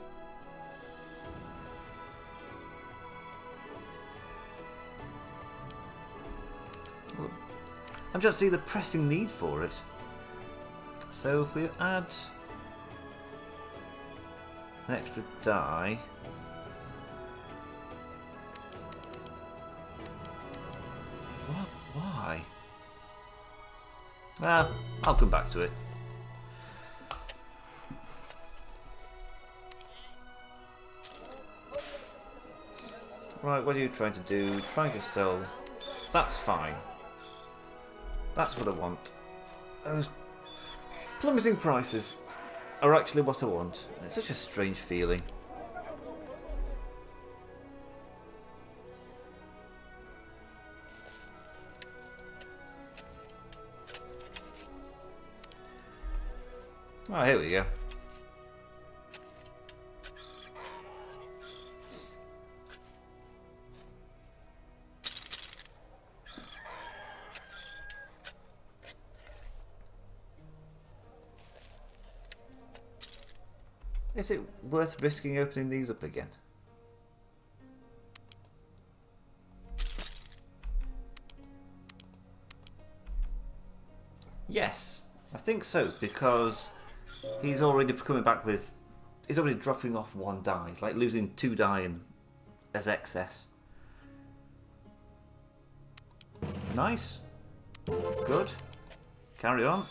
I'm just seeing the pressing need for it. So if we add an extra die. What? Why? I'll come back to it. Right, what are you trying to do? Trying to sell. That's fine. That's what I want. Those plummeting prices are actually what I want. It's such a strange feeling. Oh, here we go. Is it worth risking opening these up again? Yes, I think so, because he's already coming back with... He's already dropping off one die. It's like losing 2 die as excess. Nice. Good. Carry on.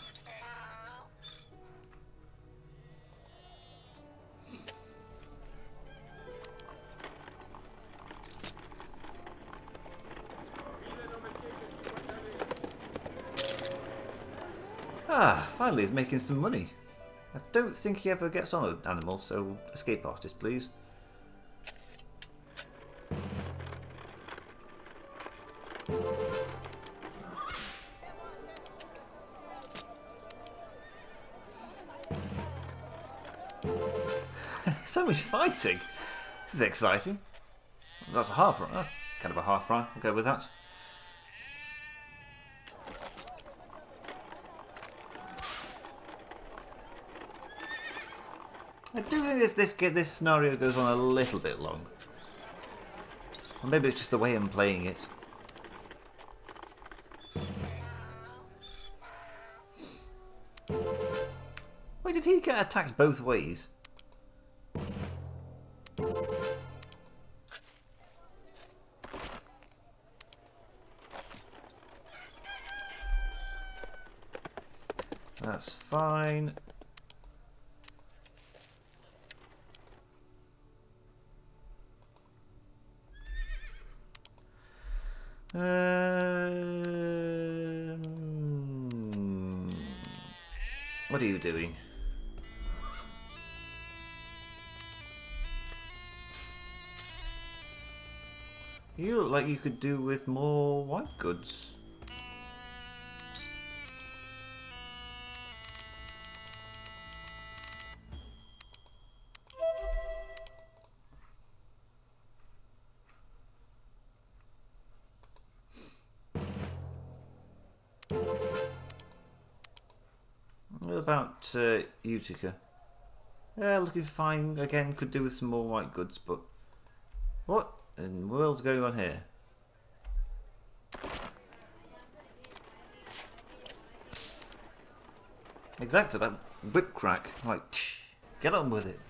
Ah, finally he's making some money. I don't think he ever gets on an animal, so escape artist, please. So much fighting! This is exciting. That's a half run. That's kind of a half run. I'll go with that. I do think this scenario goes on a little bit long. Or maybe it's just the way I'm playing it. Wait, did he get attacked both ways? That's fine. What are you doing? You look like you could do with more white goods. What about Utica? Yeah, looking fine. Again, could do with some more white goods, but what in the world's going on here? Exactly, that whip crack. Like, get on with it.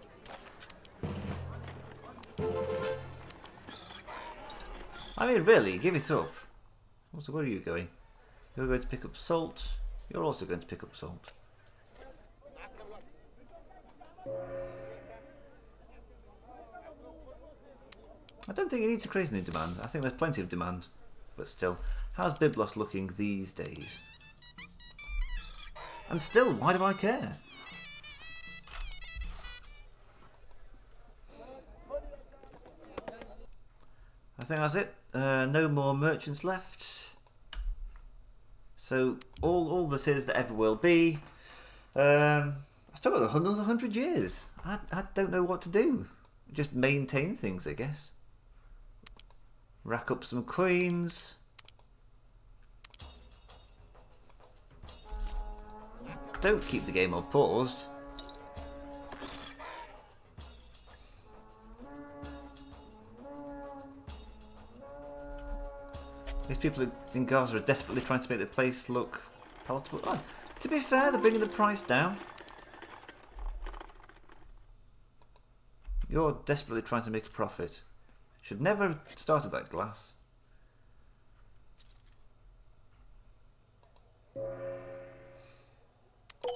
I mean, really, give it up. So where are you going? You're going to pick up salt. You're also going to pick up salt. I don't think you need to create any demand. I think there's plenty of demand. But still, how's Byblos looking these days? And still, why do I care? I think that's it. No more merchants left. So all this is that ever will be. I still got another 100 years. I don't know what to do. Just maintain things, I guess. Rack up some coins. don't keep the game on paused. These people in Gaza are desperately trying to make the place look palatable. Oh, to be fair, they're bringing the price down. You're desperately trying to make a profit. Should never have started that glass.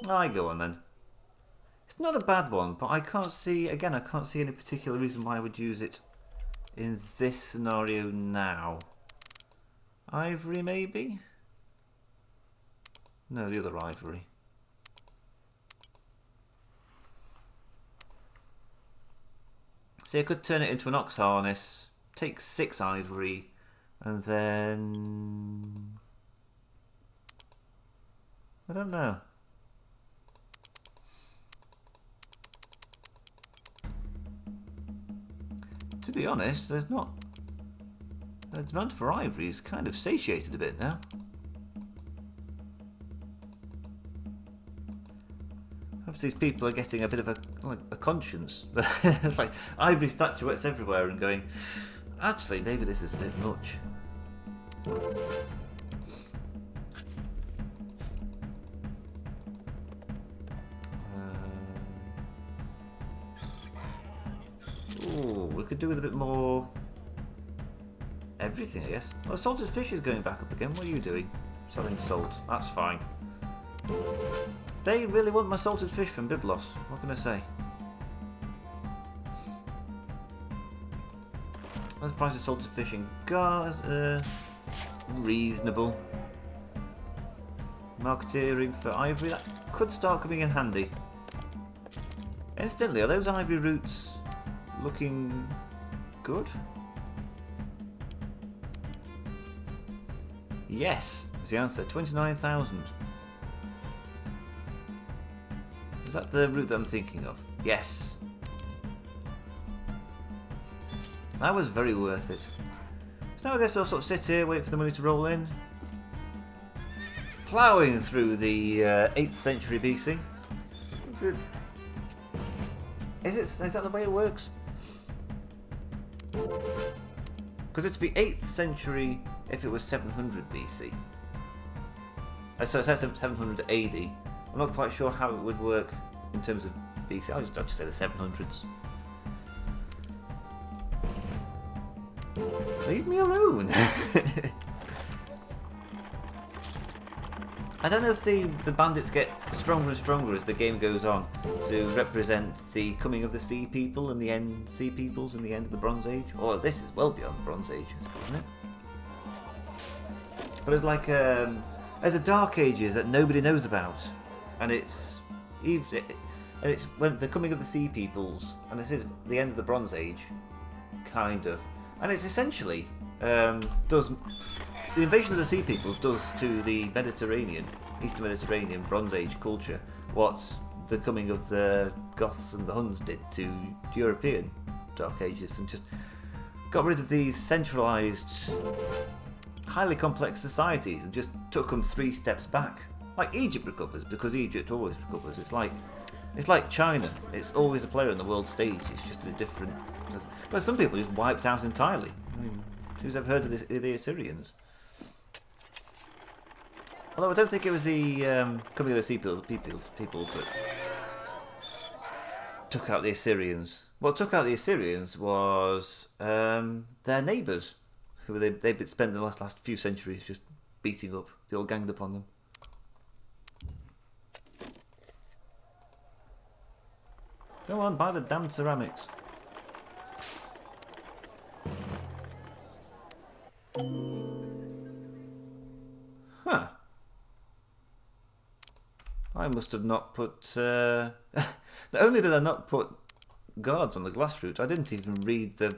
I go on then. It's not a bad one, but I can't see, again, I can't see any particular reason why I would use it in this scenario now. Ivory, maybe? No, the other ivory. See, I could turn it into an ox harness, take 6 ivory, and then... I don't know. To be honest, there's not... The demand for ivory is kind of satiated a bit now. Perhaps these people are getting a bit of a conscience. It's like ivory statuettes everywhere and going, actually, maybe this is a bit much. Ooh, we could do with a bit more... everything, I guess. Well, salted fish is going back up again. What are you doing? Selling salt. That's fine. They really want my salted fish from Byblos. What can I say? What's the price of salted fish in Gaza? Reasonable. Marketeering for ivory. That could start coming in handy. Incidentally, are those ivory roots looking good? Yes, is the answer. 29,000. Is that the route that I'm thinking of? Yes. That was very worth it. So now I guess I'll sort of sit here, wait for the money to roll in. Ploughing through the 8th century BC. Is that the way it works? Because it'd be 8th century if it was 700 BC. So it says 700 AD. I'm not quite sure how it would work in terms of BC. I'll just say the 700s. Leave me alone! I don't know if the bandits get stronger and stronger as the game goes on to represent the coming of the Sea People and the end Sea Peoples and the end of the Bronze Age. Or this is well beyond the Bronze Age, isn't it? But it's like there's a Dark Ages that nobody knows about, and it's when the coming of the Sea Peoples, and this is the end of the Bronze Age, kind of, and it's essentially does. The invasion of the Sea Peoples does to the Mediterranean, Eastern Mediterranean Bronze Age culture what the coming of the Goths and the Huns did to European Dark Ages, and just got rid of these centralised, highly complex societies and just took them 3 steps back. Like Egypt recovers, because Egypt always recovers. It's like China. It's always a player on the world stage. It's just a different... But some people just wiped out entirely. I mean, who's ever heard of the Assyrians? Although I don't think it was the coming of the Sea Peoples that took out the Assyrians. What took out the Assyrians was their neighbours, who they'd spent the last few centuries just beating up. They all ganged up on them. Go on, buy the damned ceramics. Huh. I must have not put... not only did I not put guards on the glass fruit, I didn't even read the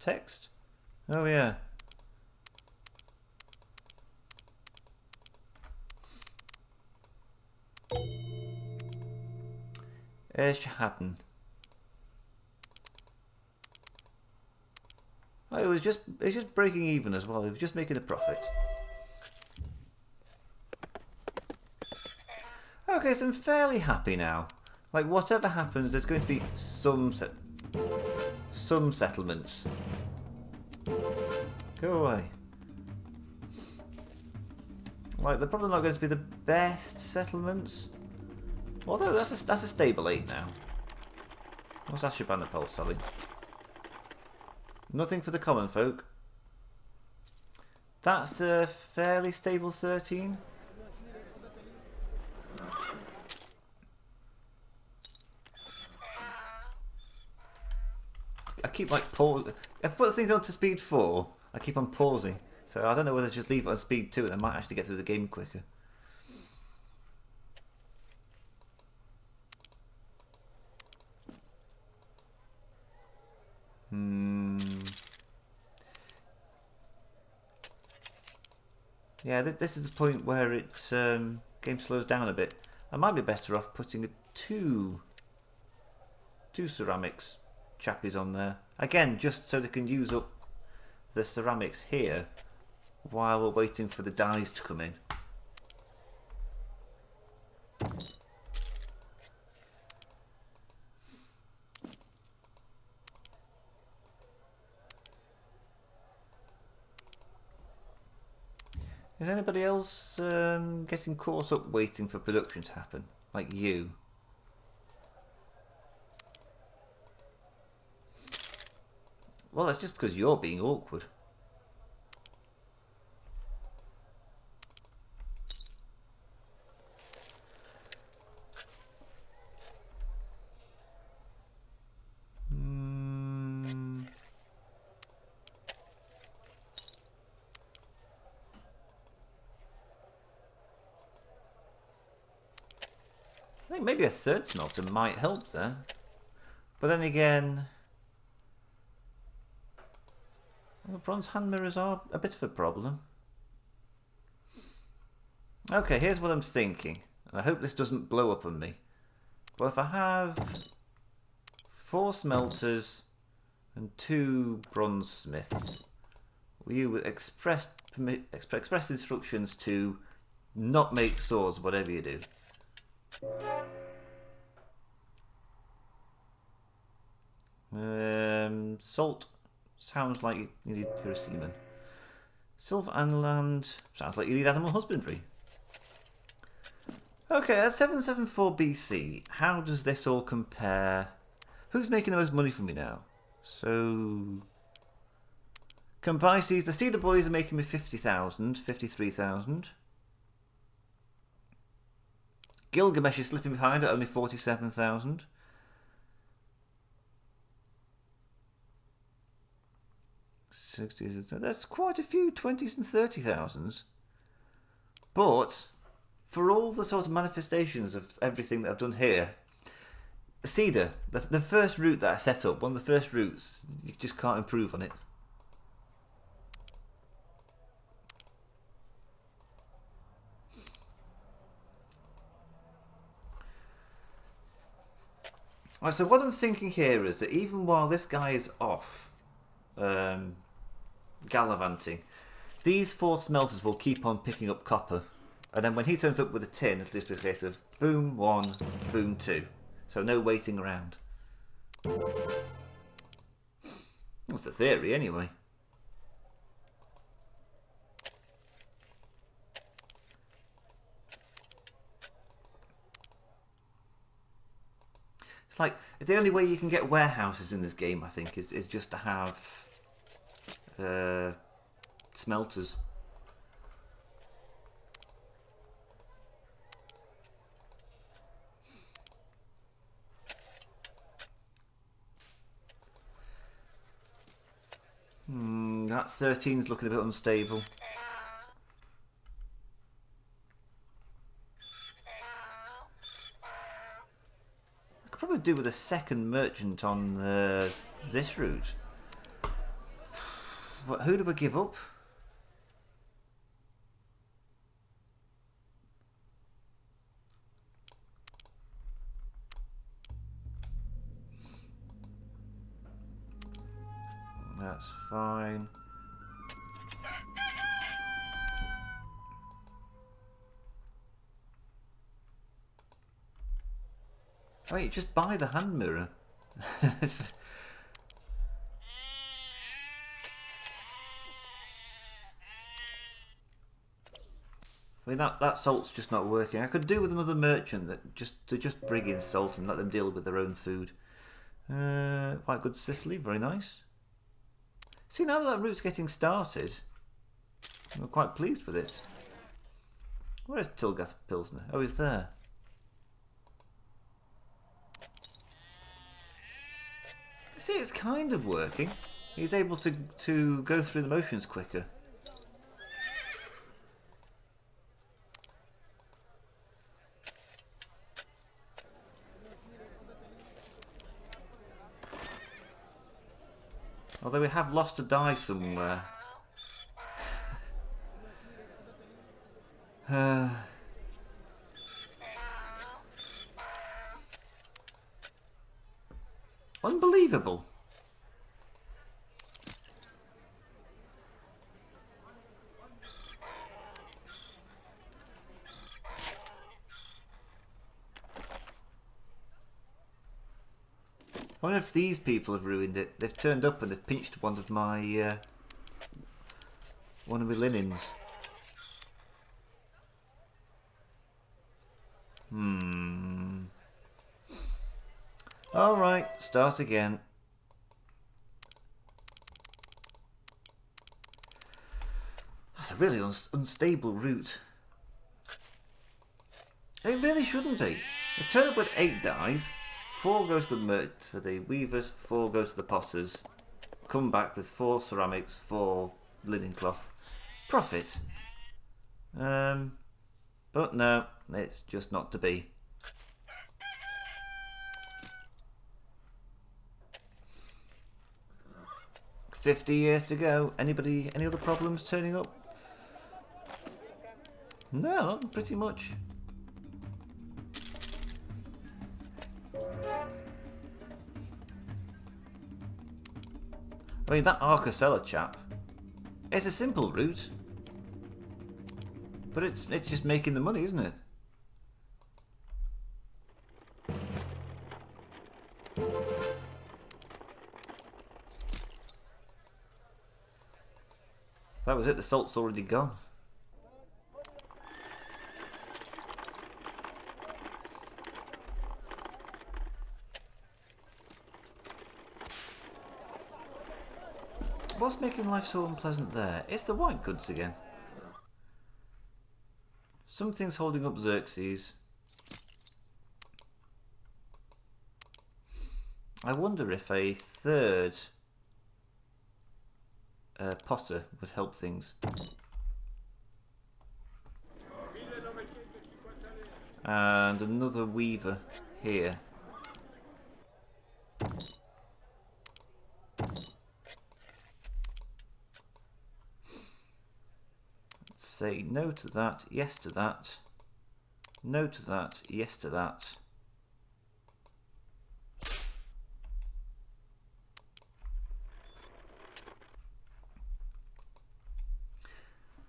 text. Oh yeah. Shahattan. Oh, it was just breaking even as well. It was just making a profit. Okay, so I'm fairly happy now. Like, whatever happens, there's going to be some settlements. Go away. Like, they're probably not going to be the best settlements. Although, that's a stable 8 now. What's Ashurbanipal selling? Nothing for the common folk. That's a fairly stable 13. I keep like pausing. If I put things on to speed 4, I keep on pausing. So I don't know whether to just leave it on speed 2 and I might actually get through the game quicker. Yeah, this is the point where it's game slows down a bit. I might be better off putting two ceramics chappies on there. Again, just so they can use up the ceramics here while we're waiting for the dyes to come in. Is anybody else getting caught up waiting for production to happen? Like you? Well, that's just because you're being awkward. I think maybe a third smelter might help there. But then again, well, bronze hand mirrors are a bit of a problem. Okay, here's what I'm thinking. And I hope this doesn't blow up on me. But if I have 4 smelters and 2 bronze smiths, you with express instructions to not make swords, whatever you do. Salt sounds like you're a seaman. Silver and land sounds like you need animal husbandry. Okay, at 774 BC, how does this all compare? Who's making the most money for me now? So, Cambyses, the Cedar Boys are making me 50,000, 53,000. Gilgamesh is slipping behind at only 47,000. That's quite a few 20s and 30,000s. But for all the sort of manifestations of everything that I've done here, Cedar, the first route that I set up, one of the first routes, you just can't improve on it. Right, so what I'm thinking here is that even while this guy is off gallivanting, these 4 smelters will keep on picking up copper. And then when he turns up with a tin, it'll just be a case of boom 1, boom 2. So no waiting around. That's the theory anyway. It's like, the only way you can get warehouses in this game, I think, is just to have smelters. That 13's looking a bit unstable. I could probably do with a second merchant on this route. Who do we give up? That's fine. Wait, just buy the hand mirror. I mean, that salt's just not working. I could do with another merchant that just bring in salt and let them deal with their own food. Quite good Sicily, very nice. See, now that route's getting started, I'm quite pleased with it. Where's Tilgath Pilsner? Oh, he's there. See, it's kind of working. He's able to go through the motions quicker. Although we have lost a die somewhere. Unbelievable. I wonder if these people have ruined it. They've turned up and they've pinched one of my linens. All right, start again. That's a really unstable route. It really shouldn't be. They turn up with 8 dies. 4 goes to the weavers, 4 goes to the potters. Come back with 4 ceramics, 4 linen cloth. Profit. But no, it's just not to be. $50 years to go. Anybody, any other problems turning up? No, pretty much. I mean, that Arcosella chap, it's a simple route, but it's just making the money, isn't it? That was it, the salt's already gone. What's making life so unpleasant there? It's the white goods again. Something's holding up Xerxes. I wonder if a third potter would help things. And another weaver here. Say no to that, yes to that, no to that, yes to that.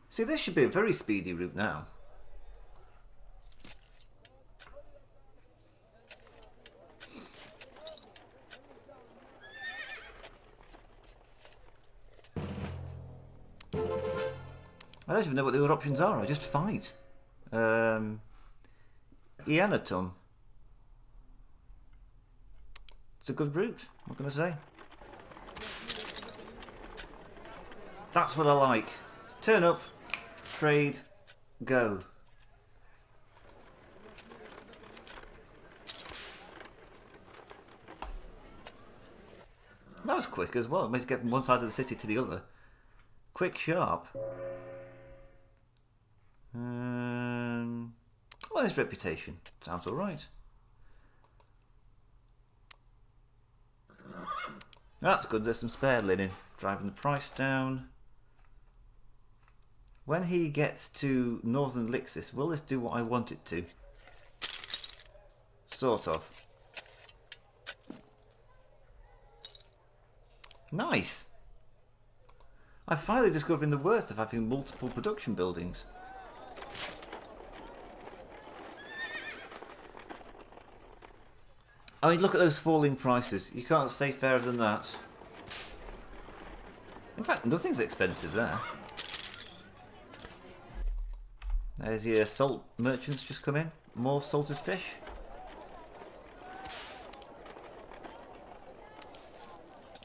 See, this should be a very speedy route now. I don't even know what the other options are. I just fight. Ianatum. It's a good route. What can I say? That's what I like. Turn up, trade, go. That was quick as well. It managed to get from one side of the city to the other. Quick, sharp. Well, his reputation sounds alright. That's good, there's some spare linen. Driving the price down. When he gets to Northern Lixis, will this do what I want it to? Sort of. Nice! I'm finally discovering the worth of having multiple production buildings. I mean, look at those falling prices. You can't say fairer than that. In fact, nothing's expensive there. There's your salt merchants just come in. More salted fish.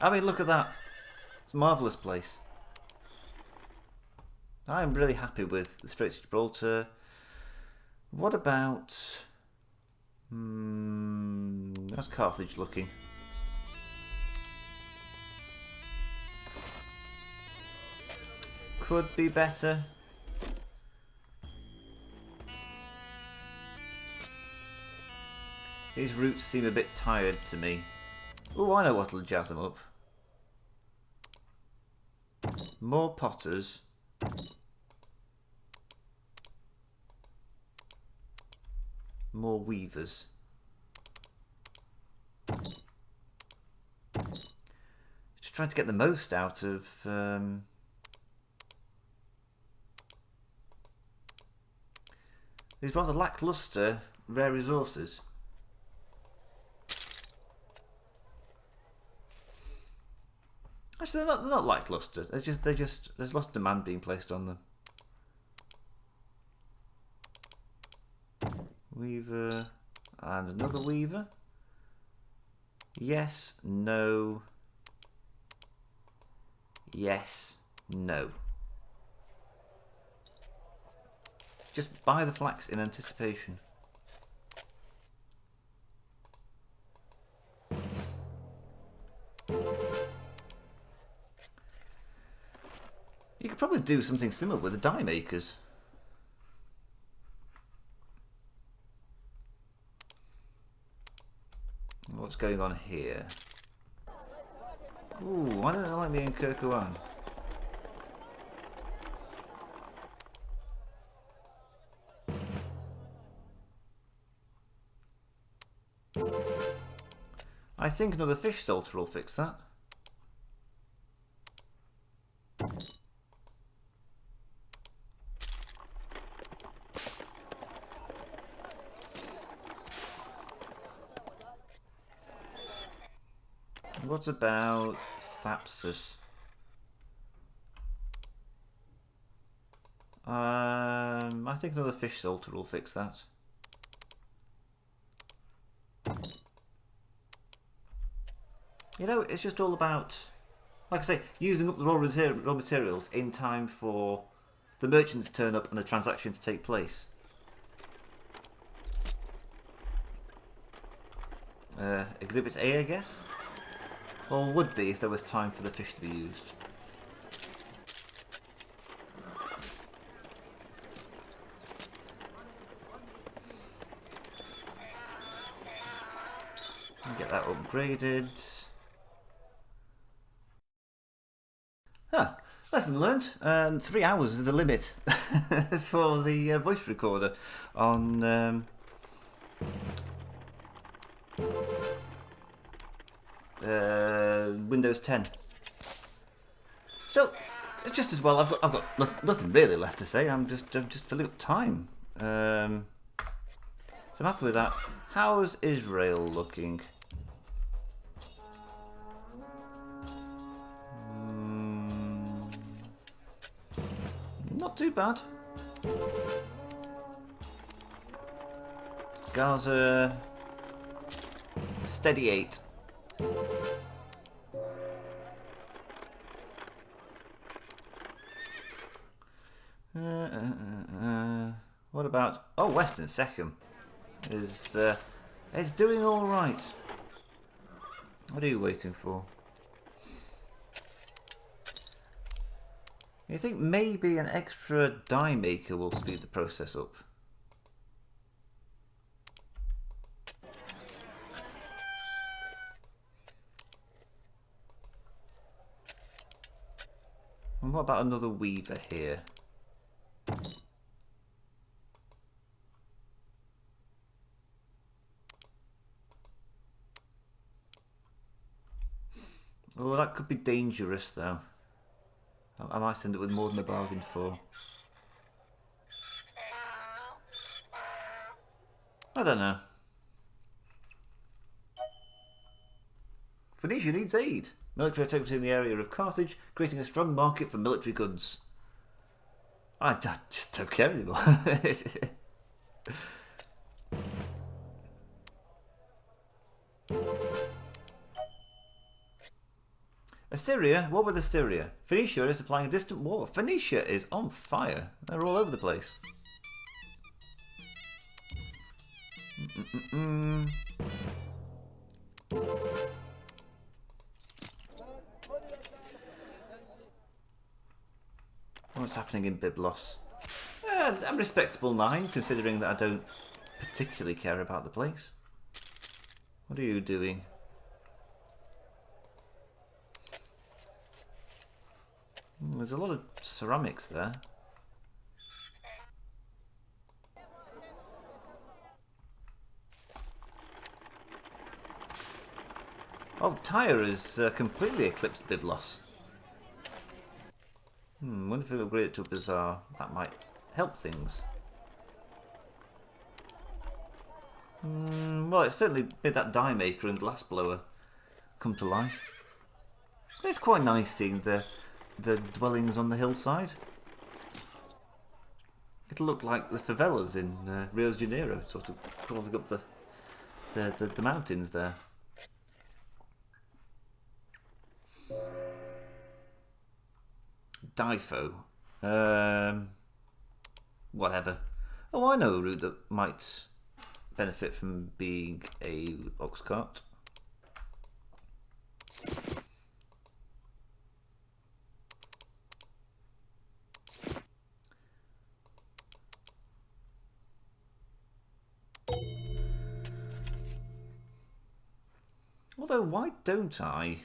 I mean, look at that. It's a marvellous place. I'm really happy with the Straits of Gibraltar. What about... how's Carthage looking? Could be better. These routes seem a bit tired to me. Oh, I know what'll jazz them up. More potters. More weavers. Just trying to get the most out of these rather lackluster rare resources. Actually, they're not lackluster. They're just there's lots of demand being placed on them. Weaver and another weaver. Yes, no. Yes, no. Just buy the flax in anticipation. You could probably do something similar with the dye makers. What's going on here? Ooh, why don't I like me in Kirkouan? I think another fish salter will fix that. What about Thapsus? I think another fish salter will fix that. You know, it's just all about, like I say, using up the raw materials in time for the merchants to turn up and the transaction to take place. Exhibit A, I guess? Or would be if there was time for the fish to be used. Get that upgraded. Ah, lesson learned. 3 hours is the limit for the voice recorder on Windows 10. So it's just as well. I've got nothing really left to say. I'm just filling up time. So I'm happy with that. How's Israel looking? Not too bad. Gaza, steady 8. What about? Oh, Western Second is doing all right. What are you waiting for? You think maybe an extra dye maker will speed the process up? And what about another weaver here? Oh, that could be dangerous though. I might end up with more than I bargained for. I don't know. Phoenicia needs aid. Military activity in the area of Carthage, creating a strong market for military goods. I just don't care anymore. Assyria? What with Assyria? Phoenicia is supplying a distant war. Phoenicia is on fire. They're all over the place. What's happening in Byblos? A respectable 9, considering that I don't particularly care about the place. What are you doing? There's a lot of ceramics there. Oh, Tyre has completely eclipsed Byblos. Wonder if we upgrade it to a bazaar. That might help things. Well, it certainly made that die maker and glass blower come to life. But it's quite nice seeing the dwellings on the hillside. It'll look like the favelas in Rio de Janeiro, sort of crawling up the mountains there. Difo. Whatever. Oh, I know a route that might benefit from being a ox cart. Although, why don't I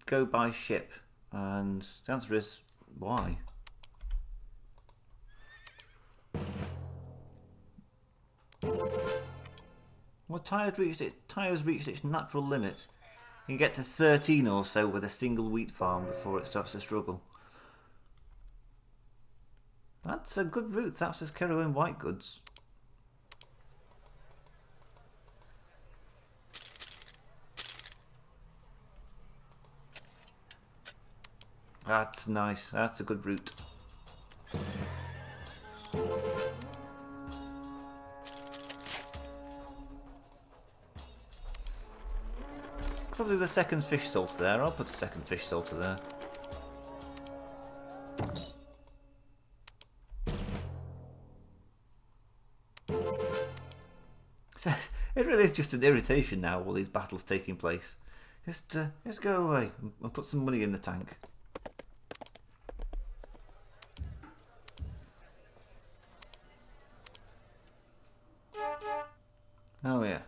go by ship? And the answer is, why? Well, Tyre's reached its natural limit. You can get to 13 or so with a single wheat farm before it starts to struggle. That's a good route, Thapsus Cairo white goods. That's nice. That's a good route. Probably the second fish salter there. I'll put a second fish salter there. It really is just an irritation now, all these battles taking place. Just go away and put some money in the tank. Oh yeah.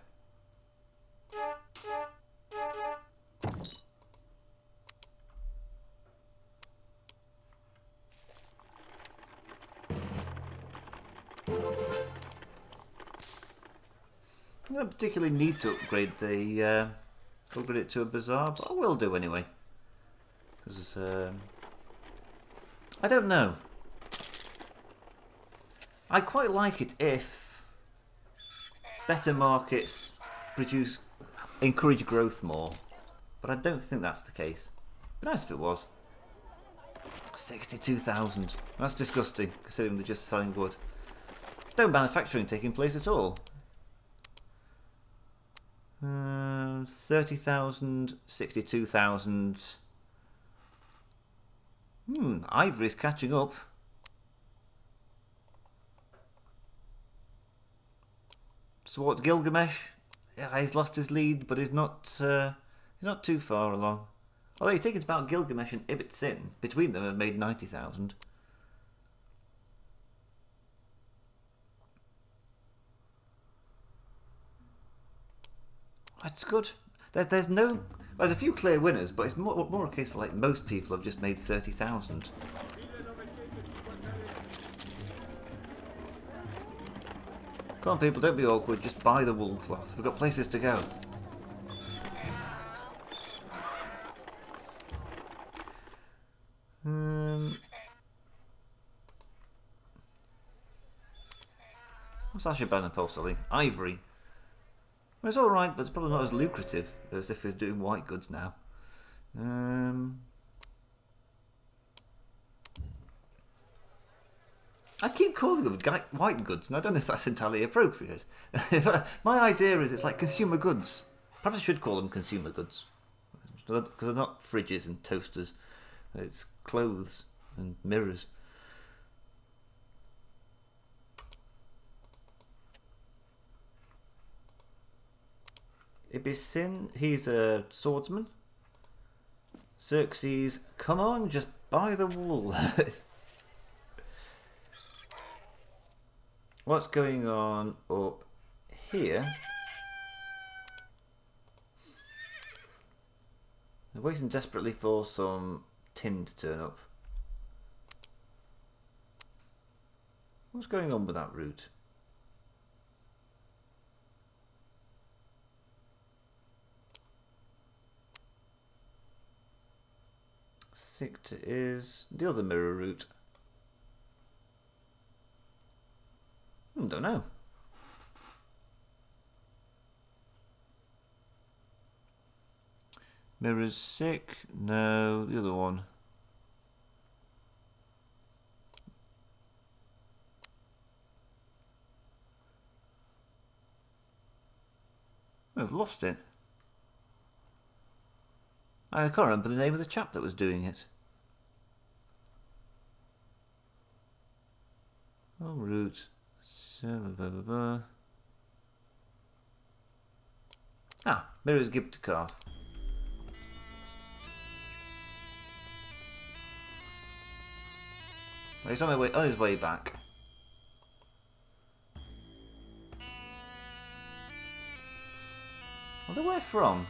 I don't particularly need to upgrade it to a bazaar, but I will do anyway. Because I don't know. I quite like it if better markets encourage growth more, but I don't think that's the case. It'd be nice if it was. 62,000. That's disgusting, considering they're just selling wood. There's no manufacturing taking place at all. 30,000, 62,000. Ivory's catching up. So what, Gilgamesh? Yeah, he's lost his lead, but he's not too far along. Although you think it's about Gilgamesh and Ibit Sin, between them have made 90,000. That's good. There's a few clear winners, but it's more a case for like most people have just made 30,000. Come on, people, don't be awkward. Just buy the wool cloth. We've got places to go. What's Ashurbanipal selling? Ivory. Well, it's alright, but it's probably not as lucrative as if he's doing white goods now. I keep calling them white goods, and I don't know if that's entirely appropriate. My idea is it's like consumer goods. Perhaps I should call them consumer goods. Because they're not fridges and toasters. It's clothes and mirrors. Ibisin, he's a swordsman. Xerxes, come on, just buy the wool. What's going on up here? They're waiting desperately for some tin to turn up. What's going on with that route? Sicta is the other mirror route. Don't know. Mirror's sick. No, the other one. I've lost it. I can't remember the name of the chap that was doing it. Oh, route. Ah, Mirror's Gibtakarth. He's on his way back. I wonder where from?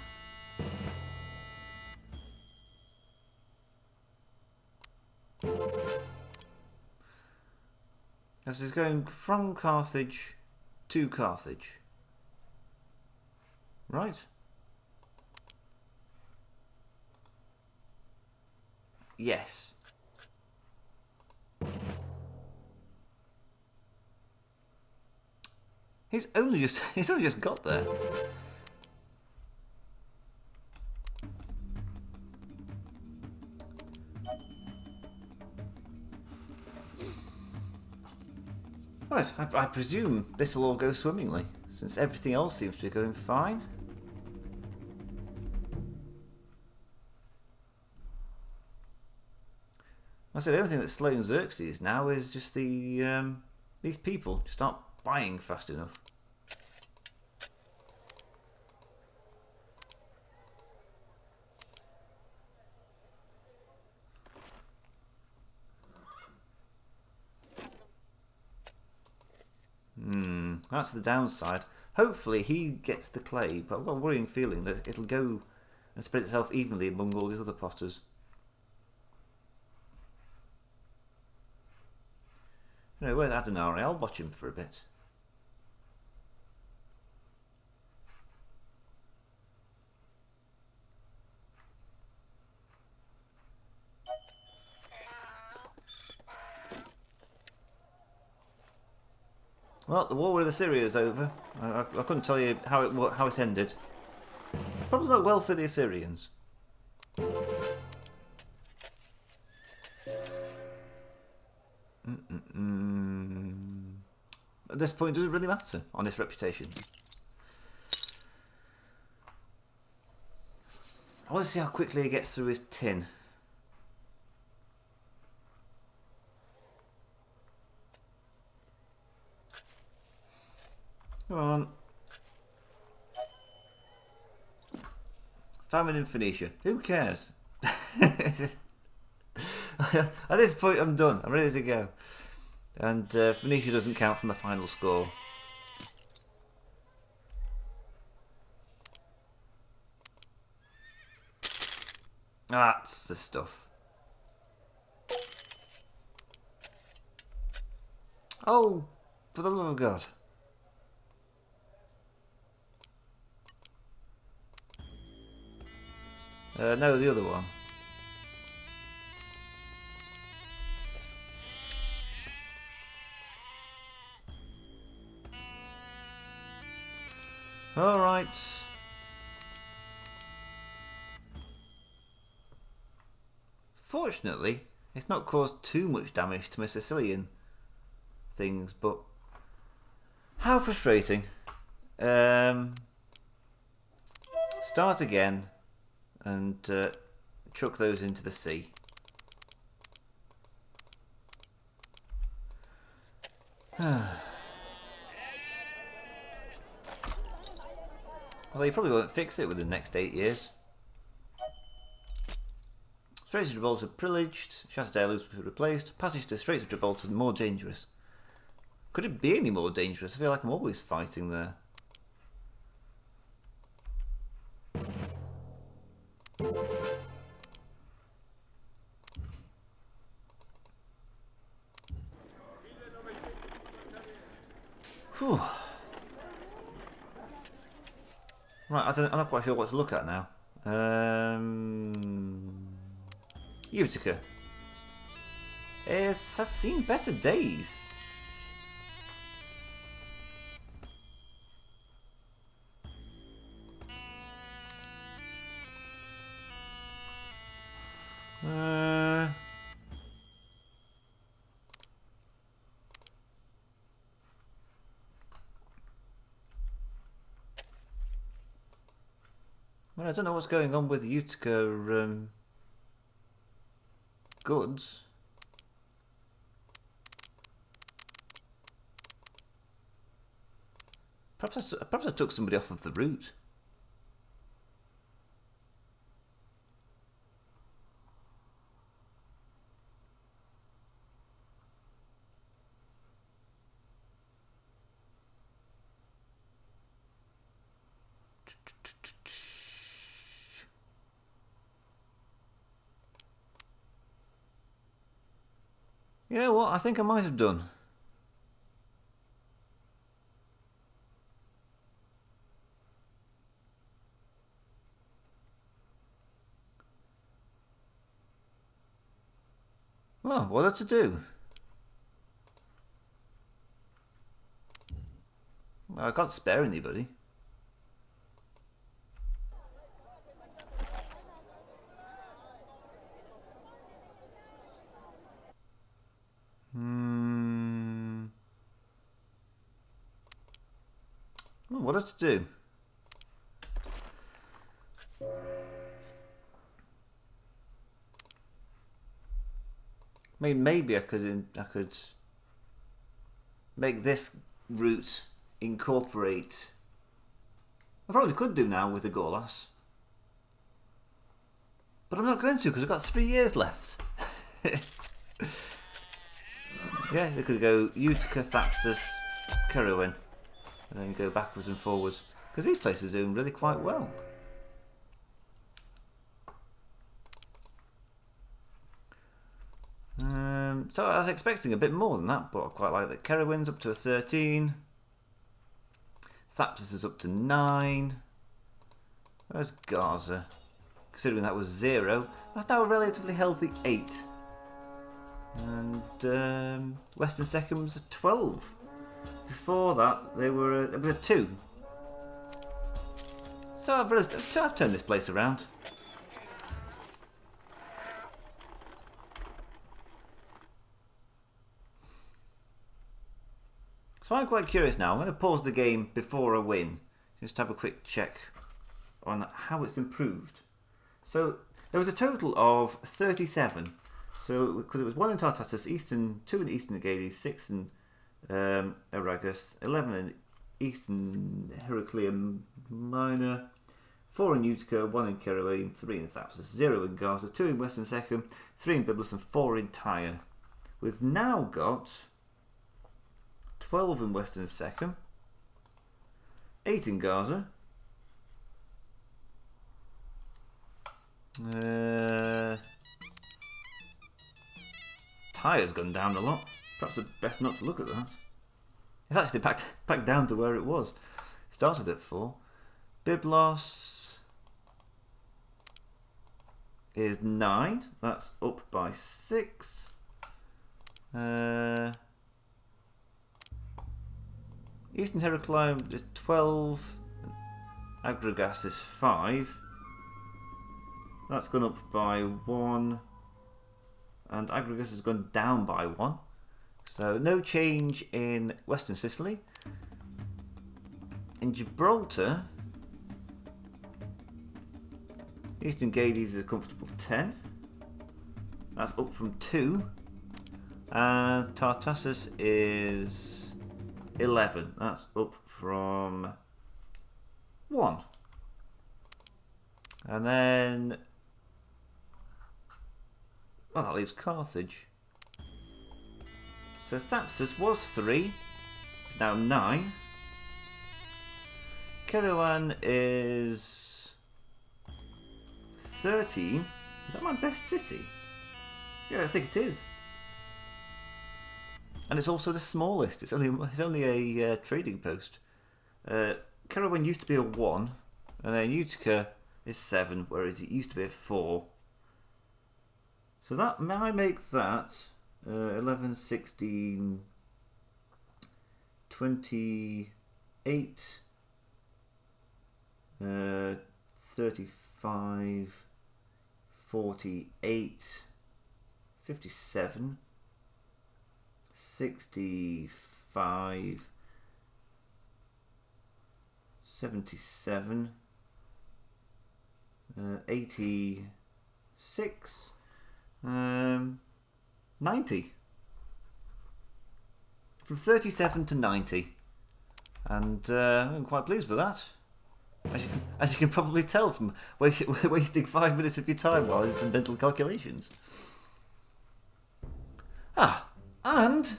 This is going from Carthage to Carthage. Right? Yes. He's only just got there. Right, I presume this will all go swimmingly, since everything else seems to be going fine. I said the only thing that's slowing Xerxes now is just the these people just aren't buying fast enough. That's the downside. Hopefully he gets the clay, but I've got a worrying feeling that it'll go and spread itself evenly among all these other potters. You know, where's Adonari? I'll watch him for a bit. Well, the war with Assyria is over. I couldn't tell you how it ended. Probably not well for the Assyrians. At this point, does it really matter on his reputation? I want to see how quickly he gets through his tin. Come on. Famine in Phoenecia. Who cares? At this point, I'm done. I'm ready to go. And Phoenecia doesn't count from the final score. That's the stuff. Oh, for the love of God. No, the other one. Alright. Fortunately, it's not caused too much damage to my Sicilian things, but how frustrating. Start again and chuck those into the sea. Well, you probably won't fix it within the next 8 years. Straits of Gibraltar pillaged, Shattered Airloops will be replaced, passage to the Straits of Gibraltar more dangerous. Could it be any more dangerous? I feel like I'm always fighting there. Whew. Right, I'm not quite sure what to look at now. Utica. Has seen better days. Well, I don't know what's going on with Utica goods. Perhaps I took somebody off of the route. You know what? I think I might have done. Well, what are to do? I can't spare anybody. Well, what are to do? Maybe I could make this route incorporate. I probably could do now with the Gorlas, but I'm not going to because I've got 3 years left. Yeah, they could go Utica, Thapsus, Kerowin, and then go backwards and forwards because these places are doing really quite well. So I was expecting a bit more than that, but I quite like that. Kerowin's up to a 13. Thapsus is up to 9. Where's Gaza? Considering that was 0, that's now a relatively healthy 8. And Western Second was a 12. Before that, they were a 2. So I've turned this place around. So I'm quite curious now. I'm going to pause the game before I win, just to have a quick check on how it's improved. So there was a total of 37. So because it was 1 in Tartessus, 2 in Eastern Egades, 6 in Aragus, 11 in Eastern Heraclea Minor, 4 in Utica, 1 in Kerowin, 3 in Thapsus, 0 in Gaza, 2 in Western Second, 3 in Byblos, and 4 in Tyre. We've now got 12 in Western Second, 8 in Gaza, Tyre's gone down a lot. Perhaps it's best not to look at that. It's actually back down to where it was. It started at 4. Byblos is 9. That's up by 6. Eastern Heraclea is 12. Aggregas is 5. That's gone up by 1. And Aggregas has gone down by 1. So no change in Western Sicily. In Gibraltar, Eastern Gades is a comfortable 10. That's up from 2. And Tartessus is 11. That's up from 1. And then, well, that leaves Carthage. So Thapsus was 3. It's now 9. Kairouan is 13. Is that my best city? Yeah, I think it is. And it's also the smallest. It's only a trading post. Kairouan used to be a 1, and then Utica is 7, whereas it used to be a 4. So that might make that 11, 16, 28, 35, 48, 57, 65, 77, 86, 90. From 37 to 90. And I'm quite pleased with that. As you can probably tell from wasting 5 minutes of your time while it's some mental calculations. And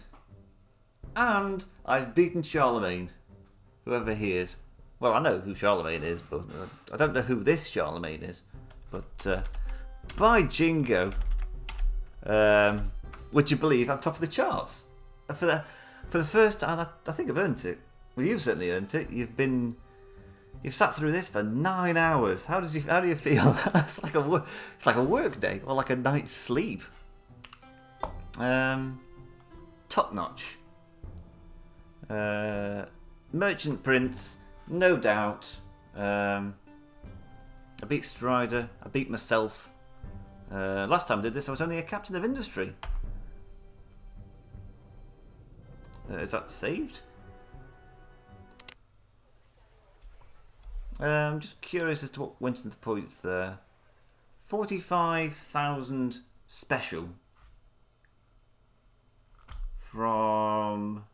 I've beaten Charlemagne. Whoever he is. Well, I know who Charlemagne is, but I don't know who this Charlemagne is. But by jingo, would you believe I'm top of the charts? For the first time, I think I've earned it. Well, you've certainly earned it. You've sat through this for 9 hours. How do you feel? It's like a work day or like a night's sleep. Top notch. Merchant Prince, no doubt. I beat Strider. I beat myself. Last time I did this, I was only a captain of industry. Is that saved? I'm just curious as to what went into the points there. 45,000 special from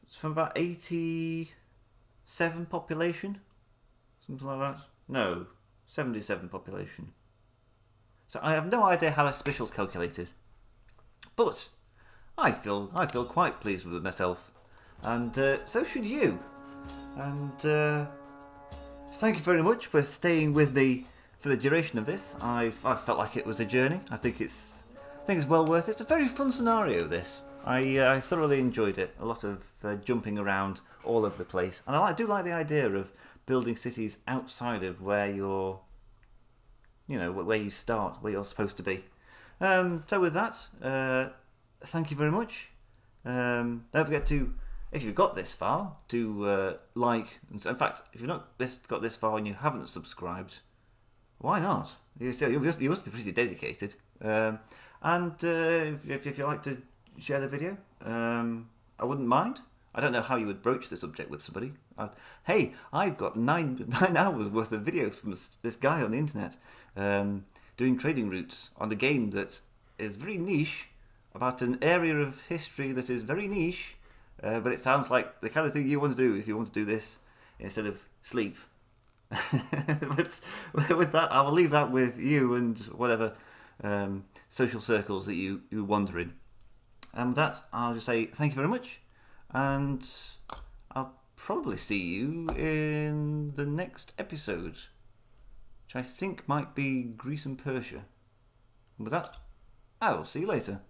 it's from about 87 population, something like that. No, 77 population. So I have no idea how a special's calculated, but I feel quite pleased with myself, and so should you. And thank you very much for staying with me for the duration of this. I felt like it was a journey. I think it's well worth it. It's a very fun scenario, this. I thoroughly enjoyed it. A lot of jumping around all over the place, and I do like the idea of building cities outside of where you're, where you start, where you're supposed to be. So with that, thank you very much. Don't forget to, if you've got this far, to like. And so, in fact, if you've not got this far and you haven't subscribed, why not? You must be pretty dedicated. And if you like to share the video, I wouldn't mind. I don't know how you would broach the subject with somebody. Hey, I've got 9 hours worth of videos from this guy on the internet doing trading routes on a game that is very niche, about an area of history that is very niche, but it sounds like the kind of thing you want to do if you want to do this instead of sleep. But with that, I will leave that with you and whatever social circles that you wander in. And with that, I'll just say thank you very much. And I'll probably see you in the next episode, which I think might be Greece and Persia. And with that, I will see you later.